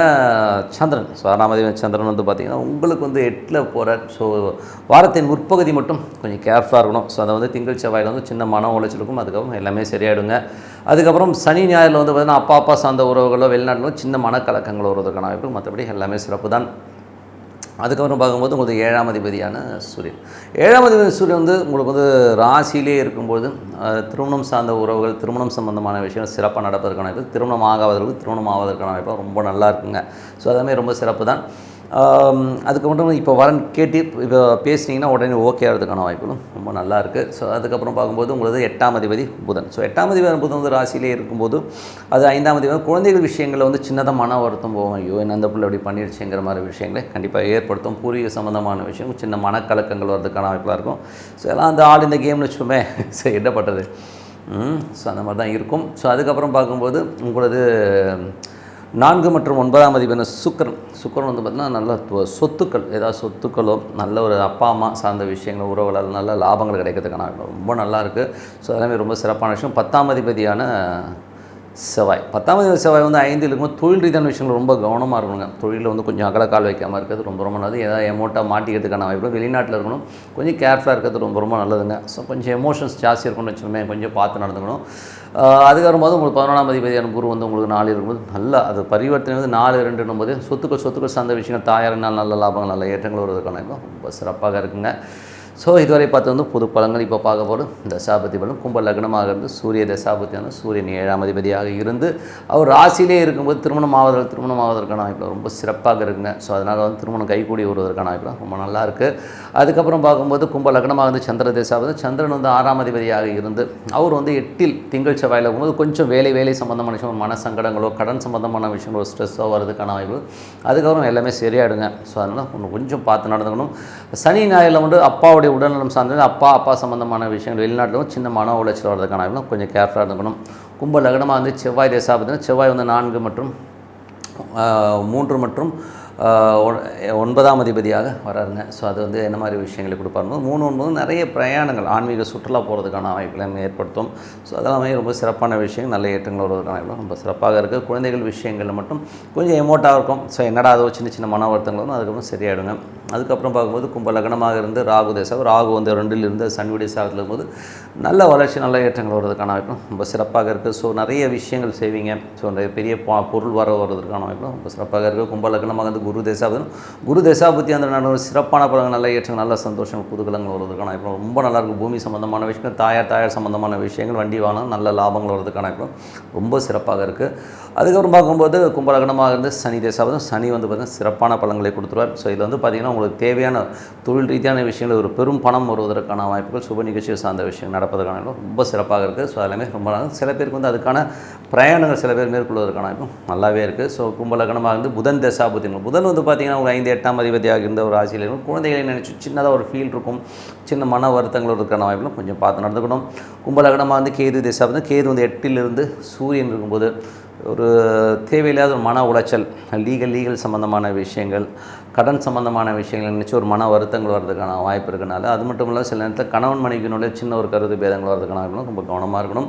சந்திரன். ஸோ 6ஆம் அதிபதி சந்திரன் வந்து பார்த்திங்கன்னா உங்களுக்கு வந்து 8ல் போகிறார். ஸோ வாரத்தின் முற்பகுதி மட்டும் கொஞ்சம் கேர்ஃபுல்லாக இருக்கணும். ஸோ அதை வந்து திங்கள் செவ்வாயில் வந்து சின்ன மன உளைச்சலுக்கும் அதுக்கப்புறம் எல்லாமே சரியாயிடுங்க. அதுக்கப்புறம் சனி ஞாயிறில் வந்து பார்த்திங்கன்னா அப்பா சார்ந்த உறவுகளோ வெளிநாட்டிலோ சின்ன மனக்கலக்கங்கள் வருவதற்கான வாய்ப்பு, மற்றபடி எல்லாமே சிறப்பு தான். அதுக்கப்புறம் பார்க்கும்போது உங்களுக்கு 7ஆம் அதிபதியான சூரியன். 7ஆம் அதிபதி சூரியன் வந்து உங்களுக்கு வந்து ராசியிலே இருக்கும்போது திருமணம் சார்ந்த உறவுகள், திருமணம் சம்பந்தமான விஷயம் சிறப்பாக நடப்பதற்கான வாய்ப்பு, திருமணம் ஆகாதவர்களுக்கு திருமணம் ஆவதற்கான வாய்ப்பு ரொம்ப நல்லா இருக்குங்க. ஸோ அதுவுமே ரொம்ப சிறப்பு தான். அதுக்கு மட்டும் இப்போ வரன் கேட்டு இப்போ பேசுனீங்கன்னா உடனே ஓகே ஆகிறதுக்கான வாய்ப்புகளும் ரொம்ப நல்லா இருக்குது. ஸோ அதுக்கப்புறம் பார்க்கும்போது உங்களுக்கு 8ஆம் அதிபதி புதன். ஸோ 8ஆம் அதிபதி புதன் வந்து ராசியிலே இருக்கும்போது அது 5ஆம் அதிபதி குழந்தைகள் விஷயங்களில் வந்து சின்னதாக மன வருத்தம் போகும். ஐயோ என்ன அந்த பிள்ளை அப்படி பண்ணிடுச்சுங்கிற மாதிரி விஷயங்களை கண்டிப்பாக ஏற்படுத்தும். பூர்வீக சம்மந்தமான விஷயம் சின்ன மனக்கலக்கங்கள் வரதுக்கான வாய்ப்பாக இருக்கும். ஸோ எல்லாம் அந்த ஆள் இந்த கேம்னு வச்சுப்போமே, சரி என்ன பண்ணுறது. ஸோ அந்த மாதிரி தான் இருக்கும். ஸோ அதுக்கப்புறம் பார்க்கும்போது உங்களது 4 மற்றும் 9ஆம் அதிபதி சுக்கிரன் வந்து பார்த்திங்கன்னா நல்ல சொத்துக்கள், ஏதாவது சொத்துக்களோ நல்ல ஒரு அப்பா அம்மா சார்ந்த விஷயங்கள் உறவுகளால் நல்ல லாபங்கள் கிடைக்கிறதுக்கான ரொம்ப நல்லாயிருக்கு. ஸோ அதெல்லாமே ரொம்ப சிறப்பான விஷயம். 10ஆம் அதிபதியான செவ்வாய் 10ஆம் அதிபதி செவ்வாய் வந்து 5 இருக்கும்போது தொழில் ரீதியான விஷயங்கள் ரொம்ப கவனமாக இருக்கணுங்க. தொழிலில் வந்து கொஞ்சம் அகலக்கால் வைக்காமல் இருக்கிறது ரொம்ப ரொம்ப நல்லது. ஏதாவது எமௌண்ட்டாக மாட்டிக்கிறதுக்கான வாய்ப்பு வெளிநாட்டில் இருக்கணும், கொஞ்சம் கேர்ஃபுல்லாக இருக்கிறது ரொம்ப ரொம்ப நல்லதுங்க. ஸோ கொஞ்சம் எமோஷன்ஸ் ஜாஸ்தி இருக்கும்னு வச்சுக்கோமே, கொஞ்சம் பார்த்து நடந்துக்கணும். அதுக்கு வரும்போது உங்களுக்கு 11ஆம் அதிபதியான குரு வந்து உங்களுக்கு 4 இருக்கும்போது நல்லா அது பரிவர்த்தனை வந்து 4 2 போது சொத்துக்கள் சார்ந்த விஷயங்கள் தாயாரினால் நல்ல லாபங்கள் நல்ல ஏற்றங்கள் வருவதற்கான ரொம்ப சிறப்பாக இருக்குங்க. ஸோ இதுவரை பார்த்து வந்து பொது பலன்கள். இப்போ பார்க்க போகிறது தசாபதி பலன். கும்ப லக்னமாக இருந்து சூரிய தசாபதியான சூரியன் 7ஆம் அதிபதியாக இருந்து அவர் ராசியிலே இருக்கும்போது திருமணம் ஆவதற்கான வாய்ப்பு ரொம்ப சிறப்பாக இருக்குங்க. ஸோ அதனால் வந்து திருமணம் கைகூடி வருவதற்கான வாய்ப்பு ரொம்ப நல்லா இருக்குது. அதுக்கப்புறம் பார்க்கும்போது கும்ப லக்னமாக இருந்து சந்திர தசாபதி. சந்திரன் வந்து 6ஆம் அதிபதியாக இருந்து அவர் வந்து 8இல் திங்கள் செவ்வாயில் இருக்கும்போது கொஞ்சம் வேலை சம்பந்தமான விஷயம், மன சங்கடங்களோ கடன் சம்பந்தமான விஷயங்களோ ஸ்ட்ரெஸ்ஸோ வரதுக்கான வாய்ப்பு. அதுக்கப்புறம் எல்லாமே சரியாயிடுங்க. ஸோ அதனால் கொஞ்சம் பார்த்து நடந்துக்கணும். சனி ஞாயிறில் வந்து அப்பாவுடைய உடல்நலம் சார்ந்தது அப்பா சம்பந்தமான விஷயங்கள் வெளிநாட்டிலும் சின்ன மன உளைச்சல் வரதுக்கான கொஞ்சம் கேர்ஃபுல்லாக இருந்துக்கணும். கும்ப லக்னமாக வந்து செவ்வாய் தசாபதினா செவ்வாய் வந்து 4 மற்றும் 3 மற்றும் 9ஆம் அதிபதியாக வராருங்க. ஸோ அது வந்து என்ன மாதிரி விஷயங்களை கொடுப்பாருங்க. 3 9 நிறைய பிரயாணங்கள் ஆன்மீக சுற்றுலா போகிறதுக்கான வாய்ப்புகளை ஏற்படுத்தும். ஸோ அதெல்லாமே ரொம்ப சிறப்பான விஷயம், நல்ல ஏற்றங்கள் வருவதற்கான வாய்ப்பு ரொம்ப சிறப்பாக இருக்குது. குழந்தைகள் விஷயங்களில் மட்டும் கொஞ்சம் எமோட்டாக இருக்கும். ஸோ என்னடா அதோ சின்ன மன வருத்தங்கள் வரும், அதுக்கப்புறம் சரியாயிடுங்க. அதுக்கப்புறம் பார்க்கும்போது கும்ப லக்னமாக இருந்து ராகு வந்து 2இல் இருந்து சனியுடைய சாகத்தில் இருக்கும்போது நல்ல வளர்ச்சி நல்ல ஏற்றங்கள் வருவதற்கான வாய்ப்பும் ரொம்ப சிறப்பாக இருக்குது. ஸோ நிறைய விஷயங்கள் செய்வீங்க. ஸோ நிறைய பெரிய பொருள் வருவதற்கான வாய்ப்பும் ரொம்ப சிறப்பாக இருக்குது. கும்ப லக்னமாக வந்து குரு தசாபதி அந்த நல்ல சிறப்பான பலங்கள் நல்ல ஏற்றங்கள் நல்ல சந்தோஷம் குதூகலங்கள் வருவதற்கான வாய்ப்பு ரொம்ப நல்லாயிருக்கும். பூமி சம்பந்தமான விஷயங்கள் தாயார் சம்பந்தமான விஷயங்கள் வண்டி வாகனம் நல்ல லாபங்கள் வருவதற்கான வாய்ப்பு ரொம்ப சிறப்பாக இருக்குது. அதுக்கப்புறம் பார்க்கும்போது கும்ப லக்னமாக இருந்து சனி தசாபதி சனி வந்து பார்த்திங்கன்னா சிறப்பான பலன்களை கொடுத்துருவார். ஸோ இதில் வந்து பார்த்திங்கன்னா உங்களுக்கு தேவையான தொழில் ரீதியான விஷயங்கள் ஒரு பெரும் பணம் வருவதற்கான வாய்ப்புகள் சுப நிகழ்ச்சியை சார்ந்த விஷயம் நடப்பதற்கான ரொம்ப சிறப்பாக இருக்குது. ஸோ எல்லாமே ரொம்ப நல்லா சில பேருக்கு வந்து அதுக்கான பிரயாணங்கள் சில பேர் மேற்கொள்வதற்கான வாய்ப்பும் நல்லாவே இருக்குது. ஸோ கும்ப லக்னமாக இருந்து புதன் தசாபதி புதன் வந்து பார்த்திங்கன்னா ஒரு 5 8ஆம் அதிபதியாக இருந்த ஒரு ராசியில் இருக்கும். குழந்தைகளை நினச்சி சின்னதாக ஒரு ஃபீல் இருக்கும், சின்ன மன வருத்தங்கள் இருக்கிற வாய்ப்புகளும் கொஞ்சம் பார்த்து நடந்துக்கணும். கும்ப லக்னமாக வந்து கேது தசாபதி கேது வந்து 8இலிருந்து சூரியன் இருக்கும்போது ஒரு தேவையில்லாத ஒரு மன உளைச்சல், லீகல் சம்மந்தமான விஷயங்கள், கடன் சம்மந்தமான விஷயங்கள் நினச்சி ஒரு மன வருத்தங்கள் வர்றதுக்கான வாய்ப்பு இருக்கனால, அது மட்டும் இல்லாமல் சில நேரத்தில் கணவன் மனைவியினுடைய சின்ன ஒரு கருத்து பேதங்கள் வர்றதுக்கான வாய்ப்பு ரொம்ப கவனமாக இருக்கணும்.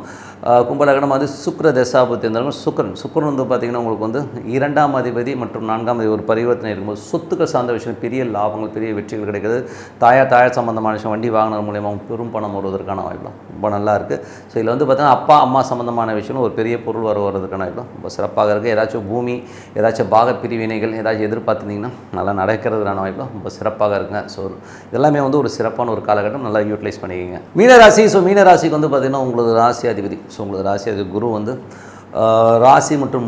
கும்ப லக்னம் வந்து சுக்கிர தசாபுத்தி இருந்தாலும் சுக்கிரன் வந்து பார்த்திங்கன்னா உங்களுக்கு வந்து 2ஆம் அதிபதி மற்றும் 4ஆம் அதிபதி ஒரு பரிவர்த்தனை இருக்கும்போது சொத்துக்கள் சார்ந்த விஷயம் பெரிய லாபங்கள் பெரிய வெற்றிகள் கிடைக்கிறது. தாயார் சம்மந்தமான விஷயம் வண்டி வாகனம் மூலியமாக பெரும் பணம் வருவதற்கான வாய்ப்பு ரொம்ப நல்லா இருக்குது. ஸோ இதில் வந்து பார்த்திங்கன்னா அப்பா அம்மா சம்மந்தமான விஷயம் ஒரு பெரிய பொருள் வருவதற்கான வாய்ப்பு ரொம்ப சிறப்பாக இருக்குது. ஏதாச்சும் பூமி ஏதாச்சும் பாக பிரிவினைகள் ஏதாச்சும் எதிர்பார்த்துருந்தீங்கன்னா நல்லா நடக்கிறதுக்கான வாய்ப்பு ரொம்ப சிறப்பாக இருக்குங்க. ஸோ இதெல்லாமே வந்து ஒரு சிறப்பான ஒரு காலகட்டம், நல்லா யூட்டிலைஸ் பண்ணிக்கோங்க. மீனராசி. ஸோ மீனராசிக்கு வந்து பார்த்திங்கன்னா உங்களுக்கு ராசி அதிபதி. ஸோ உங்களுக்கு ராசி அதிபதி குரு வந்து ராசி மற்றும்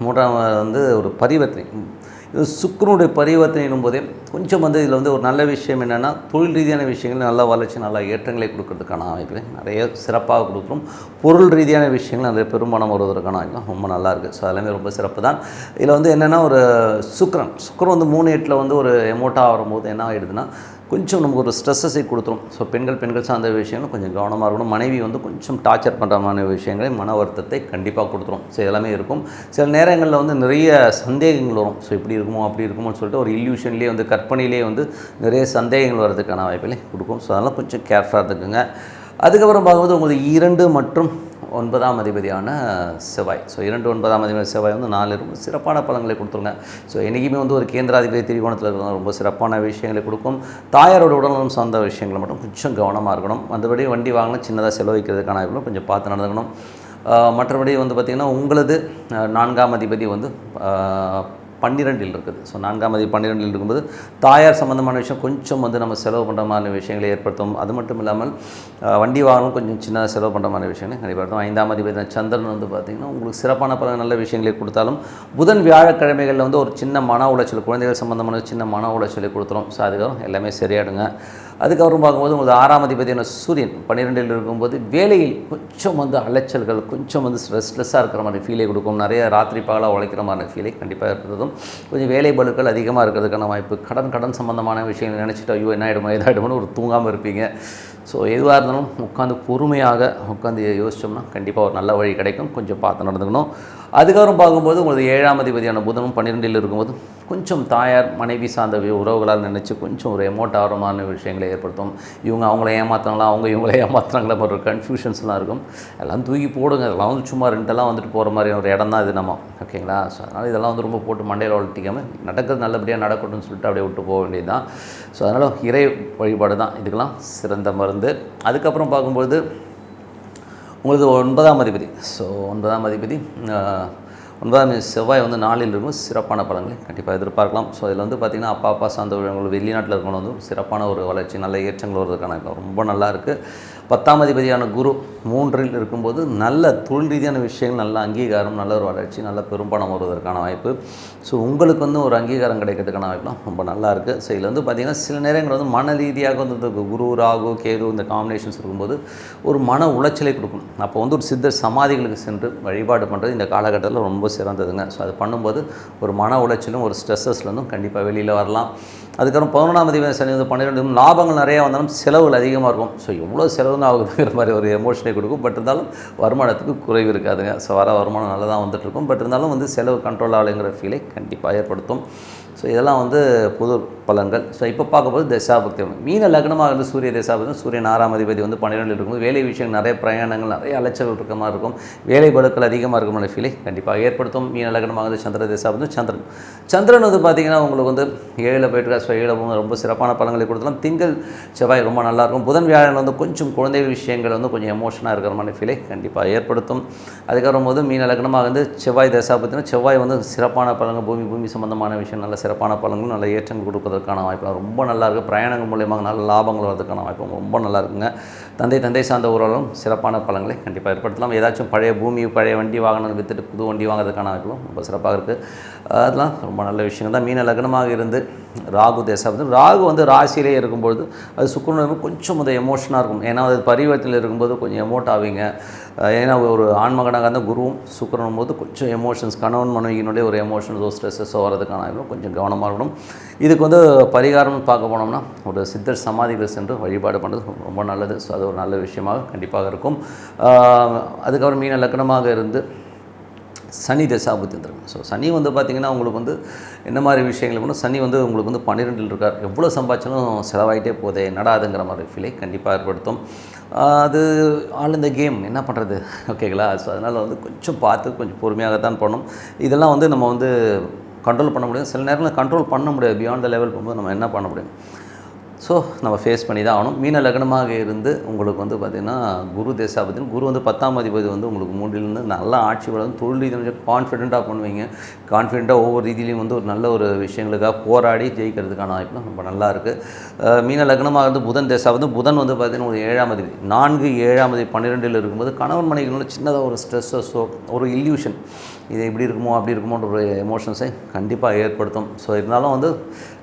மூன்றாம் வந்து ஒரு பரிவர்த்தனை, இது சுக்கிரனுடைய பரிவர்த்தனையும் போதே கொஞ்சம் வந்து இதில் வந்து ஒரு நல்ல விஷயம் என்னென்னா தொழில் ரீதியான விஷயங்கள் நல்ல வளர்ச்சி நல்ல ஏற்றங்களை கொடுக்கறதுக்கான வாய்ப்புகள் நிறைய சிறப்பாக கொடுக்குறோம். பொருள் ரீதியான விஷயங்கள் நிறைய பெரும்பாலும் வருவதற்கான வாய்ப்பு ரொம்ப நல்லாயிருக்கு. ஸோ எல்லாமே ரொம்ப சிறப்பு தான். இதில் வந்து என்னென்னா ஒரு சுக்கிரன் வந்து 3 8 வந்து ஒரு எமோட்டாக வரும்போது என்ன ஆகிடுதுன்னா கொஞ்சம் நமக்கு ஒரு ஸ்ட்ரெஸ்ஸை கொடுத்துரும். ஸோ பெண்கள் சார்ந்த விஷயங்கள் கொஞ்சம் கவனமாக இருக்கணும். மனைவி வந்து கொஞ்சம் டார்ச்சர் பண்ணுற மாதிரி விஷயங்களை மன வருத்தத்தை கண்டிப்பாக கொடுத்துரும். ஸோ எல்லாமே இருக்கும். சில நேரங்களில் வந்து நிறைய சந்தேகங்கள் வரும். ஸோ இப்படி இருக்குமோ அப்படி இருக்குமோன்னு சொல்லிட்டு ஒரு இல்யூஷன்லேயே வந்து கற்பனையிலே வந்து நிறைய சந்தேகங்கள் வர்றதுக்கான வாய்ப்புகளை கொடுக்கும். ஸோ அதெல்லாம் கொஞ்சம் கேர்ஃபுல்லாக இருக்குங்க. அதுக்கப்புறம் பார்க்கும்போது உங்களுக்கு 2 மற்றும் 9ஆம் அதிபதியான செவ்வாய். ஸோ 2 9ஆம் அதிபதி செவ்வாய் வந்து 4 ரொம்ப சிறப்பான பலன்களை கொடுத்துருங்க. ஸோ என்றைக்குமே வந்து ஒரு கேந்திராதிபதி திரிகோணத்தில் இருக்கிறவங்க ரொம்ப சிறப்பான விஷயங்களை கொடுக்கும். தாயாரோட உடல்நலம் சார்ந்த விஷயங்களை மட்டும் கொஞ்சம் கவனமாக இருக்கணும். மற்றபடி வண்டி வாங்கினா சின்னதாக செலவழிக்கிறதுக்கான வாய்ப்புகளும் கொஞ்சம் பார்த்து நடந்துக்கணும். மற்றபடி வந்து பார்த்திங்கன்னா உங்களது 4ஆம் அதிபதி வந்து 12 இருக்குது. ஸோ 4ஆம் அதிபதி 12 இருக்கும்போது தாயார் சம்மந்தமான விஷயம் கொஞ்சம் வந்து நம்ம செலவு பண்ணுற மாதிரி விஷயங்களை ஏற்படுத்தும். அது மட்டும் இல்லாமல் வண்டி வாகனம் கொஞ்சம் சின்ன செலவு பண்ணுற மாதிரி விஷயங்களை கண்டிப்பாக 5ஆம் அதிபதி சந்திரன் வந்து பார்த்திங்கன்னா உங்களுக்கு சிறப்பான பல நல்ல விஷயங்களை கொடுத்தாலும் புதன் வியாழக்கிழமைகளில் வந்து ஒரு சின்ன மன உளைச்சல், குழந்தைகள் சம்மந்தமான சின்ன மன உளைச்சலை கொடுத்துரும். ஸோ அதுக்கப்புறம் எல்லாமே சரியாயிடுங்க. அதுக்கப்புறம் பார்க்கும்போது உங்களுக்கு 6ஆம் அதிபதியான சூரியன் 12 இருக்கும்போது வேலையில் கொஞ்சம் வந்து அலைச்சல்கள், கொஞ்சம் வந்து ஸ்ட்ரெஸ்ஸாக இருக்கிற மாதிரி ஃபீலை கொடுக்கும். நிறைய ராத்திரி பகலாக உழைக்கிற மாதிரி ஃபீலை கண்டிப்பாக இருக்கிறதும், கொஞ்சம் வேலை பளுக்கள் அதிகமாக இருக்கிறதுக்கான வாய்ப்பு. கடன் சம்மந்தமான விஷயங்கள் நினச்சிட்டு ஐயோ என்ன ஆகிடுமோ ஏதாகிடுமோன்னு ஒரு தூங்காமல் இருப்பீங்க. ஸோ எதுவாக இருந்தாலும் உட்காந்து பொறுமையாக உட்காந்து யோசித்தோம்னா கண்டிப்பாக ஒரு நல்ல வழி கிடைக்கும். கொஞ்சம் பார்த்து நடந்துக்கணும். அதுக்கப்புறம் பார்க்கும்போது உங்களுக்கு 7ஆம் அதிபதியான புதனும் 12 இருக்கும்போது கொஞ்சம் தாயார் மனைவி சார்ந்த உறவுகளால் நினச்சி கொஞ்சம் ஒரு எமோட் ஆகிறமான விஷயங்களை ஏற்படுத்தும். இவங்க அவங்கள ஏமாத்துறாங்களா, அவங்க இவங்கள ஏமாத்துறாங்களா, ஒரு கன்ஃபியூஷன்ஸ்லாம் இருக்கும். எல்லாம் தூக்கி போடுங்க. அதெல்லாம் வந்து சும்மா ரெண்டெல்லாம் வந்துட்டு போகிற மாதிரி ஒரு இடம் தான் இது நம்ம, ஓகேங்களா? ஸோ அதனால் இதெல்லாம் வந்து ரொம்ப போட்டு மண்டையில் வளர்த்திக்காமல் நடக்கிறது நல்லபடியாக நடக்கட்டும்னு சொல்லிட்டு அப்படியே விட்டு போக வேண்டியது தான். ஸோ அதனால் இறை வழிபாடு தான் இதுக்கெல்லாம் சிறந்த மருந்து. அதுக்கப்புறம் பார்க்கும்போது உங்களுக்கு 9ஆம் அதிபதி. ஸோ 9ஆம் அதிபதி 9ஆம் செவ்வாய் வந்து 4ல் இருக்கும். சிறப்பான பலன்களை கண்டிப்பாக எதிர்பார்க்கலாம். ஸோ இதில் வந்து பார்த்திங்கன்னா அப்பா சார்ந்தவர்கள் வெளிநாட்டில் இருக்கணும் வந்து சிறப்பான ஒரு வளர்ச்சி, நல்ல ஏற்றங்கள் வருவதற்கான ரொம்ப நல்லா இருக்குது. 10ஆம் அதிபதியான குரு 3ல் இருக்கும்போது நல்ல தொழில் ரீதியான விஷயங்கள், நல்ல அங்கீகாரம், நல்ல ஒரு வளர்ச்சி, நல்ல பெரும்பணம் வருவதற்கான வாய்ப்பு. ஸோ உங்களுக்கு வந்து ஒரு அங்கீகாரம் கிடைக்கிறதுக்கான வாய்ப்புலாம் ரொம்ப நல்லா இருக்குது. ஸோ இதில் வந்து பார்த்திங்கன்னா சில நேரங்கள் வந்து மன ரீதியாக வந்து குரு ராகு கேது இந்த காம்பினேஷன்ஸ் இருக்கும்போது ஒரு மன உளைச்சலை கொடுக்கும். அப்போ வந்து ஒரு சித்தர் சமாதிகளுக்கு சென்று வழிபாடு பண்ணுறது இந்த காலகட்டத்தில் ரொம்ப சிறந்ததுங்க. ஸோ அது பண்ணும்போது ஒரு மன உளைச்சலும் ஒரு ஸ்ட்ரெஸ்ஸஸ்லேருந்தும் கண்டிப்பாக வெளியில் வரலாம். அதுக்கப்புறம் 11ஆம் அதிபதி சனி வந்து 12 லாபங்கள் நிறையா வந்தாலும் செலவுகள் அதிகமாக இருக்கும். ஸோ எவ்வளோ செலவுன்னு ஆகுதுங்கிற மாதிரி ஒரு எமோஷனை கொடுக்கும். பட் இருந்தாலும் வருமானத்துக்கு குறைவு இருக்காதுங்க. ஸோ வர வருமானம் நல்லா தான் வந்துட்டுருக்கும். பட் இருந்தாலும் வந்து செலவு கண்ட்ரோல் ஆகலைங்கிற ஃபீலை கண்டிப்பாக ஏற்படுத்தும். ஸோ இதெல்லாம் வந்து பொது பலன்கள். ஸோ இப்போ பார்க்கும்போது தசாபக்தி மீன லக்னமாக இருந்து சூரிய தசாபக்தி, சூரியன் 6ஆம் அதிபதி வந்து 12 இருக்கும்போது வேலை விஷயங்கள் நிறைய பிரயாணங்கள், நிறைய அலைச்சல்கள் இருக்க மாதிரி இருக்கும். வேலை பளுக்கள் அதிகமாக இருக்குமான ஃபீலை கண்டிப்பாக ஏற்படுத்தும். மீன லக்னமாக வந்து சந்திர தசாபக்தி. சந்திரன் வந்து பார்த்திங்கன்னா உங்களுக்கு வந்து 7ல் போய்ட்டு 7 ரொம்ப சிறப்பான பலன்களை கொடுத்தலாம். திங்கள் செவ்வாய் ரொம்ப நல்லாயிருக்கும். புதன் வியாழன் வந்து கொஞ்சம் குழந்தைகள் விஷயங்கள் வந்து கொஞ்சம் எமோஷனாக இருக்கிற மாதிரி ஃபீலை கண்டிப்பாக ஏற்படுத்தும். அதுக்கப்புறம் போது மீன லக்னமாக வந்து செவ்வாய் தசாபக்தினா செவ்வாய் வந்து சிறப்பான பலன்கள், பூமி சம்பந்தமான விஷயம், நல்ல சிறப்பான பலன்கள், நல்ல ஏற்றங்கள் கொடுப்பதற்கான வாய்ப்பு ரொம்ப நல்லா இருக்குது. பிரயாணங்கள் மூலியமாக நல்ல லாபங்கள் வரதுக்கான வாய்ப்பு ரொம்ப நல்லா இருக்குங்க. தந்தை சார்ந்த உறவுகளும் சிறப்பான பலன்களை கண்டிப்பாக ஏற்படுத்தலாம். ஏதாச்சும் பழைய பூமி, பழைய வண்டி வாகனம் விற்றுட்டு புது வண்டி வாங்குறதுக்கான வாய்ப்பும் ரொம்ப சிறப்பாக இருக்குது. அதெல்லாம் ரொம்ப நல்ல விஷயங்கள் தான். மீன லக்னமாக இருந்து ராகு தசாபக்தி, ராகு வந்து ராசியிலே இருக்கும்பொழுது அது சுக்கிரன் கொஞ்சம் அது எமோஷனாக இருக்கும். ஏன்னா அது பரிவர்த்தனையில் இருக்கும்போது கொஞ்சம் எமோட் ஆவீங்க. ஏன்னா ஒரு ஆண்மகனாக இருந்தால் குருவும் சுக்கிரனும் போது கொஞ்சம் எமோஷன்ஸ், கணவன் மனைவியினுடைய ஒரு எமோஷன்ஸோ ஸ்ட்ரெஸ்ஸோ வரதுக்கான கொஞ்சம் கவனமாக இருக்கணும். இதுக்கு வந்து பரிகாரம் பார்க்க போனோம்னா ஒரு சித்தர் சமாதிகள் சென்று வழிபாடு பண்ணுறது ரொம்ப நல்லது. ஸோ அது ஒரு நல்ல விஷயமாக கண்டிப்பாக இருக்கும். அதுக்கப்புறம் மீன லக்னமாக இருந்து சனி தசாபுத்தி வந்துருங்க. ஸோ சனி வந்து பார்த்திங்கன்னா உங்களுக்கு வந்து என்ன மாதிரி விஷயங்கள் பண்ணணும், சனி வந்து உங்களுக்கு வந்து 12ல் இருக்கார். எவ்வளோ சம்பாதிச்சாலும் செலவாயிட்டே போதே நடாதுங்கிற மாதிரி ஃபீலை கண்டிப்பாக ஏற்படுத்தும். அது ஆல் இந்த கேம் என்ன பண்ணுறது, ஓகேங்களா? ஸோ அதனால் வந்து கொஞ்சம் பார்த்து கொஞ்சம் பொறுமையாகத்தான் பண்ணணும். இதெல்லாம் வந்து நம்ம வந்து கண்ட்ரோல் பண்ண முடியும். சில நேரங்களில் கண்ட்ரோல் பண்ண முடியாது. பியாண்ட் த லெவல் போகும்போது நம்ம என்ன பண்ண முடியும்? ஸோ நம்ம ஃபேஸ் பண்ணி தான் ஆகணும். மீன லக்னமாக இருந்து உங்களுக்கு வந்து பார்த்திங்கன்னா குரு தசாபதி, குரு வந்து 10ஆம் அதிபதி வந்து உங்களுக்கு 3லிருந்து நல்லா ஆட்சி வளர்ந்து தொழில் ரீதியாக கான்ஃபிடென்ட்டாக பண்ணுவீங்க. கான்ஃபிடென்ட்டாக ஒவ்வொரு ரீதியிலையும் வந்து ஒரு நல்ல ஒரு விஷயங்களுக்காக போராடி ஜெயிக்கிறதுக்கான வாய்ப்புலாம் ரொம்ப நல்லா இருக்குது. மீன லக்னமாக இருந்து புதன் தசாபதி, புதன் வந்து பார்த்திங்கன்னா ஒரு 7ஆம் அதிபதி 4 7ஆம் அதிபதி 12ல் இருக்கும்போது கணவன் மனைவிகளோட சின்னதாக ஒரு ஸ்ட்ரெஸ்ஸோ ஒரு இல்யூஷன், இது இப்படி இருக்குமோ அப்படி இருக்குமோன்ற ஒரு எமோஷன்ஸை கண்டிப்பாக ஏற்படுத்தும். ஸோ இருந்தாலும் வந்து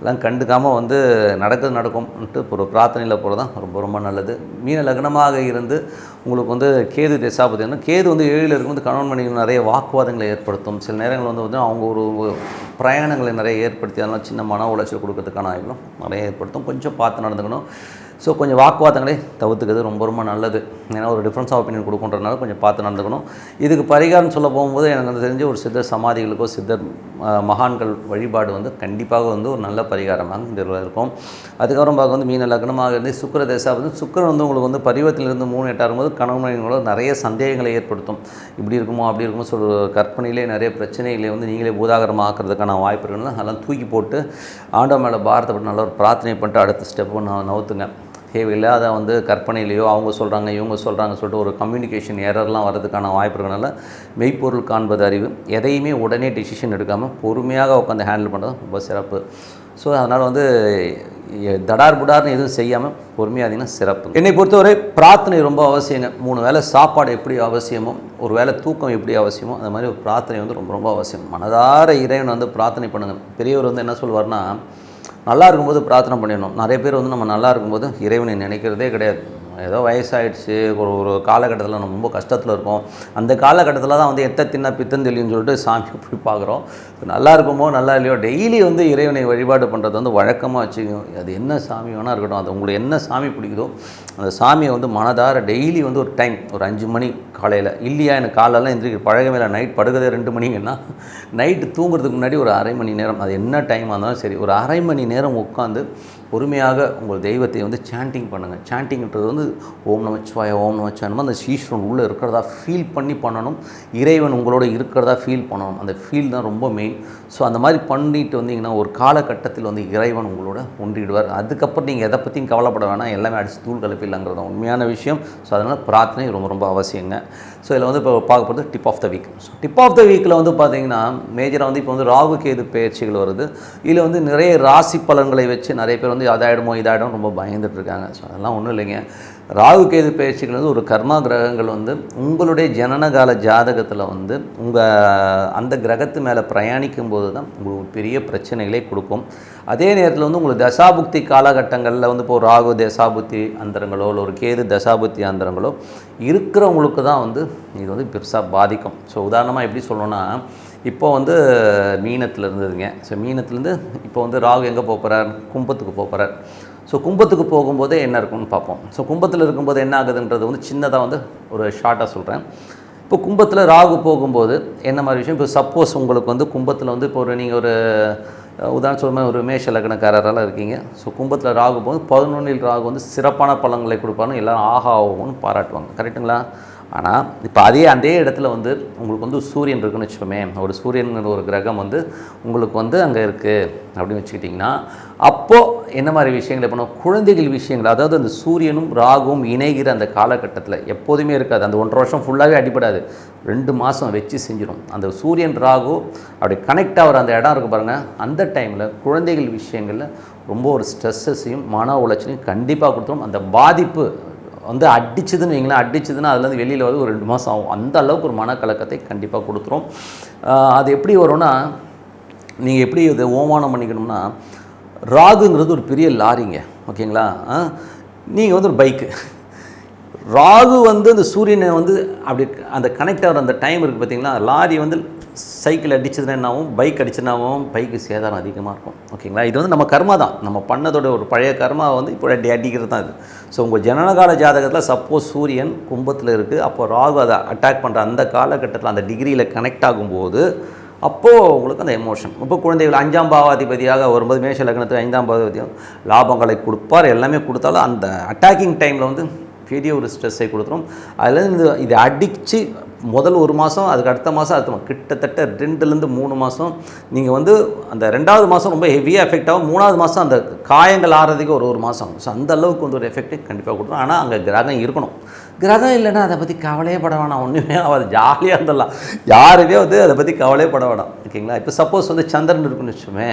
எல்லாம் கண்டுக்காமல் வந்து நடக்கும்ன்ட்டு ஒரு பிரார்த்தனையில் போகிறது தான் ரொம்ப ரொம்ப நல்லது. மீன லக்னமாக இருந்து உங்களுக்கு வந்து கேது தசாபதி, கேது வந்து 7ல் இருக்கும்போது கணவன் மனைவிகள் நிறைய வாக்குவாதங்களை ஏற்படுத்தும். சில நேரங்கள் வந்து அவங்க ஒரு பிரயாணங்களை நிறைய ஏற்படுத்தி அதனால் சின்ன மன உளைச்சல் கொடுக்கறதுக்கான வாய்ப்பும் நிறைய ஏற்படுத்தும். கொஞ்சம் பார்த்து நடந்துக்கணும். ஸோ கொஞ்சம் வாக்குவாதங்களை தவிர்த்துக்கிறது ரொம்ப ரொம்ப நல்லது. ஏன்னா ஒரு டிஃப்ரென்ஸ் ஆஃப் ஒப்பீனியன் கொடுக்குன்றதுனால கொஞ்சம் பார்த்து நடந்துக்கணும். இதுக்கு பரிகாரம் சொல்ல போகும்போது எனக்கு வந்து தெரிஞ்ச ஒரு சித்தர் சமாதிகளுக்கோ சித்தர் மகான்கள் வழிபாடு வந்து கண்டிப்பாக வந்து ஒரு நல்ல பரிகாரமாக இந்த இருக்கும். அதுக்கப்புறம் பார்க்க வந்து மீன லக்னமாக இருந்து சுக்கிர தசா வந்து சுக்கிரன் வந்து உங்களுக்கு வந்து பரிவத்திலிருந்து 3 8 ஆகும்போது கணவனோட நிறைய சந்தேகங்களை ஏற்படுத்தும். இப்படி இருக்குமோ அப்படி இருக்குமோ சொல்கிற கற்பனையிலே நிறைய பிரச்சனைகளை வந்து நீங்களே பூதாகரமாக்குறதுக்கான வாய்ப்பு இருக்குன்னா அதெல்லாம் தூக்கி போட்டு ஆண்டவன் மேலே பாரத்தப்பட்டு நல்ல ஒரு பிரார்த்தனை பண்ணிட்டு அடுத்த ஸ்டெப்பு நவுத்துங்க. தேவையில்லாத வந்து கற்பனையிலையோ அவங்க சொல்கிறாங்க இவங்க சொல்கிறாங்க சொல்லிட்டு ஒரு கம்யூனிகேஷன் எரர்லாம் வரதுக்கான வாய்ப்பு இருக்கனால மெய்ப்பொருள் காண்பது அறிவு. எதையுமே உடனே டிசிஷன் எடுக்காமல் பொறுமையாக உட்காந்து ஹேண்டில் பண்ணுறது ரொம்ப சிறப்பு. ஸோ அதனால் வந்து தடார் புடார்னு எதுவும் செய்யாமல் பொறுமையாக இருந்தீங்கன்னா சிறப்பு. என்னை பொறுத்தவரை பிரார்த்தனை ரொம்ப அவசியங்க. 3 வேளை சாப்பாடு எப்படி அவசியமோ, ஒரு வேளை தூக்கம் எப்படி அவசியமோ, அந்த மாதிரி ஒரு பிரார்த்தனை வந்து ரொம்ப ரொம்ப அவசியம். மனதார இறைவனை வந்து பிரார்த்தனை பண்ணுங்கள். பெரியவர் வந்து என்ன சொல்வார்னா, நல்லா இருக்கும்போது பிரார்த்தனை பண்ணிடணும். நிறைய பேர் வந்து நம்ம நல்லா இருக்கும்போது இறைவனை நினைக்கிறதே கிடையாது. ஏதோ வயசாகிடுச்சு, ஒரு காலகட்டத்தில் நம்ம ரொம்ப கஷ்டத்தில் இருக்கோம். அந்த காலகட்டத்தில் தான் வந்து எத்த தின்னா பித்தம் தெளின்னு சொல்லிட்டு சாமியை போய் பார்க்குறோம். நல்லா இருக்குமோ நல்லா இல்லையோ டெய்லி வந்து இறைவனை வழிபாடு பண்ணுறது வந்து வழக்கமாக வச்சுக்கணும். அது என்ன சாமி வேணால் இருக்கட்டும், அது உங்களுக்கு என்ன சாமி பிடிக்குதோ அந்த சாமியை வந்து மனதார டெய்லி வந்து ஒரு டைம், ஒரு 5 மணி காலையில் இல்லையா, எனக்கு காலையெல்லாம் எந்திரிக்க பழகமே இல்லை, நைட் படுக்கிறதே 2 மணிங்கன்னா நைட்டு தூங்குறதுக்கு முன்னாடி ஒரு அரை மணி நேரம், அது என்ன டைமாக இருந்தாலும் சரி, ஒரு அரை மணி நேரம் உட்காந்து பொறுமையாக உங்கள் தெய்வத்தை வந்து சாண்டிங் பண்ணுங்கள். சாண்டிங்கிறது வந்து ஓம் நமச்சிவாய ஓம் நமச்சிவாய அந்த ஈஸ்வரன் உள்ளே இருக்கிறதா ஃபீல் பண்ணி பண்ணணும். இறைவன் உங்களோட இருக்கிறதா ஃபீல் பண்ணணும். அந்த ஃபீல் தான் ரொம்ப மெயின். ஸோ அந்த மாதிரி பண்ணிட்டு வந்தீங்கன்னா ஒரு காலகட்டத்தில் வந்து இறைவன் உங்களோட ஒன்றிடுவார். அதுக்கப்புறம் நீங்கள் எதை பற்றியும் கவலைப்பட வேணாம், எல்லாமே அடித்து தூள் கலப்பில்லைங்கிறது உண்மையான விஷயம். ஸோ அதனால் பிரார்த்தனை ரொம்ப ரொம்ப அவசியங்க. ஸோ இதில் வந்து இப்போ பார்க்க போகிறது tip of the week. So tip of the வீக்கில் வந்து பார்த்தீங்கன்னா மேஜராக வந்து இப்போ வந்து ராகு கேது பயிற்சிகள் வருது. இதில் வந்து நிறைய ராசி பலன்களை வச்சு நிறைய பேர் வந்து அதாயிடுமோ இதாயிடும் ரொம்ப பயந்துட்டு இருக்காங்க. ஸோ அதெல்லாம் ஒன்றும் இல்லைங்க. ராகு கேது பயிற்சிகள் வந்து ஒரு கர்மா கிரகங்கள் வந்து உங்களுடைய ஜனனகால ஜாதகத்தில் வந்து உங்கள் அந்த கிரகத்து மேலே பிரயாணிக்கும் போது தான் உங்களுக்கு பெரிய பிரச்சனைகளை கொடுக்கும். அதே நேரத்தில் வந்து உங்களுக்கு தசாபுக்தி காலகட்டங்களில் வந்து இப்போ ராகு தசாபுத்தி அந்தரங்களோ இல்லை ஒரு கேது தசாபுத்தி அந்தரங்களோ இருக்கிறவங்களுக்கு தான் வந்து இது வந்து பெருசாக பாதிக்கும். ஸோ உதாரணமாக எப்படி சொல்லணும்னா, இப்போ வந்து மீனத்தில் இருந்ததுங்க. ஸோ மீனத்துலேருந்து இப்போ வந்து ராகு எங்கே போகிறார், கும்பத்துக்கு போகிறார். ஸோ கும்பத்துக்கு போகும்போதே என்ன இருக்குன்னு பார்ப்போம். ஸோ கும்பத்தில் இருக்கும்போது என்ன ஆகுதுன்றது வந்து சின்னதாக வந்து ஒரு ஷார்ட்டாக சொல்கிறேன். இப்போ கும்பத்தில் ராகு போகும்போது என்ன மாதிரி விஷயம், இப்போ சப்போஸ் உங்களுக்கு வந்து கும்பத்தில் வந்து இப்போ நீங்கள் ஒரு உதாரணம் சொல்லுமே ஒரு மேஷ லக்னக்காரரால் இருக்கீங்க. ஸோ கும்பத்தில் ராகு போகும்போது 11 ராகு வந்து சிறப்பான பலன்களை கொடுப்பாருன்னு எல்லோரும் ஆஹா ஆகும்னு பாராட்டுவாங்க. கரெக்டுங்களா? ஆனால் இப்போ அதே இடத்துல வந்து உங்களுக்கு வந்து சூரியன் இருக்குன்னு வச்சுப்போமே, ஒரு சூரியன் ஒரு கிரகம் வந்து உங்களுக்கு வந்து அங்கே இருக்குது அப்படின்னு வச்சுக்கிட்டிங்கன்னா, அப்போது என்ன மாதிரி விஷயங்களை பண்ணுவோம், குழந்தைகள் விஷயங்கள், அதாவது அந்த சூரியனும் ராகுவும் இணைகிற அந்த காலகட்டத்தில் எப்போதுமே இருக்காது. அந்த 1.5 வருஷம் ஃபுல்லாகவே அடிப்படாது, 2 மாதம் வச்சு செஞ்சிடும். அந்த சூரியன் ராகு அப்படி கனெக்ட் ஆகிற அந்த இடம் இருக்குது பாருங்கள், அந்த டைமில் குழந்தைகள் விஷயங்களில் ரொம்ப ஒரு ஸ்ட்ரெஸ்ஸையும் மன உளைச்சலையும் கண்டிப்பாக கொடுத்துரும். அந்த பாதிப்பு வந்து அடிச்சதுன்னு வைங்களேன், அடிச்சதுன்னா அதுலேருந்து வெளியில் வந்து ஒரு 2 மாதம் ஆகும். அந்த அளவுக்கு ஒரு மனக்கலக்கத்தை கண்டிப்பாக கொடுத்துரும். அது எப்படி வரும்னா, நீங்கள் எப்படி இதை ஓமானம் பண்ணிக்கணும்னா, ராகுங்கிறது ஒரு பெரிய லாரிங்க, ஓகேங்களா? நீங்கள் வந்து ஒரு பைக்கு, ராகு வந்து அந்த சூரியனை வந்து அப்படி அந்த கனெக்ட் ஆகிற அந்த டைம் இருக்குது பார்த்தீங்களா, லாரி வந்து சைக்கிள் அடிச்சதுன்னா என்னாவும், பைக் அடிச்சதுனாவும் பைக்கு சேதாரம் அதிகமாக இருக்கும், ஓகேங்களா? இது வந்து நம்ம கர்மா தான், நம்ம பண்ணதோட ஒரு பழைய கர்மா வந்து இப்போ அடிக்கிறது தான் இது. ஸோ உங்கள் ஜனனகால ஜாதகத்தில் சப்போஸ் சூரியன் கும்பத்தில் இருக்குது, அப்போ ராகு அதை அட்டாக் பண்ணுற அந்த காலகட்டத்தில் அந்த டிகிரியில் கனெக்ட் ஆகும்போது அப்போது உங்களுக்கு அந்த எமோஷன், இப்போ குழந்தைகள் 5ஆம் பாவாதிபதியாக வரும்போது மேஷ லக்னத்துக்கு 5ஆம் பாவாதிபதியாக லாபங்களை கொடுப்பார், எல்லாமே கொடுத்தாலும் அந்த அட்டாக்கிங் டைமில் வந்து பெரிய ஒரு ஸ்ட்ரெஸ்ஸை கொடுத்துரும். அதுலேருந்து இதை அடித்து முதல் 1 மாதம், அதுக்கு அடுத்த மாதம் கிட்டத்தட்ட 2லேருந்து 3 மாதம் நீங்கள் வந்து அந்த 2வது மாதம் ரொம்ப ஹெவியாக எஃபெக்ட் ஆகும். 3வது மாதம் அந்த காயங்கள் ஆறதுக்கு ஒரு மாதம். ஸோ அந்த அளவுக்கு வந்து ஒரு எஃபெக்ட்டு கண்டிப்பாக கொடுத்துரும். ஆனால் அங்கே கிரகம் இருக்கணும். கிரகம் இல்லைன்னா அதை பற்றி கவலையே பட வேணாம், ஒன்றுமே ஆகாது, ஜாலியாக இருந்துடலாம். யாருமே வந்து அதை பற்றி கவலையே பட வேணாம், ஓகேங்களா? இப்போ சப்போஸ் வந்து சந்திரன் இருக்குன்னு வச்சுமே,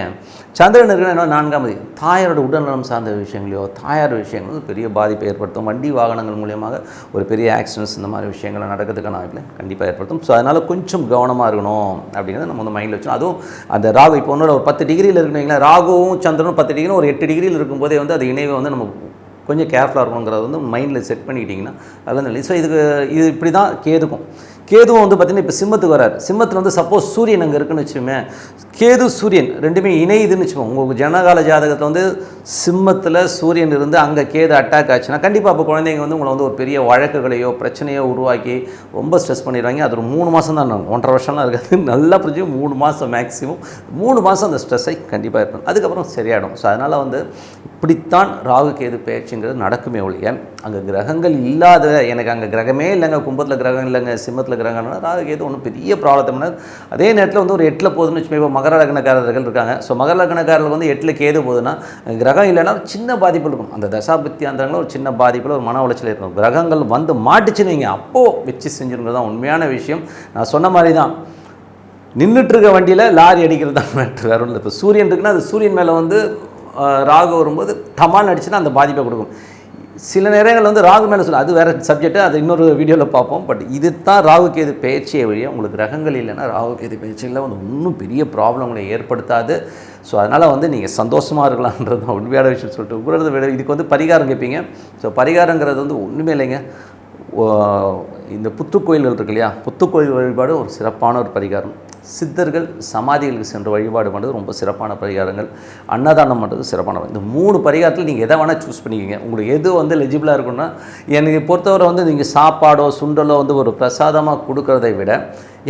சந்திரன் இருக்குன்னா என்ன 4ஆம் தேதி தாயாரோட உடல்நலம் சார்ந்த விஷயங்களையோ தாயார் விஷயங்களும் பெரிய பாதிப்பை ஏற்படுத்தும். வண்டி வாகனங்கள் மூலியமாக ஒரு பெரிய ஆக்சிடென்ட்ஸ் இந்த மாதிரி விஷயங்கள் நடக்கிறதுக்கான வாய்ப்பில் கண்டிப்பாக ஏற்படுத்தும். ஸோ அதனால் கொஞ்சம் கவனமாக இருக்கணும் அப்படிங்கிறத நம்ம வந்து மைண்டில் வச்சோம். அதுவும் அந்த ராகு இப்போ ஒன்றோட ஒரு 10 டிகிரியில் இருக்குன்னு, ராகுவும் சந்திரனும் 10 டிகிரி ஒரு 8 டிகிரியில் இருக்கும்போதே வந்து அது இணைவை வந்து நம்ம கொஞ்சம் கேர்ஃபுல்லாக இருக்கணுங்கிறத வந்து மைண்டில் செட் பண்ணிக்கிட்டிங்கன்னா அதெல்லாம் இல்லை. ஸோ இது இப்படி தான் கேதுவும் வந்து பார்த்திங்கன்னா இப்போ சிம்மத்துக்கு வராரு. சிம்மத்தில் வந்து சப்போஸ் சூரியன் அங்கே இருக்குன்னு வச்சுமே, கேது சூரியன் ரெண்டுமே இணையுதுன்னு வச்சுக்கோங்க. உங்கள் ஜனகால ஜாதகத்தில் வந்து சிம்மத்தில் சூரியன் இருந்து அங்கே கேது அட்டாக் ஆச்சுன்னா கண்டிப்பாக அப்போ குழந்தைங்க வந்து உங்களை வந்து ஒரு பெரிய வழக்குகளையோ பிரச்சனையோ உருவாக்கி ரொம்ப ஸ்ட்ரெஸ் பண்ணிடுவாங்க. அது ஒரு 3 மாதம் தான், 1.5 வருஷம்லாம் இருக்காது, நல்லா புரிஞ்சு 3 மாதம் மேக்ஸிமம் 3 மாதம் அந்த ஸ்ட்ரெஸ்ஸை கண்டிப்பாக இருக்கும். அதுக்கப்புறம் சரியாயிடும். ஸோ அதனால் வந்து இப்படித்தான் ராகு கேது பயிற்சிங்கிறது நடக்குமே ஒழிய, அங்கே கிரகங்கள் இல்லாத, எனக்கு அங்கே கிரகமே இல்லைங்க, கும்பத்தில் கிரகம் இல்லைங்க, சிம்மத்தில் கிரகங்கள்னா ராகு கேது ஒன்றும் பெரிய ப்ராப்ளத்தை பண்ணாது. அதே நேரத்தில் வந்து ஒரு 8ல் போகுதுன்னு வச்சுக்கோங்க. இப்போ மகர லக்னக்காரர்கள் இருக்காங்க. ஸோ மகர லக்னக்காரர்கள் வந்து 8ல் கேது போகுதுன்னா கிரகம் இல்லைன்னா சின்ன பாதிப்பு இருக்கும். அந்த தசாபுத்தி அந்தரங்களில் ஒரு சின்ன பாதிப்பில் ஒரு மன உளைச்சல் இருக்கும். கிரகங்கள் வந்து மாட்டுச்சுன்னு வைங்க, அப்போது வச்சு செஞ்சுருங்கிறது தான் உண்மையான விஷயம். நான் சொன்ன மாதிரி தான், நின்றுட்டுருக்க வண்டியில் லாரி அடிக்கிறது தான் மேட்ரு, வேறு ஒன்றும். இப்போ சூரியன் இருக்குன்னா அது சூரியன் மேலே வந்து ராகு வரும்போது டமால் அடிச்சுன்னா அந்த பாதிப்பை கொடுக்கும். சில நேரங்கள் வந்து ராகு மேலே சொல்ல, அது வேறு சப்ஜெக்ட்டு, அது இன்னொரு வீடியோவில் பார்ப்போம். பட் இது தான் ராகு கேது பயிற்சியை வழியாக உங்களுக்கு கிரகங்கள் இல்லைன்னா ராகு கேது பயிற்சியில் வந்து இன்னும் பெரிய ப்ராப்ளங்களை ஏற்படுத்தாது. ஸோ அதனால் வந்து நீங்கள் சந்தோஷமாக இருக்கலான்றது தான் உண்மையான விஷயம் சொல்லிட்டு உங்களது விட இதுக்கு வந்து பரிகாரம் கேட்பீங்க. ஸோ பரிகாரங்கிறது வந்து ஒன்றுமே இல்லைங்க. இந்த புத்துக்கோயில்கள் இருக்கு இல்லையா, புத்துக்கோயில் வழிபாடு ஒரு சிறப்பான ஒரு பரிகாரம். சித்தர்கள் சமாதிகளுக்கு சென்று வழிபாடு பண்ணுறது ரொம்ப சிறப்பான பரிகாரங்கள். அன்னதானம் பண்ணுறது சிறப்பான. இந்த 3 பரிகாரத்தில் நீங்கள் எதை வேணால் சூஸ் பண்ணிக்கிங்க. உங்களுக்கு எது வந்து எலிஜிபிளாக இருக்குன்னா, எனக்கு பொறுத்தவரை வந்து நீங்கள் சாப்பாடோ சுண்டலோ வந்து ஒரு பிரசாதமாக கொடுக்குறதை விட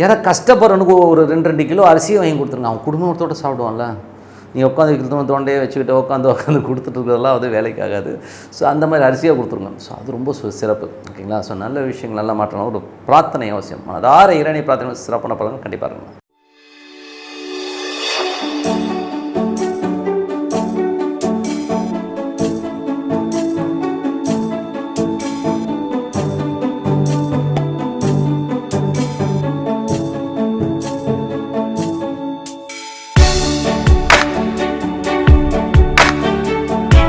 யாராவது கஷ்டப்படுறனுக்கு ஒரு 2 கிலோ அரிசியை வாங்கி கொடுத்துருங்க. அவன் குடும்பத்தோடு சாப்பிடுவான்ல. நீங்கள் உட்காந்து தோண்டையே வச்சுக்கிட்டு உட்காந்து கொடுத்துட்டு இருக்கிறதெல்லாம் வந்து வேலைக்கு ஆகாது. ஸோ அந்த மாதிரி அரிசியாக கொடுத்துருங்க. ஸோ அது ரொம்ப சிறப்பு, ஓகேங்களா. ஸோ நல்ல விஷயங்கள் நல்லா மாற்றணும். ஒரு பிரார்த்தனை அவசியம். மனதார இறைவனை பிரார்த்தனை சிறப்பான பலன் கண்டிப்பாக இருக்கணும்.